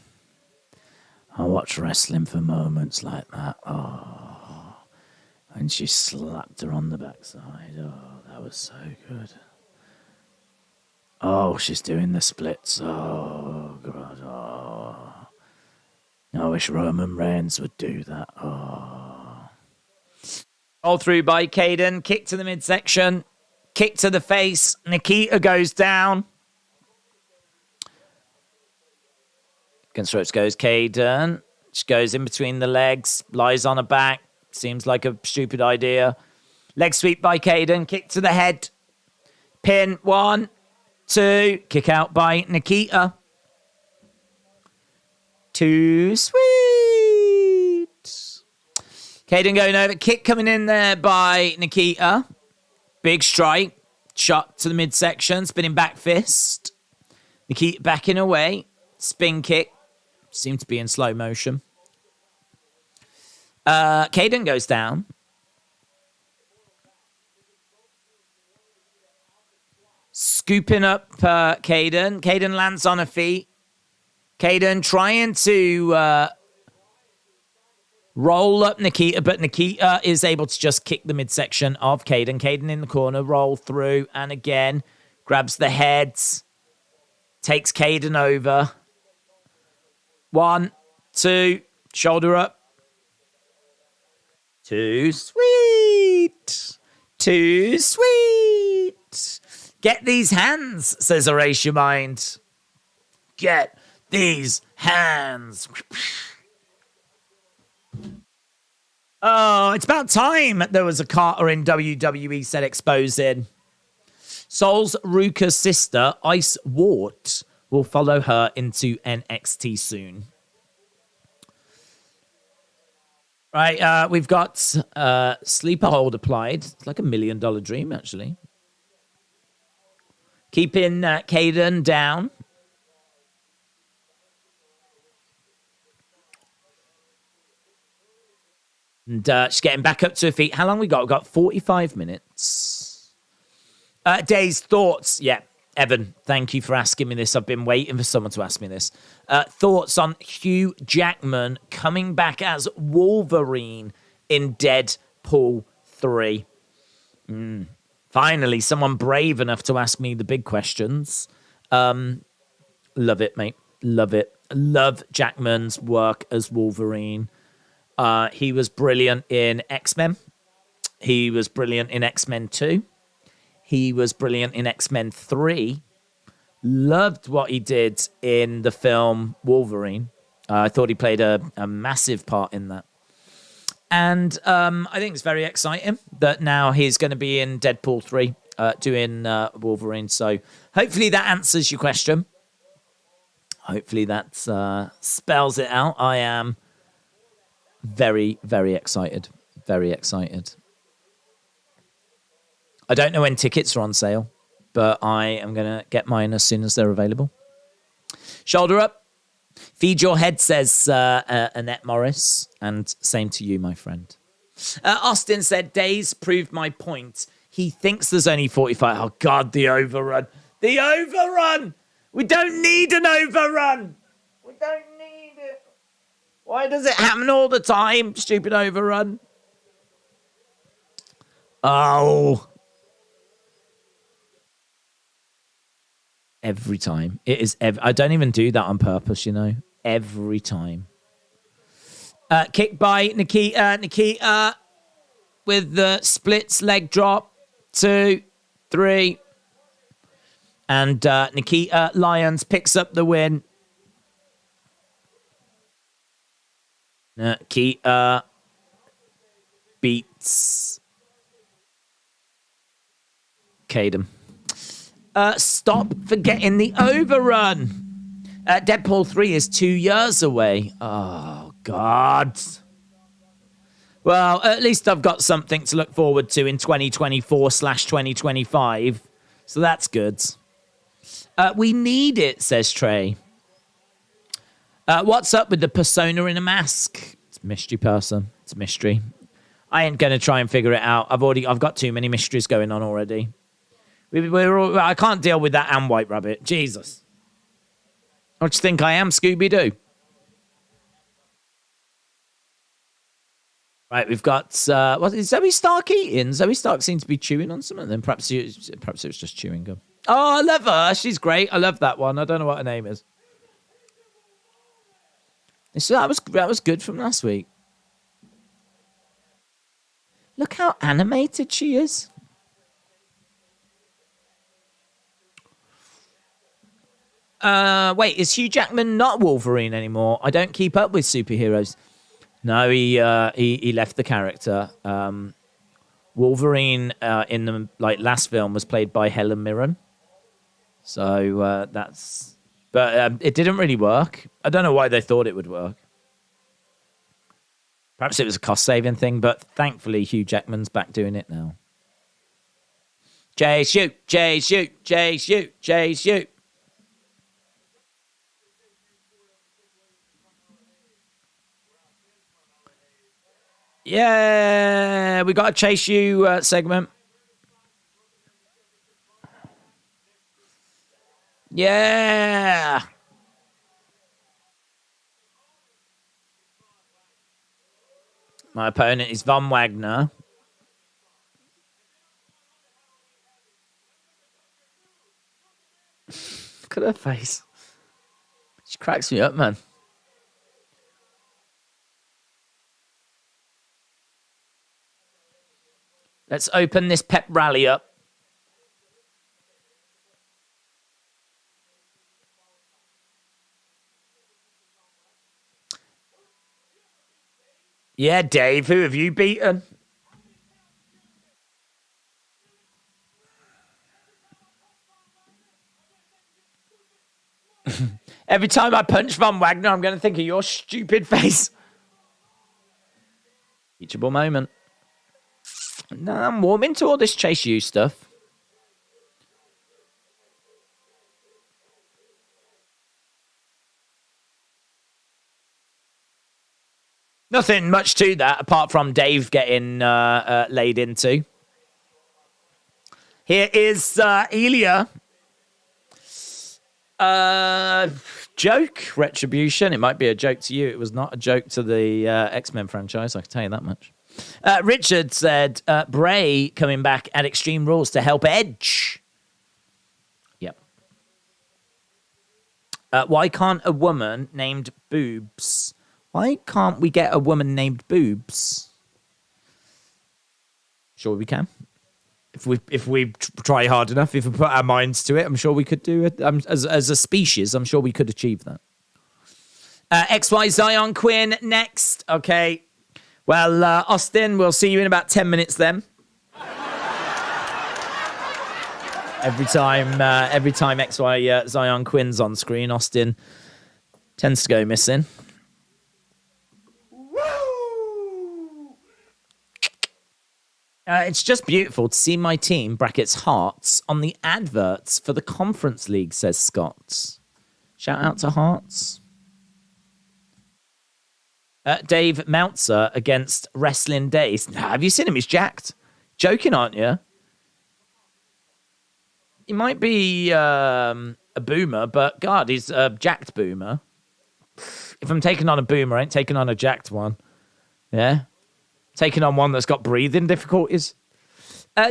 I watch wrestling for moments like that. Oh. And she slapped her on the backside. Oh, that was so good. Oh, she's doing the splits. Oh, God. Oh. I wish Roman Reigns would do that. Oh. All through by Kayden. Kick to the midsection. Kick to the face. Nikkita goes down. Against ropes goes Kayden. She goes in between the legs, lies on her back. Seems like a stupid idea. Leg sweep by Kayden. Kick to the head. Pin. 1, 2. Kick out by Nikkita. Too sweet. Kayden going over. Kick coming in there by Nikkita. Big strike. Shot to the midsection. Spinning back fist. Nikkita backing away. Spin kick. Seemed to be in slow motion. Kayden goes down. Scooping up Kayden. Kayden lands on her feet. Kayden trying to roll up Nikkita, but Nikkita is able to just kick the midsection of Kayden. Kayden in the corner, roll through, and again, grabs the heads, takes Kayden over. 1, 2, shoulder up. Too sweet. Too sweet. Get these hands, says Erase Your Mind. Get these hands. Oh, it's about time there was a Carter in WWE said exposing. Soul's Ruka's sister, Ice Wart, will follow her into NXT soon. Right, we've got sleeper hold applied. It's like $1 million dream, actually. Keeping Kayden down. And she's getting back up to her feet. How long we got? We've got 45 minutes. Days, thoughts. Yeah, Evan, thank you for asking me this. I've been waiting for someone to ask me this. Thoughts on Hugh Jackman coming back as Wolverine in Deadpool 3. Finally, someone brave enough to ask me the big questions. Love it, mate. Love it. Love Jackman's work as Wolverine. He was brilliant in X-Men. He was brilliant in X-Men 2. He was brilliant in X-Men 3. Loved what he did in the film Wolverine. I thought he played a massive part in that. And I think it's very exciting that now he's going to be in Deadpool 3 doing Wolverine. So hopefully that answers your question. Hopefully that spells it out. I am very, very excited. Very excited. I don't know when tickets are on sale, but I am going to get mine as soon as they're available. Shoulder up. Feed your head, says Annette Morris. And same to you, my friend. Austin said, Days proved my point. He thinks there's only 45. Oh, God, the overrun. The overrun! We don't need an overrun! We don't need it. Why does it happen all the time? Stupid overrun. Oh. Every time. It is. I don't even do that on purpose, you know. Every time. Kick by Nikkita. Nikkita with the splits leg drop. 2, 3. And Nikkita Lyons picks up the win. Nikkita beats Kayden. Stop forgetting the overrun. Deadpool 3 is 2 years away. Oh, God. Well, at least I've got something to look forward to in 2024/2025. So that's good. We need it, says Trey. What's up with the persona in a mask? It's a mystery person. It's a mystery. I ain't going to try and figure it out. I've got too many mysteries going on already. I can't deal with that and White Rabbit. Jesus. What do you think I am, Scooby-Doo? Right, we've got... what is Zoe Stark eating? Zoe Stark seems to be chewing on something. Then perhaps it was just chewing gum. Oh, I love her. She's great. I love that one. I don't know what her name is. So that was good from last week. Look how animated she is. Wait, is Hugh Jackman not Wolverine anymore? I don't keep up with superheroes. No, he left the character. Wolverine in the last film was played by Helen Mirren. So that's... But it didn't really work. I don't know why they thought it would work. Perhaps it was a cost-saving thing, but thankfully Hugh Jackman's back doing it now. Jay shoot, Jay shoot, Jay shoot, Jay shoot. Yeah, we got a chase you segment. Yeah. My opponent is Von Wagner. Look at her face. She cracks me up, man. Let's open this pep rally up. Yeah, Dave, who have you beaten? Every time I punch Von Wagner, I'm going to think of your stupid face. Teachable moment. No, I'm warming to all this chase you stuff. Nothing much to that, apart from Dave getting laid into. Here is Ilja. Joke, Retribution. It might be a joke to you. It was not a joke to the X-Men franchise, I can tell you that much. Richard said, Bray coming back at Extreme Rules to help Edge. Yep. Why can't a woman named Boobs... Why can't we get a woman named Boobs? Sure we can. If we try hard enough, if we put our minds to it, I'm sure we could do it. As a species, I'm sure we could achieve that. XY Zion Quinn next. Okay. Well, Austin, we'll see you in about 10 minutes then. Every time XY Zion Quinn's on screen, Austin tends to go missing. It's just beautiful to see my team, brackets Hearts, on the adverts for the Conference League, says Scott. Shout out to Hearts. Dave Meltzer against Wrestling Days. Have you seen him? He's jacked. Joking, aren't you? He might be a boomer, but God, he's a jacked boomer. If I'm taking on a boomer, I ain't taking on a jacked one. Yeah? Taking on one that's got breathing difficulties.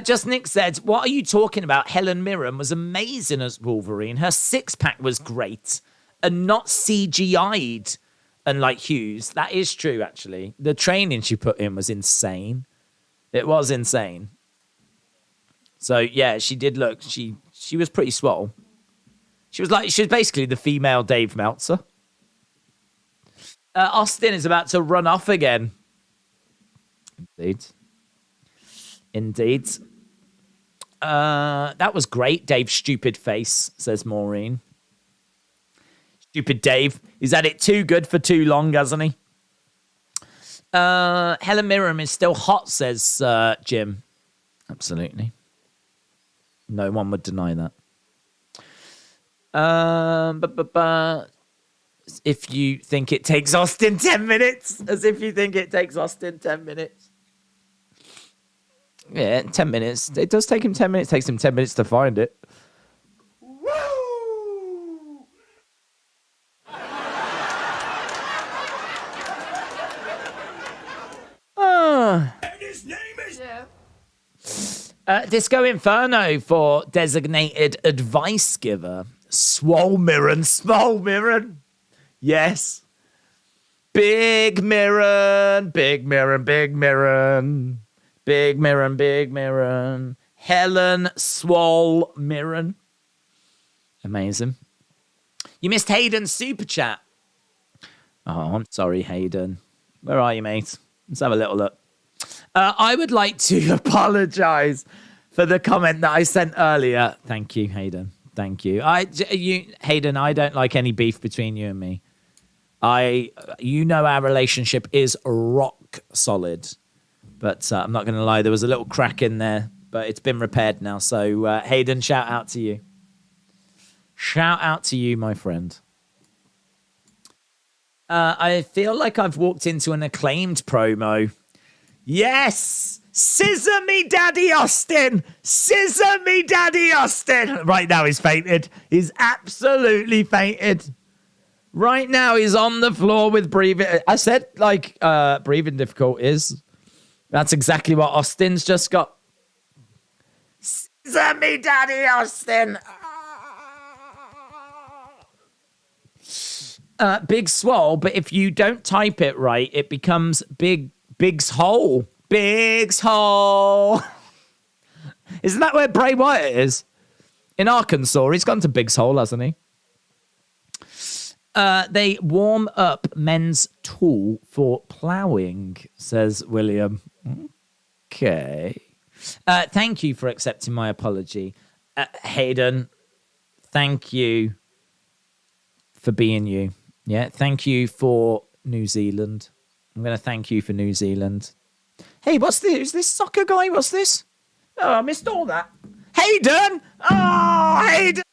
Just Nick said, what are you talking about? Helen Mirren was amazing as Wolverine. Her six-pack was great and not CGI'd, unlike Hughes. That is true, actually. The training she put in was insane. It was insane. So, yeah, she did look... She was pretty swole. She was basically the female Dave Meltzer. Austin is about to run off again. Indeed. That was great, Dave's stupid face, says Maureen. Stupid Dave. He's had it too good for too long, hasn't he? Helen Mirren is still hot, says Jim. Absolutely. No one would deny that. If you think it takes Austin 10 minutes. As if you think it takes Austin 10 minutes. Yeah, 10 minutes. It does take him 10 minutes. It takes him 10 minutes to find it. Woo! And his name is... Disco Inferno for designated advice giver. Swole Mirren. Yes. Big Mirren. Helen Swole Mirren. Amazing. You missed Hayden's super chat. Oh, I'm sorry, Hayden. Where are you, mate? Let's have a little look. I would like to apologize for the comment that I sent earlier. Thank you, Hayden. Thank you. Hayden, I don't like any beef between you and me. You know our relationship is rock solid. But I'm not going to lie, there was a little crack in there, but it's been repaired now. So, Hayden, shout out to you. Shout out to you, my friend. I feel like I've walked into an Acclaimed promo. Yes! Scissor me, Daddy Austin! Scissor me, Daddy Austin! Right now he's fainted. He's absolutely fainted. Right now he's on the floor with breathing. I said, breathing difficulties. That's exactly what Austin's just got. Scissor me, Daddy Austin! Big Swole, but if you don't type it right, it becomes Big's Hole. Big's Hole. Isn't that where Bray Wyatt is? In Arkansas. He's gone to Big's Hole, hasn't he? They warm up men's tool for ploughing, says William. Okay. Thank you for accepting my apology. Hayden, thank you for being you. Yeah, thank you for New Zealand. I'm going to thank you for New Zealand. Hey, what's this? Is this soccer guy? What's this? Oh, I missed all that. Hayden! Oh, Hayden!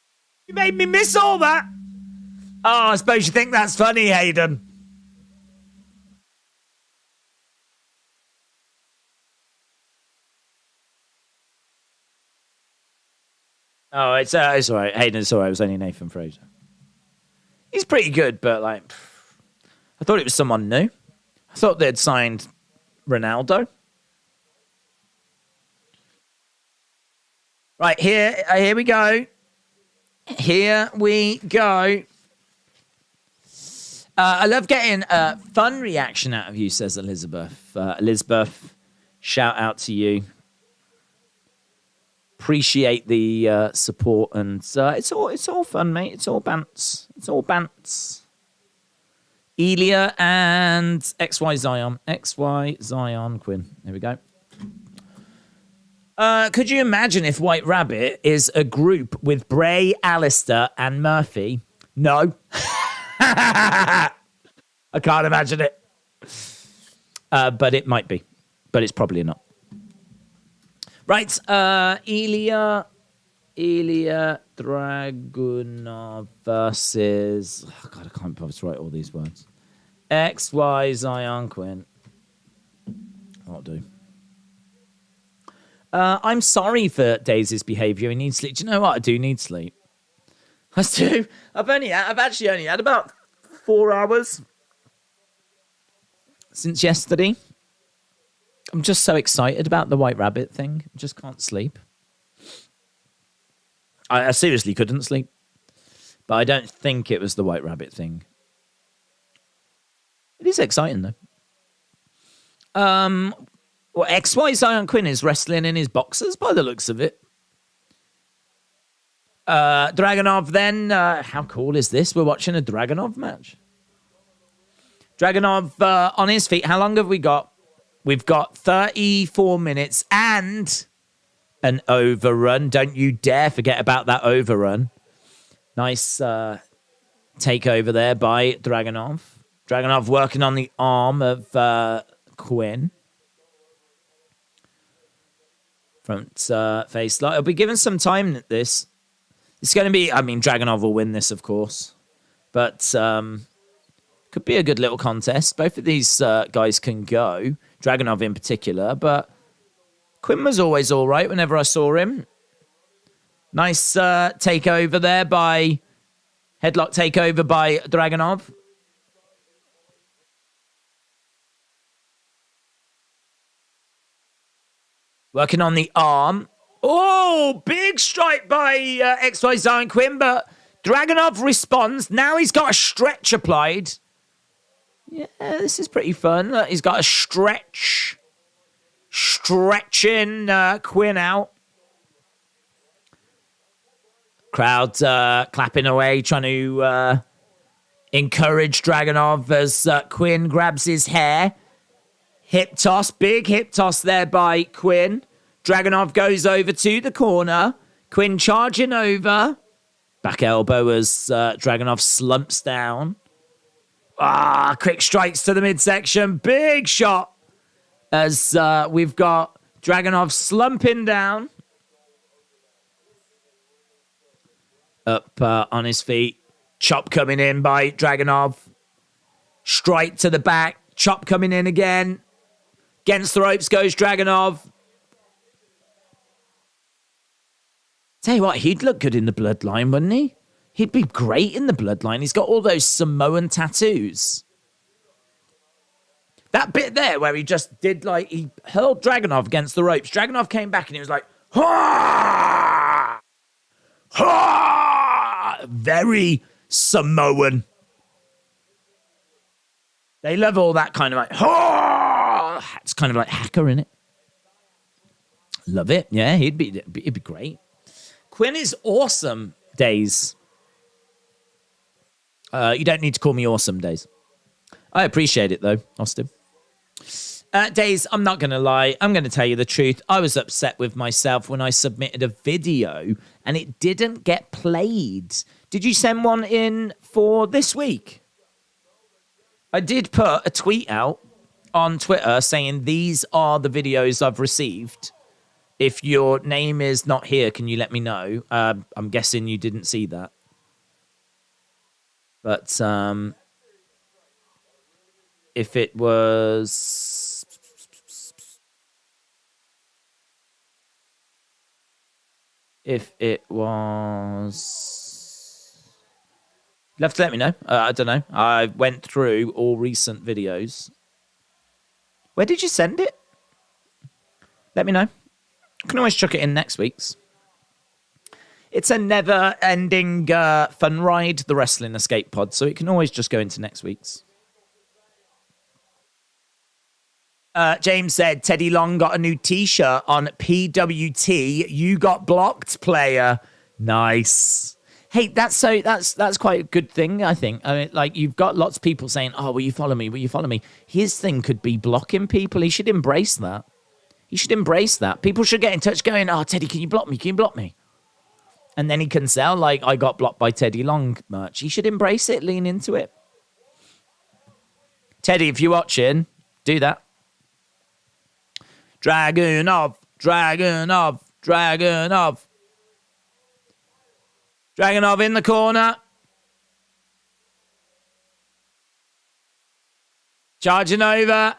You made me miss all that. Oh, I suppose you think that's funny, Hayden. Oh, it's all right. Hayden, it's all right. It was only Nathan Fraser. He's pretty good, but I thought it was someone new. I thought they'd signed Ronaldo. Right, here we go. Here we go. I love getting a fun reaction out of you, says Elizabeth. Elizabeth, shout out to you. Appreciate the support, and it's all fun, mate. It's all bants. It's all bants. Ilja and XY Zion. XY Zion Quinn. There we go. Could you imagine if White Rabbit is a group with Bray, Alistair, and Murphy? No. I can't imagine it. But it might be. But it's probably not. Right. Ilja Dragunov versus... Oh, God, I can't bother to write all these words. XY Zion Quinn. That'll do. I'm sorry for Daisy's behaviour. He needs sleep. Do you know what? I do need sleep. I do. I've actually only had about 4 hours since yesterday. I'm just so excited about the White Rabbit thing. I just can't sleep. I seriously couldn't sleep. But I don't think it was the White Rabbit thing. It is exciting, though. Well, XY Zion Quinn is wrestling in his boxers by the looks of it. Dragunov then. How cool is this? We're watching a Dragunov match. Dragunov on his feet. How long have we got? We've got 34 minutes and an overrun. Don't you dare forget about that overrun. Nice takeover there by Dragunov. Dragunov working on the arm of Quinn. Front face lock. It'll be given some time at this. It's going to be... I mean, Dragunov will win this, of course. But could be a good little contest. Both of these guys can go. Dragunov in particular. But Quinn was always all right whenever I saw him. Nice takeover there by... Headlock takeover by Dragunov. Working on the arm. Oh, big strike by XY Zion Quinn, but Dragunov responds. Now he's got a stretch applied. Yeah, this is pretty fun. He's got a stretch. Stretching Quinn out. Crowd clapping away, trying to encourage Dragunov as Quinn grabs his hair. Hip toss, big hip toss there by Quinn. Dragunov goes over to the corner. Quinn charging over. Back elbow as Dragunov slumps down. Quick strikes to the midsection. Big shot as we've got Dragunov slumping down. Up on his feet. Chop coming in by Dragunov. Strike to the back. Chop coming in again. Against the ropes goes Dragunov. Tell you what, he'd look good in the Bloodline, wouldn't he? He'd be great in the Bloodline. He's got all those Samoan tattoos. That bit there where he just did he hurled Dragunov against the ropes. Dragunov came back and he was like, ha! Ha! Very Samoan. They love all that kind of ha! It's kind of like Hacker, in it. Love it. Yeah, he'd be great. Quinn is awesome, Days. You don't need to call me awesome, Days. I appreciate it, though, Austin. Days, I'm not going to lie. I'm going to tell you the truth. I was upset with myself when I submitted a video and it didn't get played. Did you send one in for this week? I did put a tweet out on Twitter saying these are the videos I've received. If your name is not here, can you let me know? I'm guessing you didn't see that. But if it was... You'll have to let me know. I don't know. I went through all recent videos. Where did you send it? Let me know. I can always chuck it in next week's. It's a never-ending fun ride, the Wrestling Escape Pod, so it can always just go into next week's. James said, Teddy Long got a new T-shirt on PWT. You got blocked, player. Nice. Hey, that's quite a good thing, I think. I mean, you've got lots of people saying, oh, will you follow me? Will you follow me? His thing could be blocking people. He should embrace that. He should embrace that. People should get in touch going, oh, Teddy, can you block me? Can you block me? And then he can sell, I got blocked by Teddy Long merch. He should embrace it, lean into it. Teddy, if you're watching, do that. Dragunov, Dragunov, Dragunov. Dragunov in the corner. Charging over.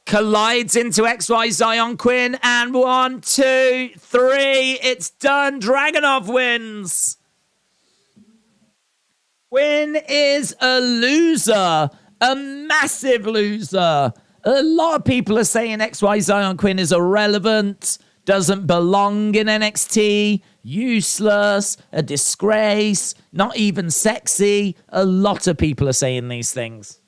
Collides into XY Zion Quinn. And 1, 2, 3. It's done. Dragunov wins. Quinn is a loser. A massive loser. A lot of people are saying XY Zion Quinn is irrelevant, doesn't belong in NXT, useless, a disgrace, not even sexy. A lot of people are saying these things.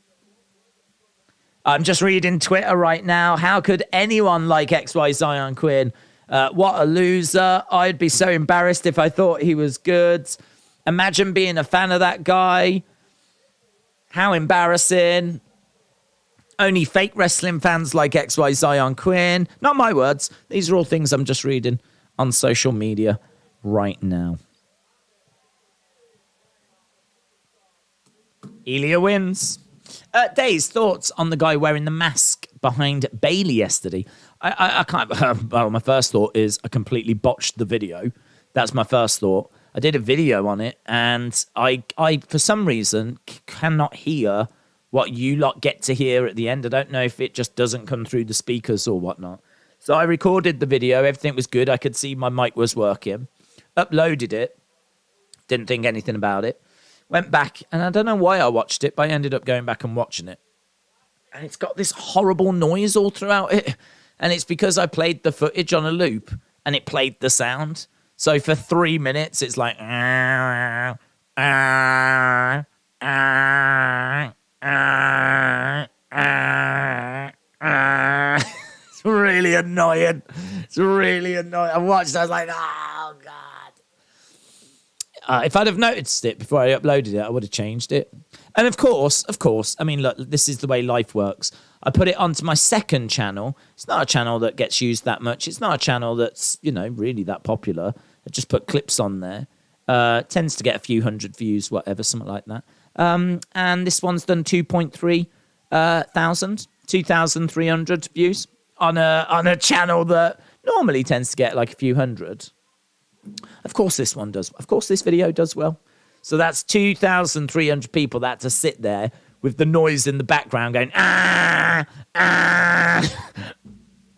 I'm just reading Twitter right now. How could anyone like XY Zion Quinn? What a loser. I'd be so embarrassed if I thought he was good. Imagine being a fan of that guy. How embarrassing. Only fake wrestling fans like XY Zion Quinn. Not my words. These are all things I'm just reading on social media right now. Ilja wins. Days, thoughts on the guy wearing the mask behind Bailey yesterday? I can't... Well, my first thought is I completely botched the video. That's my first thought. I did a video on it, and I for some reason, cannot hear what you lot get to hear at the end. I don't know if it just doesn't come through the speakers or whatnot. So I recorded the video. Everything was good. I could see my mic was working. Uploaded it. Didn't think anything about it. Went back, and I don't know why I watched it, but I ended up going back and watching it. And it's got this horrible noise all throughout it. And it's because I played the footage on a loop, and it played the sound. So for 3 minutes, it's like... It's really annoying. It's really annoying. I watched it, I was like, oh, God. If I'd have noticed it before I uploaded it, I would have changed it. And of course, I mean, look, this is the way life works. I put it onto my second channel. It's not a channel that gets used that much. It's not a channel that's, really that popular. I just put clips on there. Tends to get a few hundred views, whatever, something like that. And this one's done 2,300 views on a channel that normally tends to get like a few hundred. Of course this one does. Of course this video does well. So that's 2,300 people that had to sit there with the noise in the background going, ah.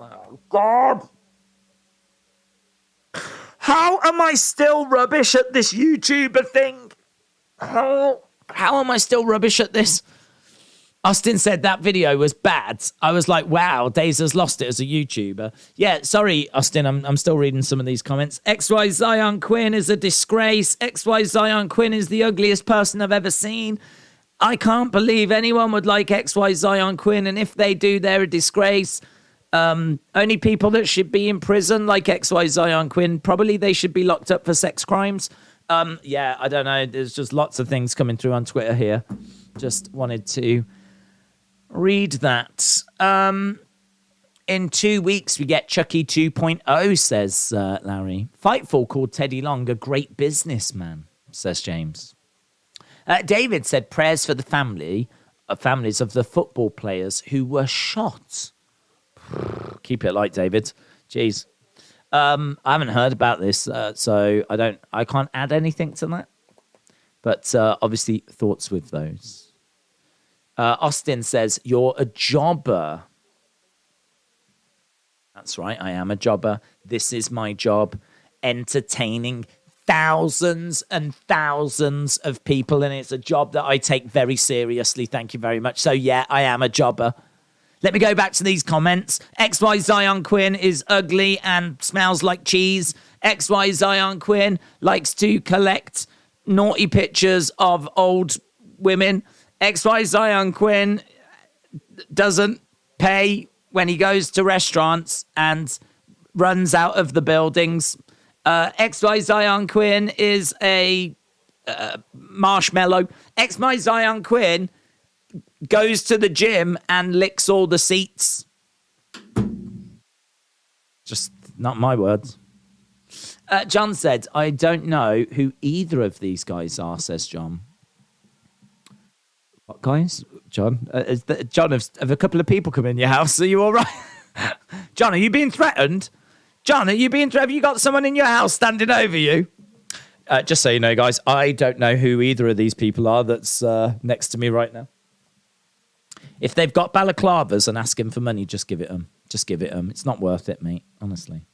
Oh, God. How am I still rubbish at this YouTuber thing? How am I still rubbish at this? Austin said that video was bad. I was like, wow, Days has lost it as a YouTuber. Yeah, sorry, Austin, I'm still reading some of these comments. XY Zion Quinn is a disgrace. XY Zion Quinn is the ugliest person I've ever seen. I can't believe anyone would like XY Zion Quinn, and if they do, they're a disgrace. Only people that should be in prison like XY Zion Quinn, probably they should be locked up for sex crimes. Yeah, I don't know. There's just lots of things coming through on Twitter here. Just wanted to read that. In 2 weeks, we get Chucky 2.0, says Larry. Fightful called Teddy Long a great businessman, says James. David said prayers for the families of the football players who were shot. Keep it light, David. Jeez. I haven't heard about this, so I can't add anything to that. But obviously, thoughts with those. Austin says, you're a jobber. That's right, I am a jobber. This is my job, entertaining thousands and thousands of people, and it's a job that I take very seriously. Thank you very much. So, yeah, I am a jobber. Let me go back to these comments. XY Zion Quinn is ugly and smells like cheese. XY Zion Quinn likes to collect naughty pictures of old women. XY Zion Quinn doesn't pay when he goes to restaurants and runs out of the buildings. XY Zion Quinn is a marshmallow. XY Zion Quinn goes to the gym and licks all the seats. Just not my words. John said, I don't know who either of these guys are, says John. What guys? John? John, have a couple of people come in your house? Are you all right? John, are you being threatened? John, are you being threatened? Have you got someone in your house standing over you? Just so you know, guys, I don't know who either of these people are that's next to me right now. If they've got balaclavas and asking for money, just give it them. Just give it them. It's not worth it, mate, honestly.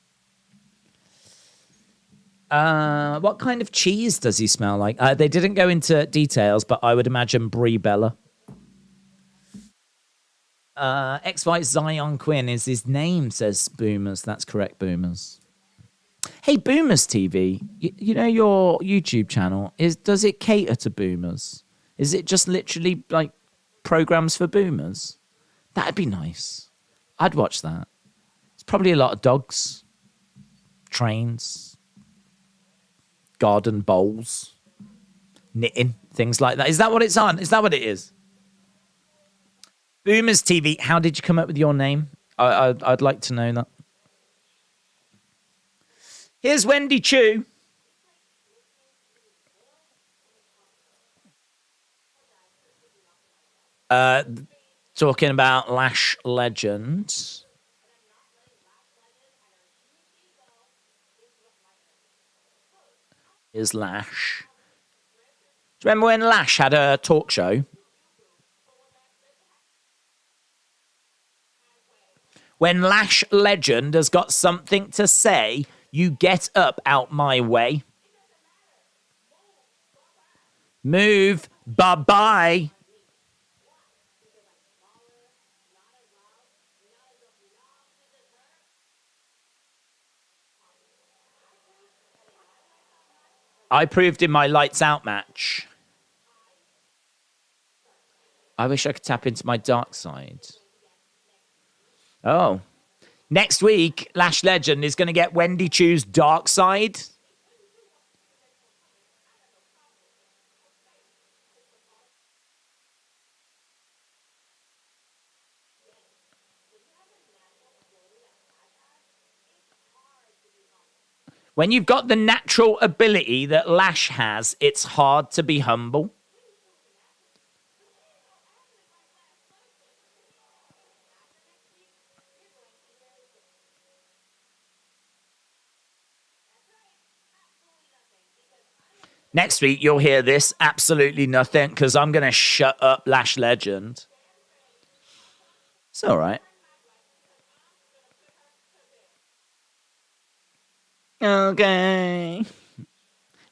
What kind of cheese does he smell like? They didn't go into details, but I would imagine Brie Bella. XY Zion Quinn is his name, says Boomers. That's correct, Boomers. Hey, Boomers TV, you know your YouTube channel, does it cater to Boomers? Is it just literally like programs for Boomers? That'd be nice. I'd watch that. It's probably a lot of dogs, trains, garden bowls, knitting, things like that. Is that what it's on? Is that what it is? Boomers TV, how did you come up with your name? I'd like to know that. Here's Wendy Chu. Talking about Lash Legend. Here's Lash. Do you remember when Lash had a talk show? When Lash Legend has got something to say, you get up out my way. Move. Bye-bye. I proved in my Lights Out match. I wish I could tap into my dark side. Oh. Next week, Lash Legend is going to get Wendy Chu's dark side. When you've got the natural ability that Lash has, it's hard to be humble. Next week, you'll hear this, absolutely nothing, because I'm going to shut up Lash Legend. It's all right. Okay.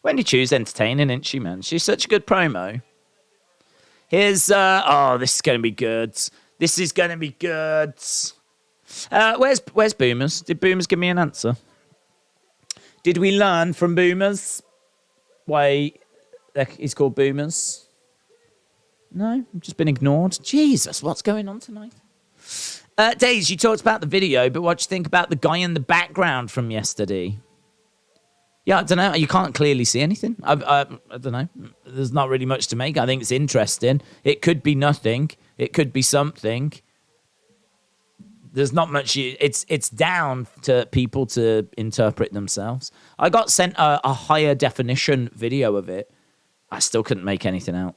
Wendy Chu's entertaining, isn't she, man? She's such a good promo. Here's, this is going to be good. This is going to be good. Where's Boomers? Did Boomers give me an answer? Did we learn from Boomers why he's called Boomers? No, I've just been ignored. Jesus, what's going on tonight? Days, you talked about the video, but what do you think about the guy in the background from yesterday? Yeah, I don't know. You can't clearly see anything. I don't know. There's not really much to make. I think it's interesting. It could be nothing. It could be something. There's not much. It's down to people to interpret themselves. I got sent a higher definition video of it. I still couldn't make anything out.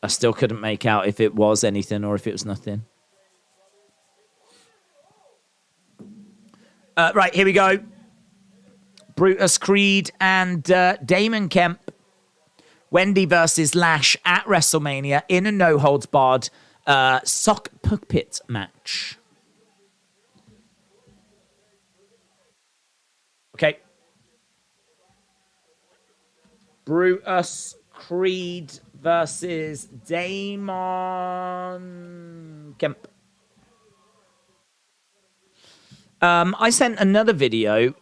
I still couldn't make out if it was anything or if it was nothing. Right, here we go. Brutus Creed and Damon Kemp. Wendy versus Lash at WrestleMania in a no-holds-barred sock puppet match. Okay. Brutus Creed versus Damon Kemp. I sent another video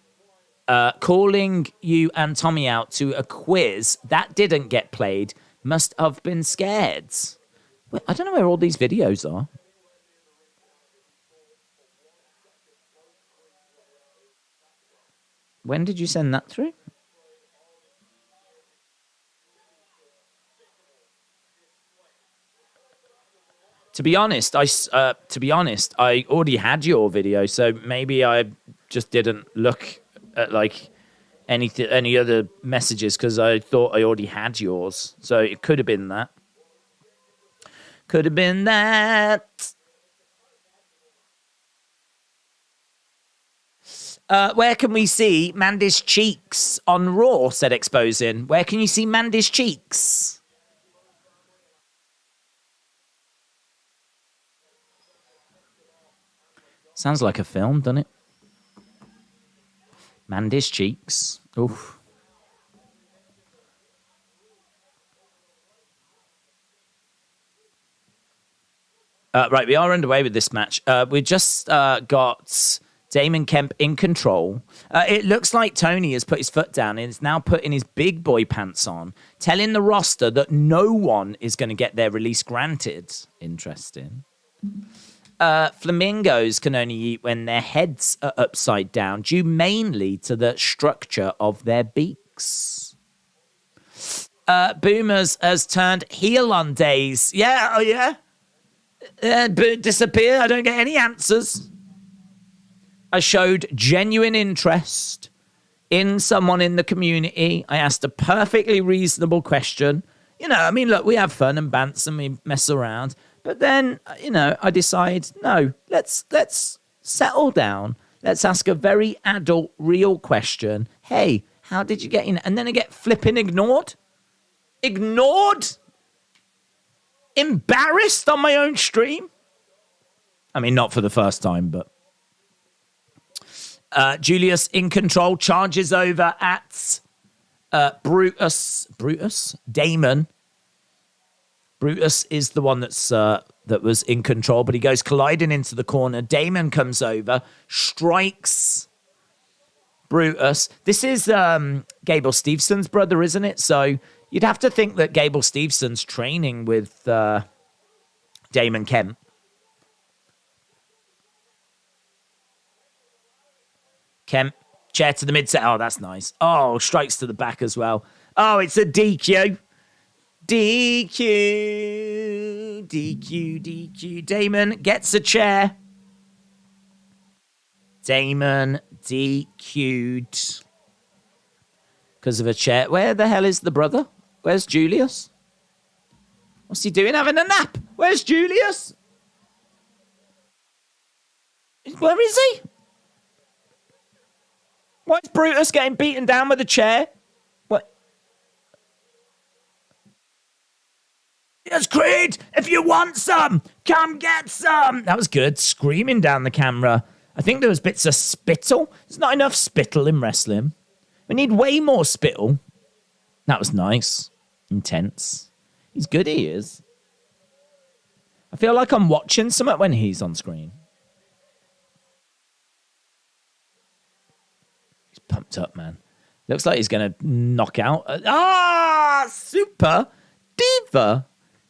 calling you and Tommy out to a quiz that didn't get played. Must have been scared. Well, I don't know where all these videos are. When did you send that through? To be honest, I already had your video, so maybe I just didn't look at like any other messages because I thought I already had yours. So it could have been that. Could have been that. Where can we see Mandy's cheeks on Raw? Said Exposing. Where can you see Mandy's cheeks? Sounds like a film, doesn't it? Mandy's cheeks. Oof. Right, we are underway with this match. We just got Damon Kemp in control. It looks like Tony has put his foot down and is now putting his big boy pants on, telling the roster that no one is going to get their release granted. Interesting. Flamingos can only eat when their heads are upside down, due mainly to the structure of their beaks. Boomers has turned heel on Days. Yeah, oh yeah. Disappear. I don't get any answers. I showed genuine interest in someone in the community. I asked a perfectly reasonable question. You know, I mean, look, we have fun and bants and we mess around. But then, you know, I decide, no, let's settle down. Let's ask a very adult, real question. Hey, how did you get in? And then I get flipping ignored. Ignored? Embarrassed on my own stream? I mean, not for the first time, but... Julius in control, charges over at Brutus? Damon. Brutus is the one that was in control, but he goes colliding into the corner. Damon comes over, strikes Brutus. This is Gable Stevenson's brother, isn't it? So you'd have to think that Gable Stevenson's training with Damon Kemp. Kemp, chair to the mid-set. Oh, that's nice. Oh, strikes to the back as well. Oh, it's a DQ. DQ. Damon gets a chair. Damon DQ'd. because of a chair. Where the hell is the brother? Where's Julius? What's he doing? Having a nap. Where's Julius? Where is he? Why is Brutus getting beaten down with a chair? What? Yes, Creed, if you want some, come get some. That was good. Screaming down the camera. I think there was bits of spittle. There's not enough spittle in wrestling. We need way more spittle. That was nice. Intense. He's good, he is. I feel like I'm watching something when he's on screen. He's pumped up, man. Looks like he's going to knock out. Super Diva.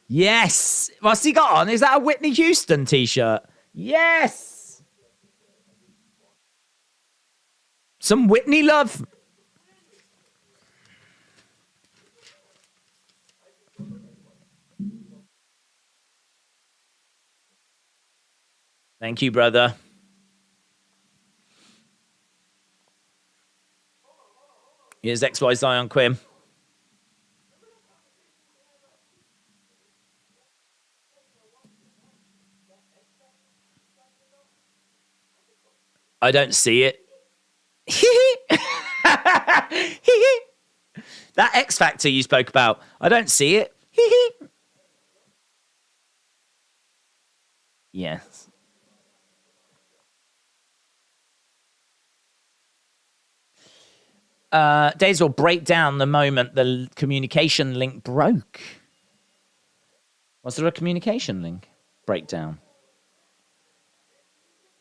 Yes. What's he got on? Is that a Whitney Houston t-shirt? Yes. Some Whitney love. Thank you, brother. Here's XY Zion Quinn. I don't see it. That X Factor you spoke about, I don't see it. Yes. Days will break down the moment the communication link broke. Was there a communication link breakdown?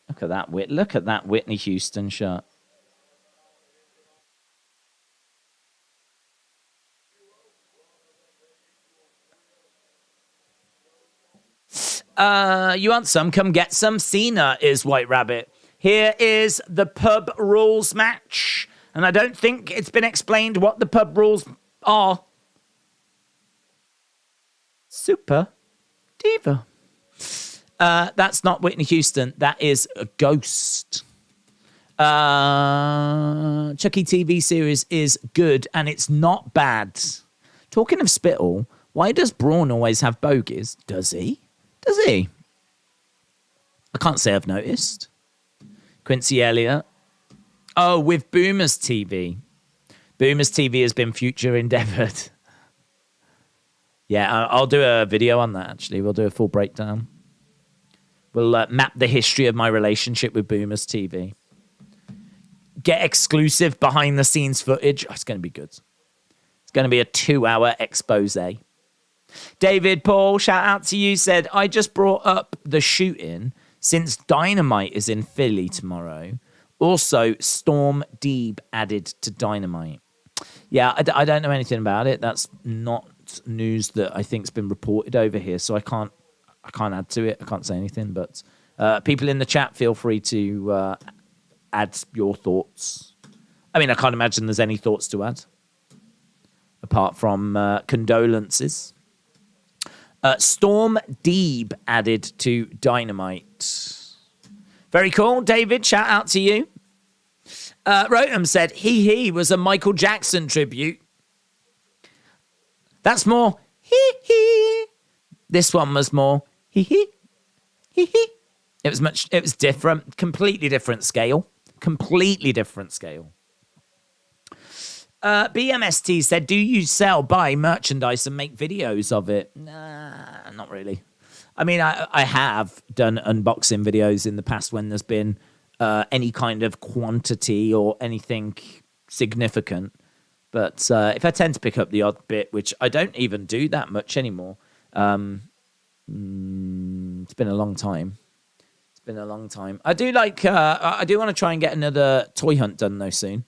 Look at that Whitney Houston shirt. You want some? Come get some. Cena is White Rabbit. Here is the pub rules match. And I don't think it's been explained what the pub rules are. Super Diva. That's not Whitney Houston. That is a ghost. Chucky TV series is good and it's not bad. Talking of spittle, why does Braun always have bogies? Does he? Does he? I can't say I've noticed. Quincy Elliott. Oh, with Boomers TV. Boomers TV has been future endeavored. Yeah, I'll do a video on that, actually. We'll do a full breakdown. We'll map the history of my relationship with Boomers TV. Get exclusive behind-the-scenes footage. Oh, it's going to be good. It's going to be a 2-hour expose. David Paul, shout out to you, said, I just brought up the shooting since Dynamite is in Philly tomorrow. Also, Storm Deeb added to Dynamite. Yeah, I don't know anything about it. That's not news that I think's been reported over here, so I can't add to it. I can't say anything, but people in the chat, feel free to add your thoughts. I mean, I can't imagine there's any thoughts to add, apart from condolences. Storm Deeb added to Dynamite. Very cool. David, shout out to you. Rotem said, he was a Michael Jackson tribute. That's more he. This one was more he. It was different. Completely different scale. BMST said, do you buy merchandise and make videos of it? Nah, not really. I mean, I have done unboxing videos in the past when there's been any kind of quantity or anything significant. But if I tend to pick up the odd bit, which I don't even do that much anymore, it's been a long time. I do I do want to try and get another toy hunt done though soon.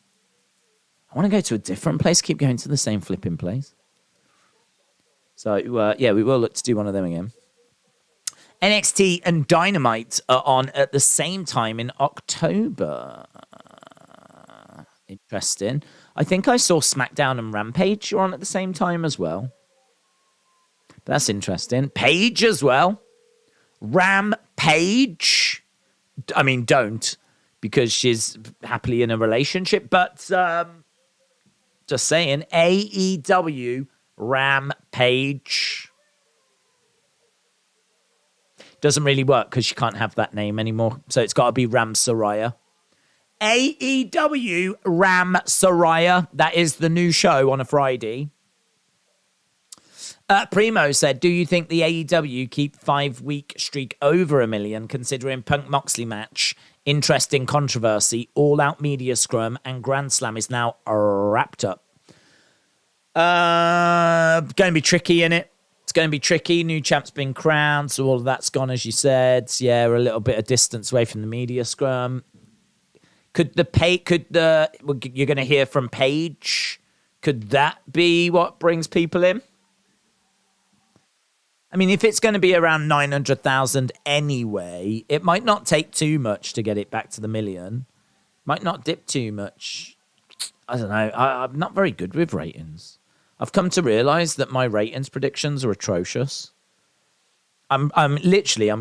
I want to go to a different place, keep going to the same flipping place. So, yeah, we will look to do one of them again. NXT and Dynamite are on at the same time in October. Interesting. I think I saw SmackDown and Rampage are on at the same time as well. That's interesting. Paige as well. Rampage. I mean, don't, because she's happily in a relationship. But Just saying. AEW Rampage. Doesn't really work because you can't have that name anymore. So it's got to be Ram Saraya. AEW Ram Saraya. That is the new show on a Friday. Primo said, do you think the AEW keep 5-week streak over 1 million considering Punk Moxley match, interesting controversy, all-out media scrum, and Grand Slam is now wrapped up? Going to be tricky, innit? It's going to be tricky. New champ's been crowned, so all of that's gone, as you said. Yeah, we're a little bit of distance away from the media scrum. You're going to hear from Paige? Could that be what brings people in? I mean, if it's going to be around 900,000 anyway, it might not take too much to get it back to the million. Might not dip too much. I don't know. I'm not very good with ratings. I've come to realize that my ratings predictions are atrocious. I'm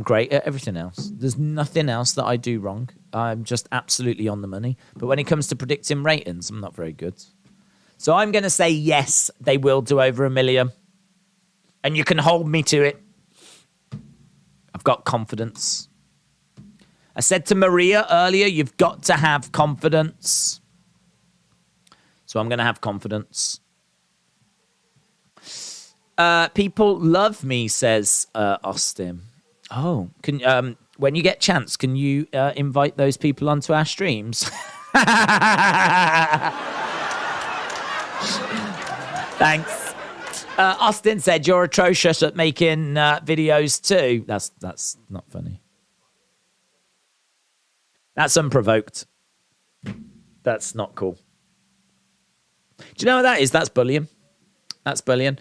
great at everything else. There's nothing else that I do wrong. I'm just absolutely on the money. But when it comes to predicting ratings, I'm not very good. So I'm going to say yes, they will do over 1 million. And you can hold me to it. I've got confidence. I said to Maria earlier, you've got to have confidence. So I'm going to have confidence. People love me, says Austin. Oh, can when you get chance, can you invite those people onto our streams? Thanks. Austin said, you're atrocious at making videos too. That's not funny. That's unprovoked. That's not cool. Do you know what that is? That's bullying. That's bullying.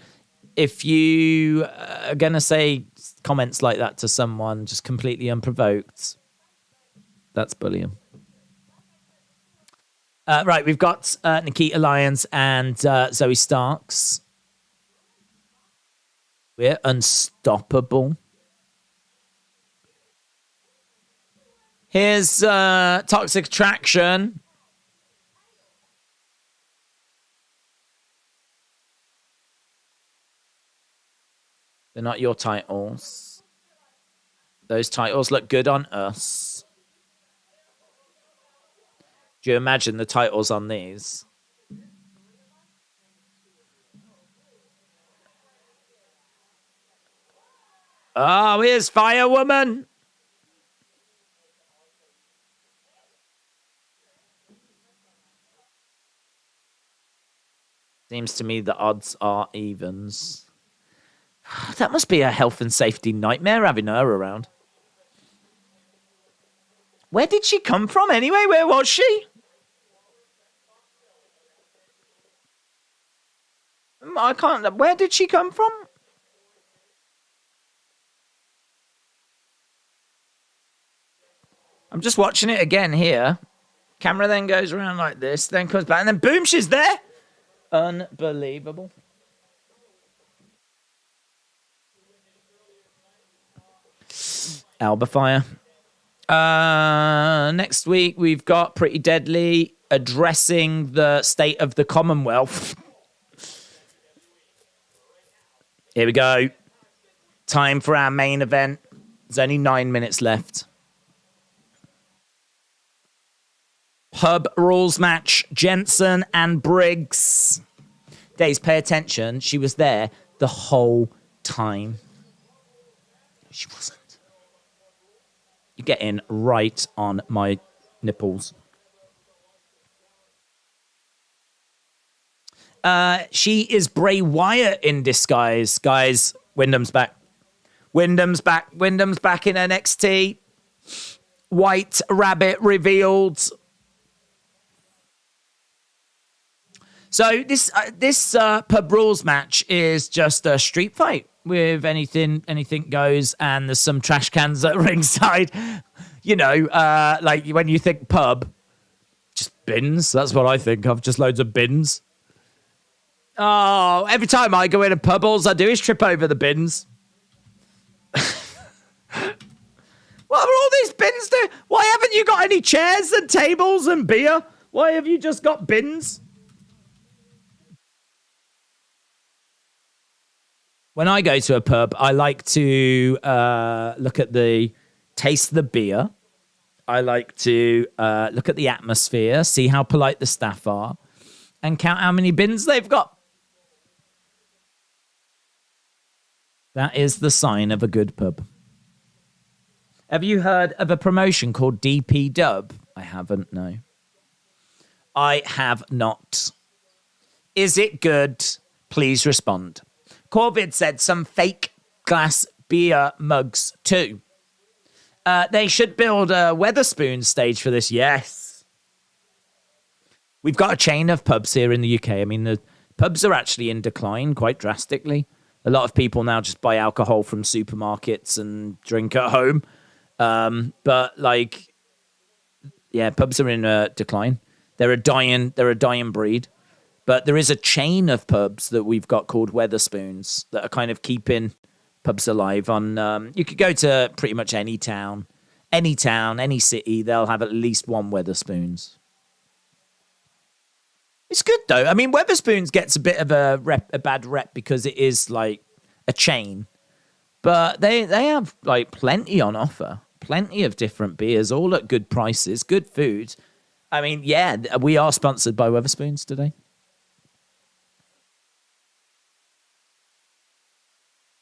If you are going to say comments like that to someone just completely unprovoked, that's bullying. Right, we've got Nikkita Lyons and Zoe Starks. We're unstoppable. Here's Toxic Attraction. They're not your titles. Those titles look good on us. Do you imagine the titles on these? Oh, here's Firewoman. Seems to me the odds are evens. That must be a health and safety nightmare having her around. Where did she come from anyway? Where was she? I can't... Where did she come from? I'm just watching it again here. Camera then goes around like this, then comes back, and then boom, she's there. Unbelievable. Alba Fire. Next week, we've got Pretty Deadly addressing the state of the Commonwealth. Here we go. Time for our main event. There's only 9 minutes left. Pub rules match. Jensen and Briggs. Days, pay attention. She was there the whole time. She wasn't. You're getting right on my nipples. She is Bray Wyatt in disguise. Guys, Wyndham's back. Wyndham's back. Wyndham's back in NXT. White Rabbit revealed. So this pub rules match is just a street fight with anything goes, and there's some trash cans at ringside. You know, like when you think pub, just bins. That's what I think of, just loads of bins. Oh, every time I go in a pub, all I do is trip over the bins. What are all these bins do? Why haven't you got any chairs and tables and beer? Why have you just got bins? When I go to a pub, I like to taste the beer. I like to look at the atmosphere, see how polite the staff are, and count how many bins they've got. That is the sign of a good pub. Have you heard of a promotion called DP Dub? I haven't, no. I have not. Is it good? Please respond. Corvid said some fake glass beer mugs too. They should build a Wetherspoons stage for this. Yes. We've got a chain of pubs here in the UK. I mean, the pubs are actually in decline quite drastically. A lot of people now just buy alcohol from supermarkets and drink at home. But like, yeah, pubs are in decline. They're a dying breed. But there is a chain of pubs that we've got called Wetherspoons that are kind of keeping pubs alive. On you could go to pretty much any town, any city, they'll have at least one Wetherspoons. It's good though. I mean, Wetherspoons gets a bit of a bad rep because it is like a chain, but they have like plenty on offer, plenty of different beers, all at good prices, good food. I mean, yeah, we are sponsored by Wetherspoons today.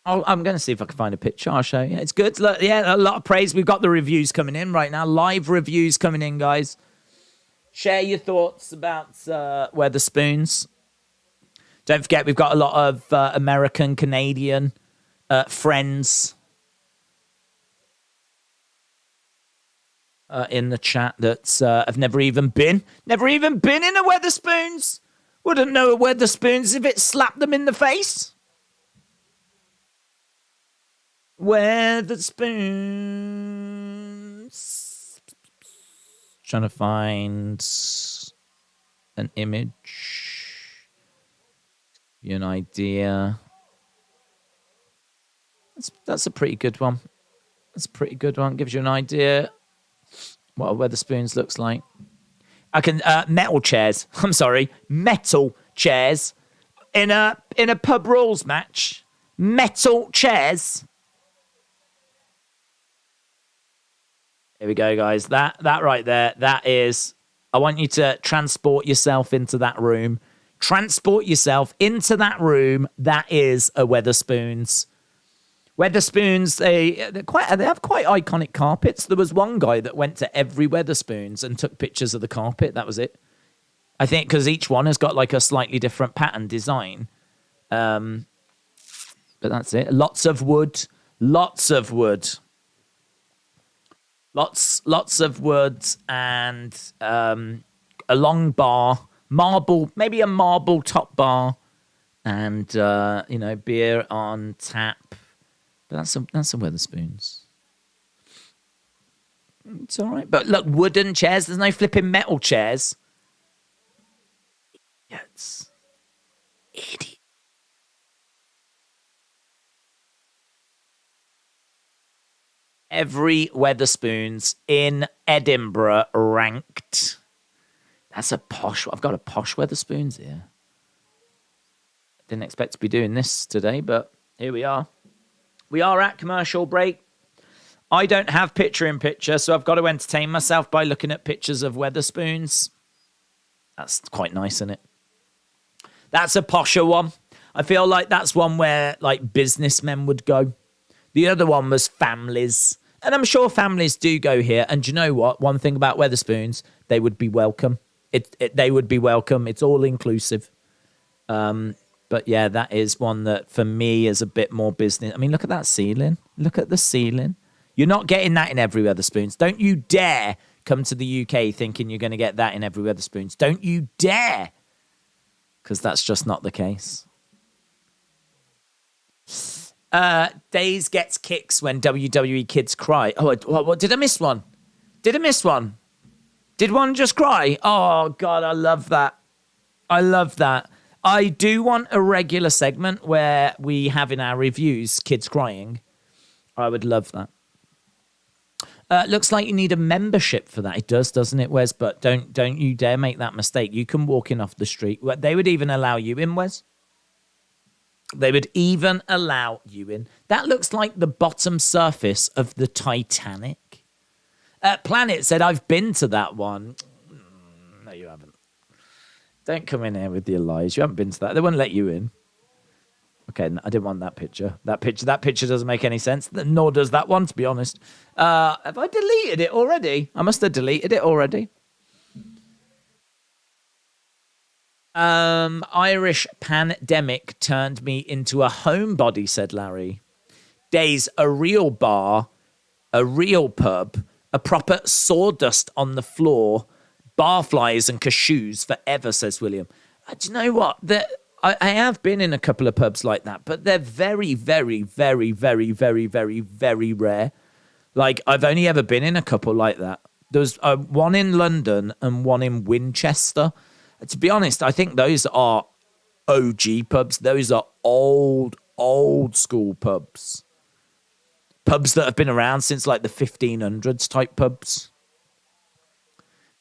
I'm going to see if I can find a picture. I'll show you. It's good. Look, yeah, a lot of praise. We've got the reviews coming in right now. Live reviews coming in, guys. Share your thoughts about Wetherspoons. Don't forget, we've got a lot of American, Canadian friends in the chat that have never even been in a Wetherspoons. Wouldn't know a Wetherspoons if it slapped them in the face. Wetherspoons. Trying to find an image. Give you an idea. That's a pretty good one. That's a pretty good one. Gives you an idea what a Wetherspoons looks like. I can metal chairs. I'm sorry, metal chairs in a pub rules match. Metal chairs. Here we go, guys. That right there, that is... I want you to transport yourself into that room. Transport yourself into that room. That is a Wetherspoons. Wetherspoons, they have quite iconic carpets. There was one guy that went to every Wetherspoons and took pictures of the carpet. That was it. I think because each one has got like a slightly different pattern design. But that's it. Lots of wood. Lots of wood. Lots of wood and a long bar, marble, maybe a marble top bar, and beer on tap. But that's some Wetherspoons. It's all right. But look, wooden chairs. There's no flipping metal chairs. Idiots. Idiot. Every Wetherspoons in Edinburgh ranked. That's a posh... I've got a posh Wetherspoons here. Didn't expect to be doing this today, but here we are. We are at commercial break. I don't have picture-in-picture, so I've got to entertain myself by looking at pictures of Wetherspoons. That's quite nice, isn't it? That's a posher one. I feel like that's one where like businessmen would go. The other one was families. And I'm sure families do go here. And do you know what? One thing about Wetherspoons, they would be welcome. They would be welcome. It's all inclusive. But yeah, that is one that for me is a bit more business. I mean, look at that ceiling. Look at the ceiling. You're not getting that in every Wetherspoons. Don't you dare come to the UK thinking you're going to get that in every Wetherspoons. Don't you dare. Because that's just not the case. Days gets kicks when WWE kids cry. Oh, what did I miss one? Did one just cry? Oh, God, I love that. I do want a regular segment where we have in our reviews kids crying. I would love that. Looks like you need a membership for that. It does, doesn't it, Wes? But don't you dare make that mistake. You can walk in off the street. They would even allow you in, Wes. They would even allow you in. That looks like the bottom surface of the Titanic. Planet said, I've been to that one. No, you haven't. Don't come in here with your lies. You haven't been to that. They wouldn't let you in. Okay, I didn't want that picture. That picture doesn't make any sense. Nor does that one, to be honest. Have I deleted it already? I must have deleted it already. Irish pandemic turned me into a homebody, said Larry. Days, a real bar, a real pub, a proper sawdust on the floor, barflies and cashews forever, says William. Do you know what? I have been in a couple of pubs like that, but they're very, very, very, very, very, very, very rare. Like, I've only ever been in a couple like that. There's one in London and one in Winchester. To be honest, I think those are OG pubs. Those are old school pubs. Pubs that have been around since like the 1500s type pubs.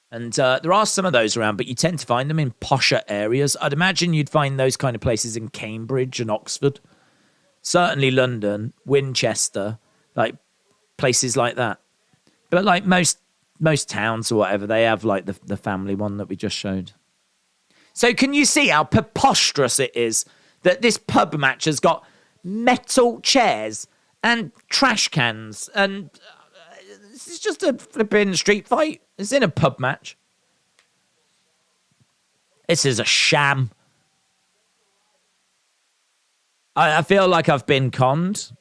And there are some of those around, but you tend to find them in posher areas. I'd imagine you'd find those kind of places in Cambridge and Oxford. Certainly London, Winchester, like places like that. But like most towns or whatever, they have like the family one that we just showed. So can you see how preposterous it is that this pub match has got metal chairs and trash cans and this is just a flipping street fight. It's in a pub match. This is a sham. I feel like I've been conned.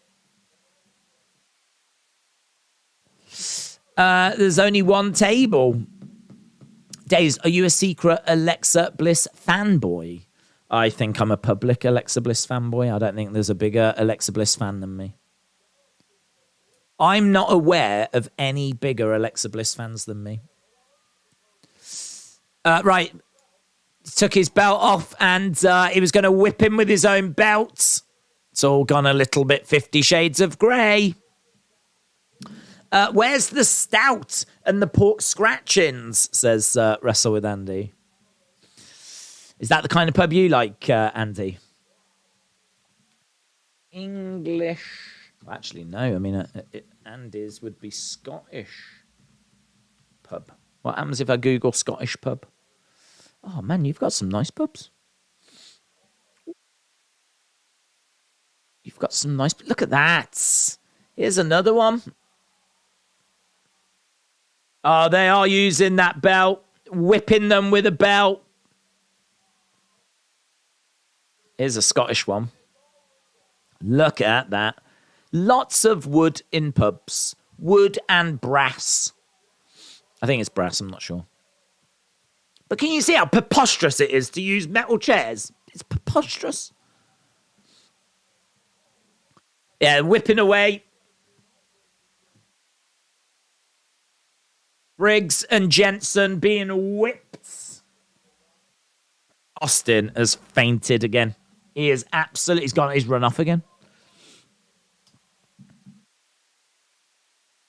There's only one table. Days, are you a secret Alexa Bliss fanboy? I think I'm a public Alexa Bliss fanboy. I don't think there's a bigger Alexa Bliss fan than me. I'm not aware of any bigger Alexa Bliss fans than me. Right. Took his belt off and he was going to whip him with his own belt. It's all gone a little bit 50 Shades of Grey. Where's the stout and the pork scratchings, says Wrestle with Andy. Is that the kind of pub you like, Andy? English. Actually, no. I mean, Andy's would be Scottish pub. What happens if I Google Scottish pub? Oh, man, you've got some nice pubs. You've got some nice... Look at that. Here's another one. Oh, they are using that belt. Whipping them with a belt. Here's a Scottish one. Look at that. Lots of wood in pubs. Wood and brass. I think it's brass, I'm not sure. But can you see how preposterous it is to use metal chairs? It's preposterous. Yeah, whipping away. Briggs and Jensen being whipped. Austin has fainted again. He is absolutely... He's got his run off again.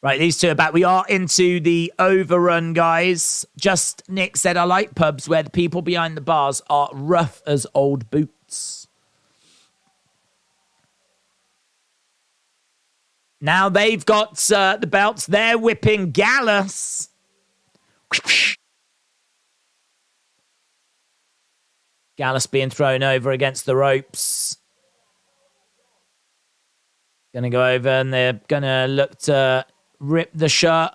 Right, these two are back. We are into the overrun, guys. Just Nick said, I like pubs where the people behind the bars are rough as old boots. Now they've got the belts. They're whipping Gallus. Gallus being thrown over against the ropes. Going to go over and they're going to look to rip the shirt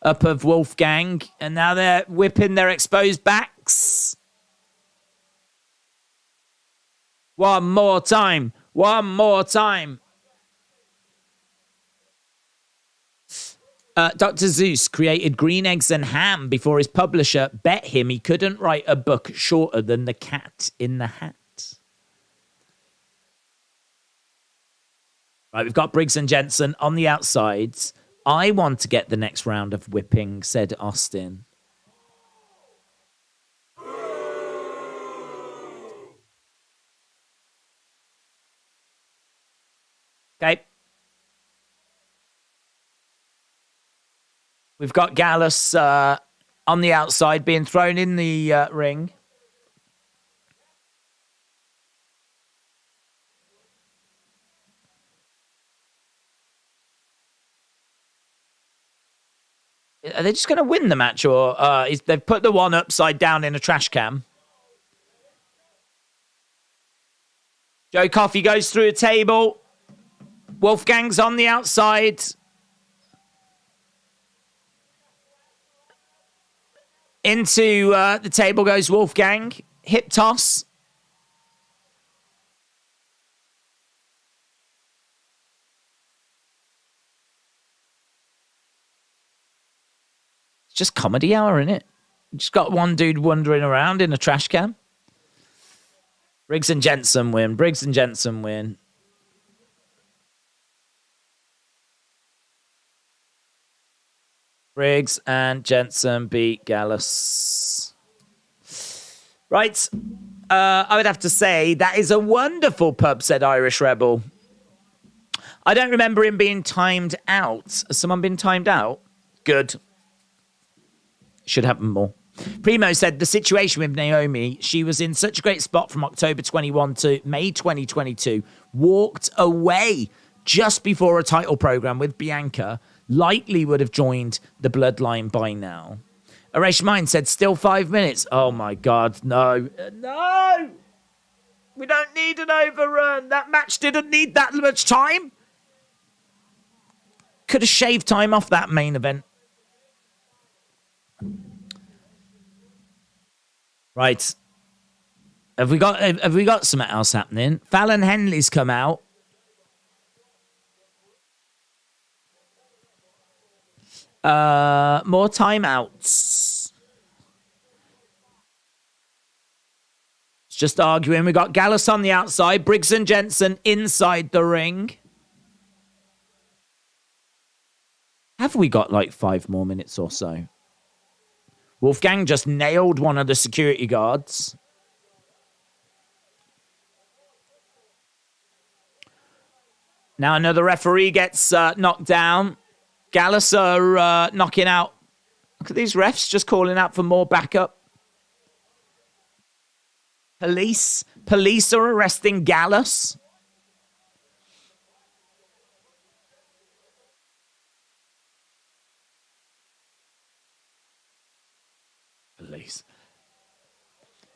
up of Wolfgang. And now they're whipping their exposed backs. One more time. One more time. Dr. Zeus created Green Eggs and Ham before his publisher bet him he couldn't write a book shorter than The Cat in the Hat. Right, we've got Briggs and Jensen on the outsides. I want to get the next round of whipping, said Austin. Okay. We've got Gallus on the outside being thrown in the ring. Are they just going to win the match, or they've put the one upside down in a trash can? Joe Coffey goes through a table. Wolfgang's on the outside. Into the table goes Wolfgang. Hip toss. It's just comedy hour, isn't it? Just got one dude wandering around in a trash can. Briggs and Jensen win. Briggs and Jensen win. Briggs and Jensen beat Gallus. Right. I would have to say that is a wonderful pub, said Irish Rebel. I don't remember him being timed out. Has someone been timed out? Good. Should happen more. Primo said the situation with Naomi, she was in such a great spot from October 21 to May 2022, walked away just before a title program with Bianca, likely would have joined the bloodline by now. Arash Mine said still 5 minutes. Oh my God, no. No! We don't need an overrun. That match didn't need that much time. Could have shaved time off that main event. Right. Have we got something else happening? Fallon Henley's come out. More timeouts. It's just arguing. We got Gallus on the outside, Briggs and Jensen inside the ring. Have we got like 5 more minutes or so? Wolfgang just nailed one of the security guards. Now another referee gets knocked down. Gallus are knocking out. Look at these refs just calling out for more backup. Police are arresting Gallus.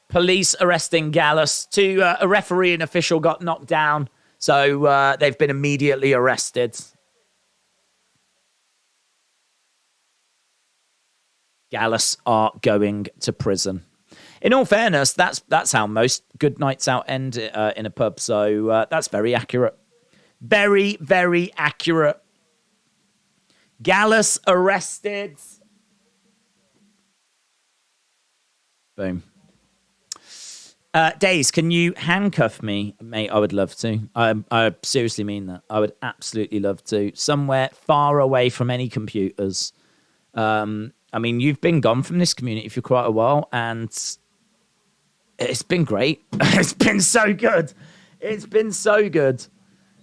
Police arresting Gallus. A referee and official got knocked down, so they've been immediately arrested. Gallus are going to prison. In all fairness, that's how most good nights out end in a pub, so that's very accurate. Very, very accurate. Gallus arrested. Boom. Days, can you handcuff me, mate? I would love to. I seriously mean that. I would absolutely love to. Somewhere far away from any computers. I mean, you've been gone from this community for quite a while, and it's been great. It's been so good. It's been so good.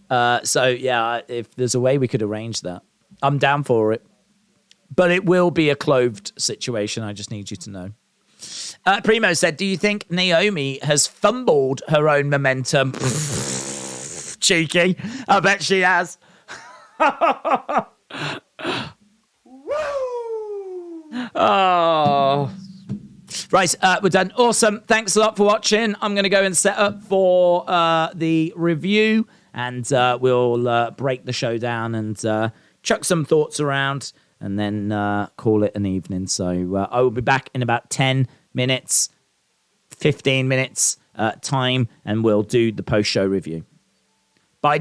So, yeah, if there's a way we could arrange that, I'm down for it. But it will be a clothed situation. I just need you to know. Primo said, do you think Naomi has fumbled her own momentum? Cheeky. I bet she has. Oh. Right, we're done. Awesome. Thanks a lot for watching. I'm going to go and set up for the review, and we'll break the show down and chuck some thoughts around, and then call it an evening. So I will be back in about 10 minutes, 15 minutes time, and we'll do the post-show review. Bye.